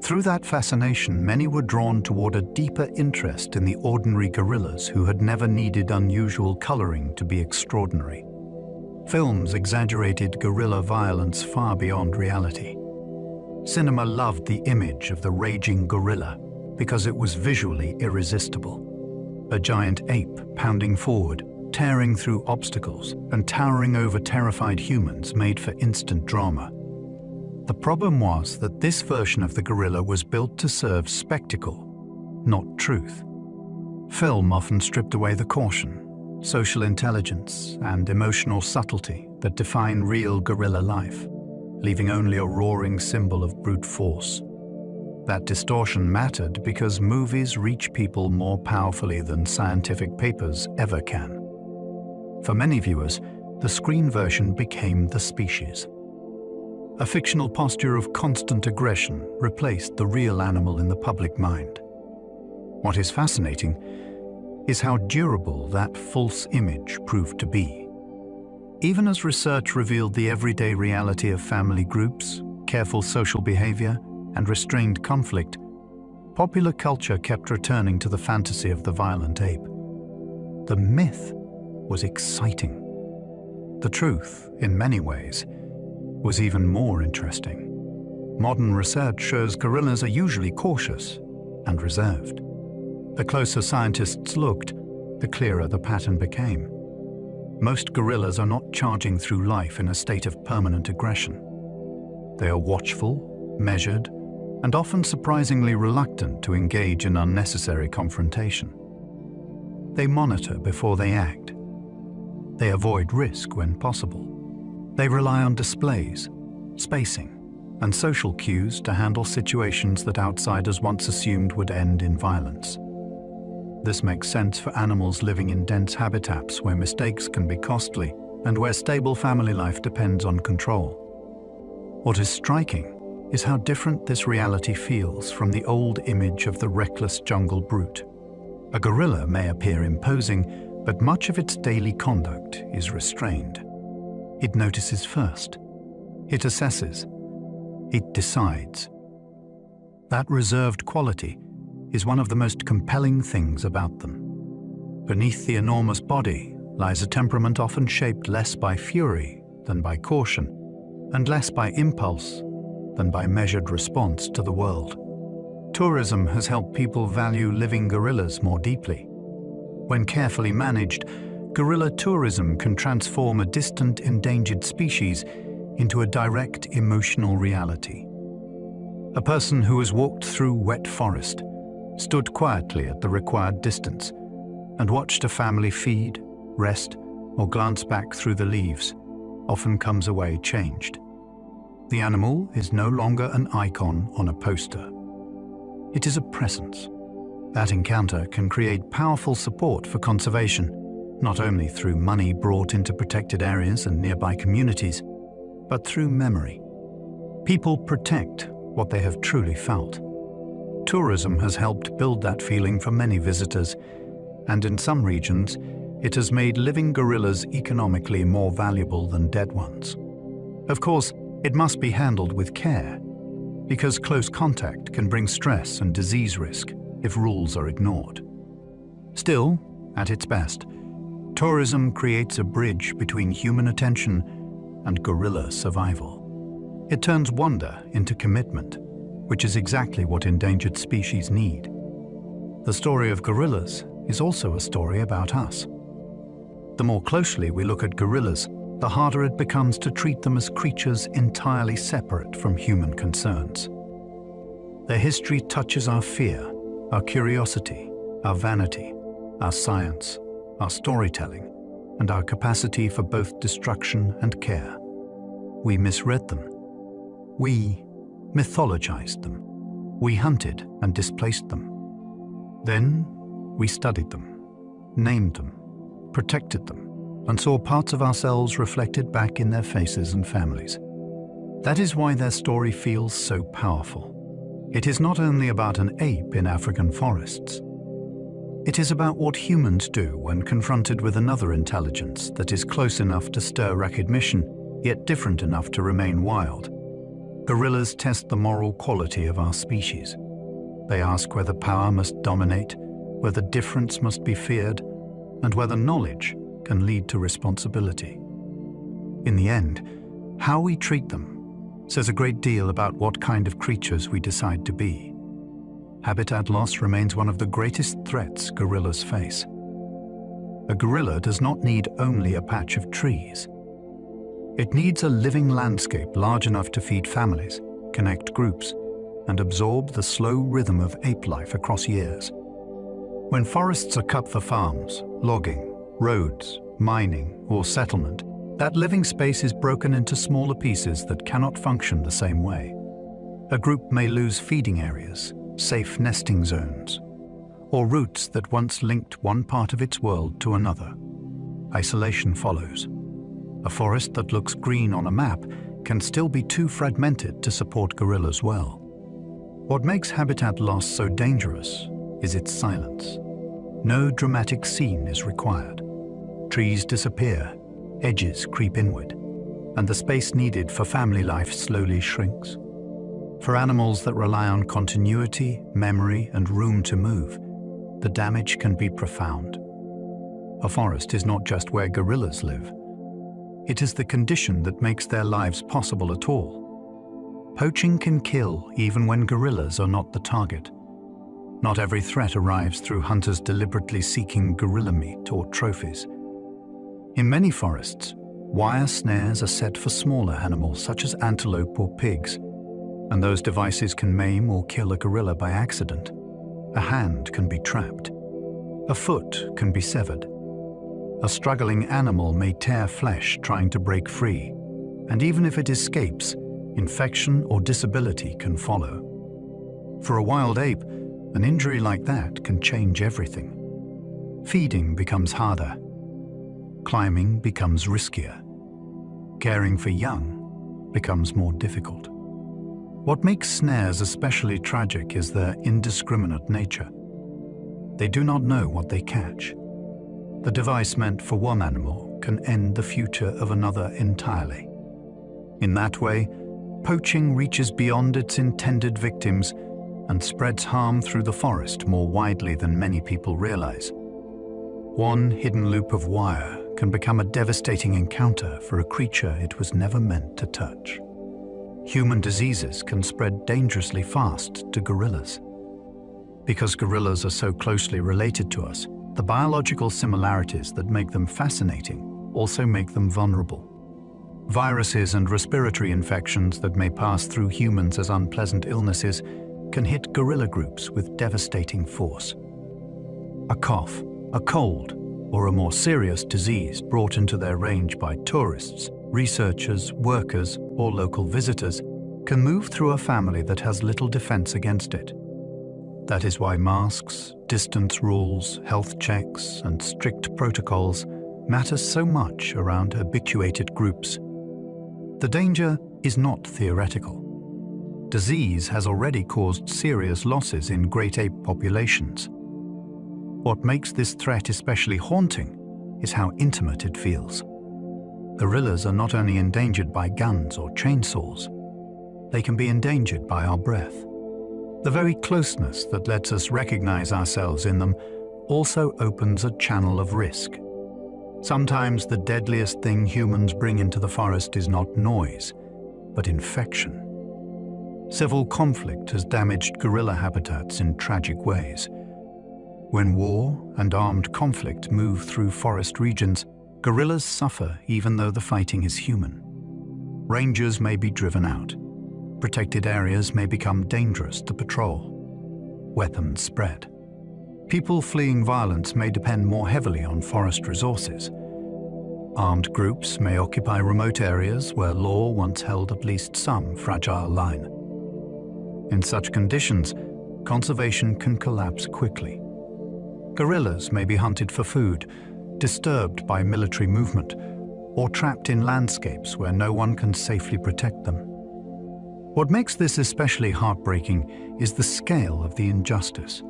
Speaker 1: Through that fascination, many were drawn toward a deeper interest in the ordinary gorillas who had never needed unusual coloring to be extraordinary. Films exaggerated gorilla violence far beyond reality. Cinema loved the image of the raging gorilla because it was visually irresistible. A giant ape pounding forward, tearing through obstacles and towering over terrified humans made for instant drama. The problem was that this version of the gorilla was built to serve spectacle, not truth. Film often stripped away the caution, social intelligence, and emotional subtlety that define real gorilla life, leaving only a roaring symbol of brute force. That distortion mattered because movies reach people more powerfully than scientific papers ever can. For many viewers, the screen version became the species. A fictional posture of constant aggression replaced the real animal in the public mind. What is fascinating is how durable that false image proved to be. Even as research revealed the everyday reality of family groups, careful social behavior, and restrained conflict, popular culture kept returning to the fantasy of the violent ape. The myth was exciting. The truth, in many ways, was even more interesting. Modern research shows gorillas are usually cautious and reserved. The closer scientists looked, the clearer the pattern became. Most gorillas are not charging through life in a state of permanent aggression. They are watchful, measured, and often surprisingly reluctant to engage in unnecessary confrontation. They monitor before they act. They avoid risk when possible. They rely on displays, spacing, and social cues to handle situations that outsiders once assumed would end in violence. This makes sense for animals living in dense habitats where mistakes can be costly and where stable family life depends on control. What is striking is how different this reality feels from the old image of the reckless jungle brute. A gorilla may appear imposing, but much of its daily conduct is restrained. It notices first. It assesses. It decides. That reserved quality is one of the most compelling things about them. Beneath the enormous body lies a temperament often shaped less by fury than by caution, and less by impulse than by measured response to the world. Tourism has helped people value living gorillas more deeply. When carefully managed, gorilla tourism can transform a distant endangered species into a direct emotional reality. A person who has walked through wet forest, stood quietly at the required distance, and watched a family feed, rest, or glance back through the leaves, often comes away changed. The animal is no longer an icon on a poster. It is a presence. That encounter can create powerful support for conservation, not only through money brought into protected areas and nearby communities, but through memory. People protect what they have truly felt. Tourism has helped build that feeling for many visitors, and in some regions, it has made living gorillas economically more valuable than dead ones. Of course, it must be handled with care, because close contact can bring stress and disease risk if rules are ignored. Still, at its best, tourism creates a bridge between human attention and gorilla survival. It turns wonder into commitment, which is exactly what endangered species need. The story of gorillas is also a story about us. The more closely we look at gorillas, the harder it becomes to treat them as creatures entirely separate from human concerns. Their history touches our fear, our curiosity, our vanity, our science, our storytelling, and our capacity for both destruction and care. We misread them. We mythologized them. We hunted and displaced them. Then we studied them, named them, protected them, and saw parts of ourselves reflected back in their faces and families. That is why their story feels so powerful. It is not only about an ape in African forests. It is about what humans do when confronted with another intelligence that is close enough to stir recognition, yet different enough to remain wild. Gorillas test the moral quality of our species. They ask whether power must dominate, whether difference must be feared, and whether knowledge can lead to responsibility. In the end, how we treat them says a great deal about what kind of creatures we decide to be. Habitat loss remains one of the greatest threats gorillas face. A gorilla does not need only a patch of trees. It needs a living landscape large enough to feed families, connect groups, and absorb the slow rhythm of ape life across years. When forests are cut for farms, logging, roads, mining, or settlement, that living space is broken into smaller pieces that cannot function the same way. A group may lose feeding areas, safe nesting zones, or routes that once linked one part of its world to another. Isolation follows. A forest that looks green on a map can still be too fragmented to support gorillas well. What makes habitat loss so dangerous is its silence. No dramatic scene is required. Trees disappear, edges creep inward, and the space needed for family life slowly shrinks. For animals that rely on continuity, memory, and room to move, the damage can be profound. A forest is not just where gorillas live. It is the condition that makes their lives possible at all. Poaching can kill even when gorillas are not the target. Not every threat arrives through hunters deliberately seeking gorilla meat or trophies. In many forests, wire snares are set for smaller animals such as antelope or pigs, and those devices can maim or kill a gorilla by accident. A hand can be trapped. A foot can be severed. A struggling animal may tear flesh trying to break free, and even if it escapes, infection or disability can follow. For a wild ape, an injury like that can change everything. Feeding becomes harder. Climbing becomes riskier. Caring for young becomes more difficult. What makes snares especially tragic is their indiscriminate nature. They do not know what they catch. The device meant for one animal can end the future of another entirely. In that way, poaching reaches beyond its intended victims and spreads harm through the forest more widely than many people realize. One hidden loop of wire can become a devastating encounter for a creature it was never meant to touch. Human diseases can spread dangerously fast to gorillas. Because gorillas are so closely related to us, the biological similarities that make them fascinating also make them vulnerable. Viruses and respiratory infections that may pass through humans as unpleasant illnesses can hit gorilla groups with devastating force. A cough, a cold, or a more serious disease brought into their range by tourists, researchers, workers, or local visitors can move through a family that has little defense against it. That is why masks, distance rules, health checks, and strict protocols matter so much around habituated groups. The danger is not theoretical. Disease has already caused serious losses in great ape populations. What makes this threat especially haunting is how intimate it feels. Gorillas are not only endangered by guns or chainsaws, they can be endangered by our breath. The very closeness that lets us recognize ourselves in them also opens a channel of risk. Sometimes the deadliest thing humans bring into the forest is not noise, but infection. Civil conflict has damaged gorilla habitats in tragic ways. When war and armed conflict move through forest regions, gorillas suffer even though the fighting is human. Rangers may be driven out. Protected areas may become dangerous to patrol. Weapons spread. People fleeing violence may depend more heavily on forest resources. Armed groups may occupy remote areas where law once held at least some fragile line. In such conditions, conservation can collapse quickly. Gorillas may be hunted for food, disturbed by military movement, or trapped in landscapes where no one can safely protect them. What makes this especially heartbreaking is the scale of the injustice.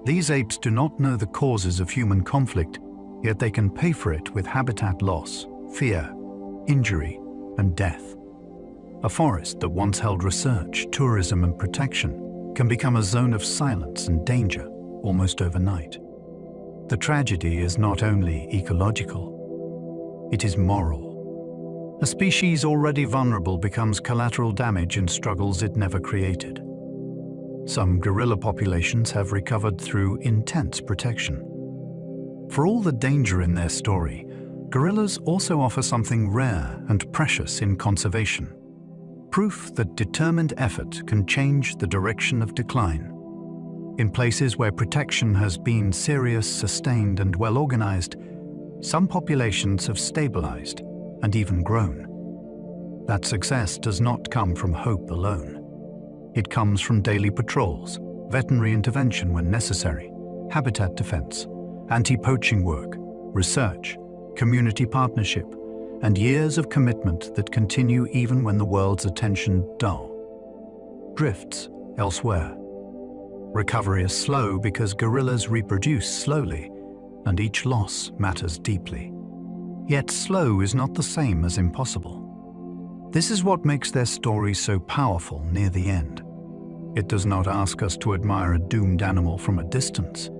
Speaker 1: These apes do not know the causes of human conflict, yet they can pay for it with habitat loss, fear, injury, and death. A forest that once held research, tourism, and protection can become a zone of silence and danger almost overnight. The tragedy is not only ecological, it is moral. A species already vulnerable becomes collateral damage in struggles it never created. Some gorilla populations have recovered through intense protection. For all the danger in their story, gorillas also offer something rare and precious in conservation. Proof that determined effort can change the direction of decline. In places where protection has been serious, sustained, and well organized, some populations have stabilized and even grown. That success does not come from hope alone. It comes from daily patrols, veterinary intervention when necessary, habitat defense, anti-poaching work, research, community partnership, and years of commitment that continue even when the world's attention drifts elsewhere. Recovery is slow because gorillas reproduce slowly, and each loss matters deeply. Yet slow is not the same as impossible. This is what makes their story so powerful near the end. It does not ask us to admire a doomed animal from a distance.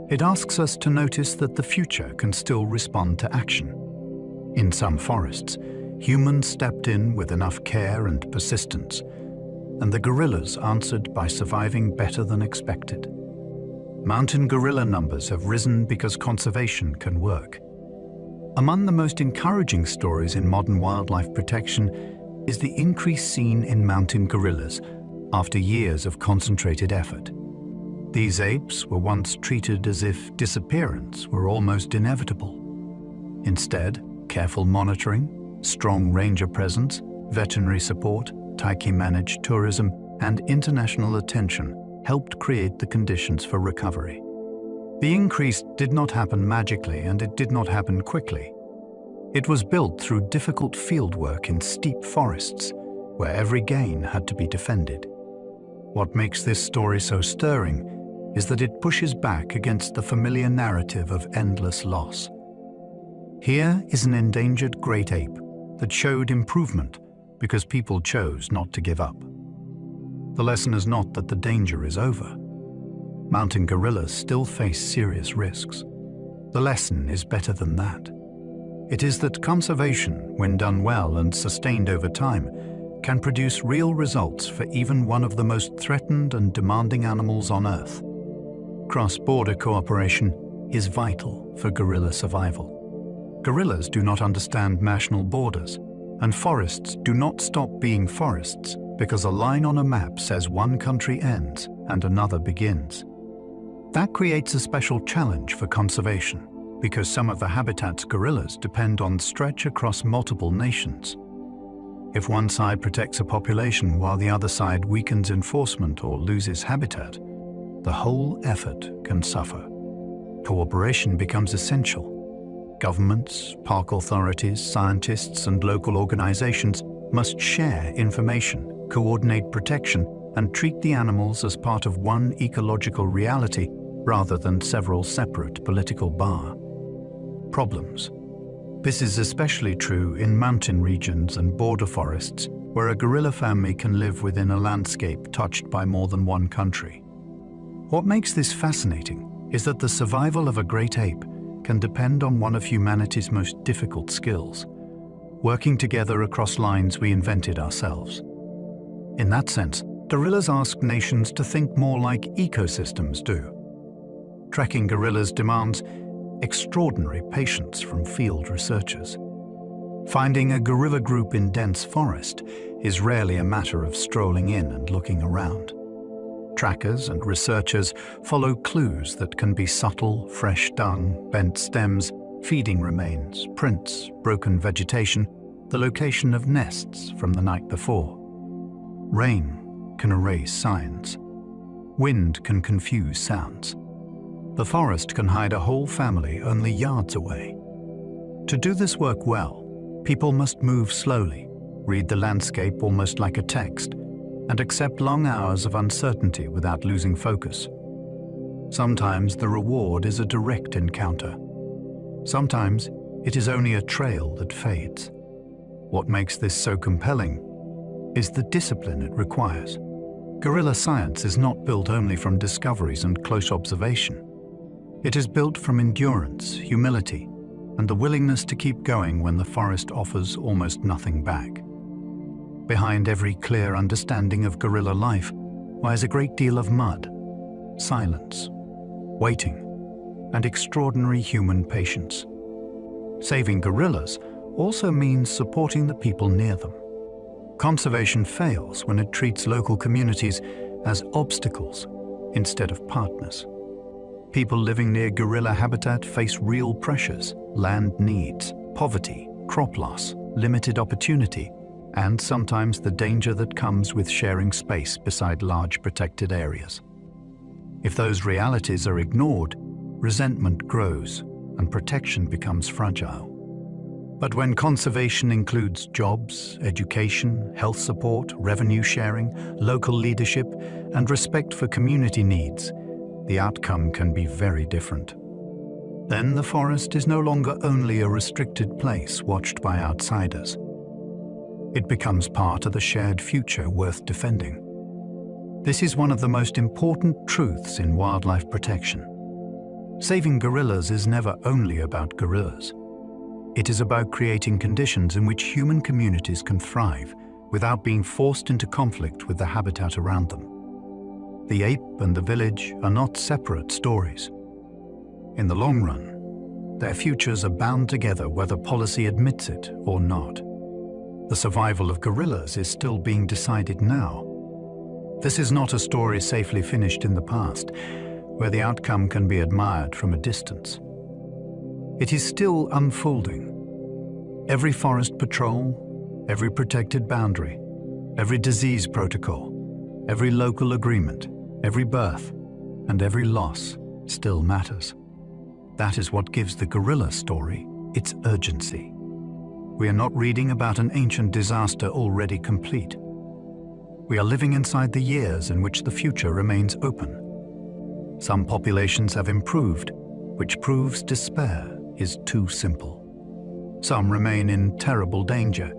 Speaker 1: It asks us to notice that the future can still respond to action. In some forests, humans stepped in with enough care and persistence, and the gorillas answered by surviving better than expected. Mountain gorilla numbers have risen because conservation can work. Among the most encouraging stories in modern wildlife protection is the increase seen in mountain gorillas after years of concentrated effort. These apes were once treated as if disappearance were almost inevitable. Instead, careful monitoring, strong ranger presence, veterinary support, tightly managed tourism, and international attention helped create the conditions for recovery. The increase did not happen magically, and it did not happen quickly. It was built through difficult fieldwork in steep forests, where every gain had to be defended. What makes this story so stirring is that it pushes back against the familiar narrative of endless loss. Here is an endangered great ape that showed improvement because people chose not to give up. The lesson is not that the danger is over. Mountain gorillas still face serious risks. The lesson is better than that. It is that conservation, when done well and sustained over time, can produce real results for even one of the most threatened and demanding animals on Earth. Cross-border cooperation is vital for gorilla survival. Gorillas do not understand national borders, and forests do not stop being forests because a line on a map says one country ends and another begins. That creates a special challenge for conservation, because some of the habitats gorillas depend on stretch across multiple nations. If one side protects a population while the other side weakens enforcement or loses habitat, the whole effort can suffer. Cooperation becomes essential. Governments, park authorities, scientists, and local organizations must share information, coordinate protection, and treat the animals as part of one ecological reality rather than several separate political problems. This is especially true in mountain regions and border forests, where a gorilla family can live within a landscape touched by more than one country. What makes this fascinating is that the survival of a great ape can depend on one of humanity's most difficult skills, working together across lines we invented ourselves. In that sense, gorillas ask nations to think more like ecosystems do. Tracking gorillas demands extraordinary patience from field researchers. Finding a gorilla group in dense forest is rarely a matter of strolling in and looking around. Trackers and researchers follow clues that can be subtle: fresh dung, bent stems, feeding remains, prints, broken vegetation, the location of nests from the night before. Rain can erase signs. Wind can confuse sounds. The forest can hide a whole family only yards away. To do this work well, people must move slowly, read the landscape almost like a text, and accept long hours of uncertainty without losing focus. Sometimes the reward is a direct encounter. Sometimes it is only a trail that fades. What makes this so compelling is the discipline it requires. Guerrilla science is not built only from discoveries and close observation. It is built from endurance, humility, and the willingness to keep going when the forest offers almost nothing back. Behind every clear understanding of guerrilla life lies a great deal of mud, silence, waiting, and extraordinary human patience. Saving gorillas also means supporting the people near them. Conservation fails when it treats local communities as obstacles instead of partners. People living near gorilla habitat face real pressures: land needs, poverty, crop loss, limited opportunity, and sometimes the danger that comes with sharing space beside large protected areas. If those realities are ignored, resentment grows and protection becomes fragile. But when conservation includes jobs, education, health support, revenue sharing, local leadership, and respect for community needs, the outcome can be very different. Then the forest is no longer only a restricted place watched by outsiders. It becomes part of the shared future worth defending. This is one of the most important truths in wildlife protection. Saving gorillas is never only about gorillas. It is about creating conditions in which human communities can thrive without being forced into conflict with the habitat around them. The ape and the village are not separate stories. In the long run, their futures are bound together whether policy admits it or not. The survival of gorillas is still being decided now. This is not a story safely finished in the past, where the outcome can be admired from a distance. It is still unfolding. Every forest patrol, every protected boundary, every disease protocol, every local agreement, every birth, and every loss still matters. That is what gives the gorilla story its urgency. We are not reading about an ancient disaster already complete. We are living inside the years in which the future remains open. Some populations have improved, which proves despair is too simple. Some remain in terrible danger,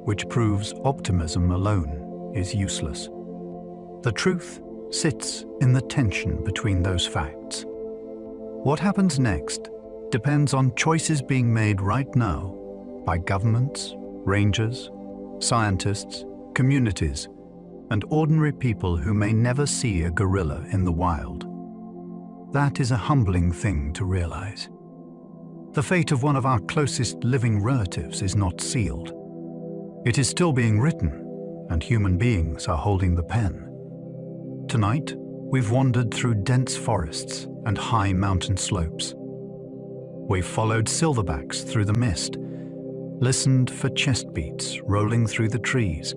Speaker 1: which proves optimism alone is useless. The truth sits in the tension between those facts. What happens next depends on choices being made right now by governments, rangers, scientists, communities, and ordinary people who may never see a gorilla in the wild. That is a humbling thing to realize. The fate of one of our closest living relatives is not sealed. It is still being written, and human beings are holding the pen. Tonight, we've wandered through dense forests and high mountain slopes. We've followed silverbacks through the mist, listened for chest beats rolling through the trees,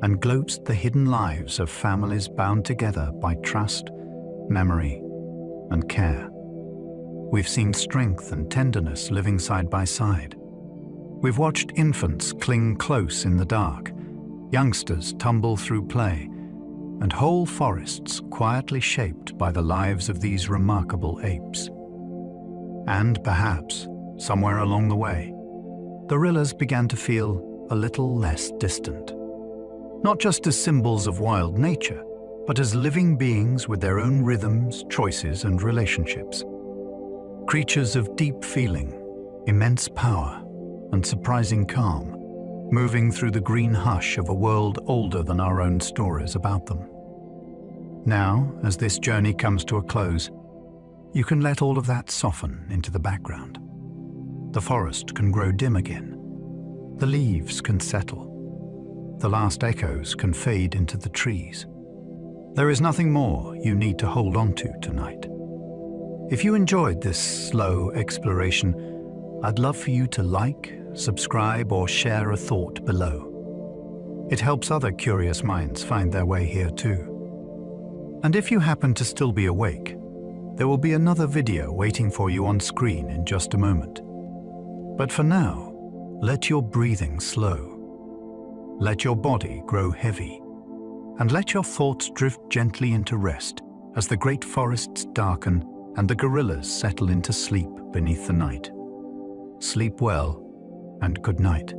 Speaker 1: and glimpsed the hidden lives of families bound together by trust, memory, and care. We've seen strength and tenderness living side by side. We've watched infants cling close in the dark, youngsters tumble through play, and whole forests quietly shaped by the lives of these remarkable apes. And perhaps, somewhere along the way, the gorillas began to feel a little less distant. Not just as symbols of wild nature, but as living beings with their own rhythms, choices, and relationships. Creatures of deep feeling, immense power, and surprising calm, moving through the green hush of a world older than our own stories about them. Now, as this journey comes to a close, you can let all of that soften into the background. The forest can grow dim again. The leaves can settle. The last echoes can fade into the trees. There is nothing more you need to hold on to tonight. If you enjoyed this slow exploration, I'd love for you to like, subscribe, or share a thought below. It helps other curious minds find their way here too. And if you happen to still be awake, There will be another video waiting for you on screen in just a moment. But for now, let your breathing slow. Let your body grow heavy. And let your thoughts drift gently into rest as the great forests darken and the gorillas settle into sleep beneath the night. Sleep well and good night.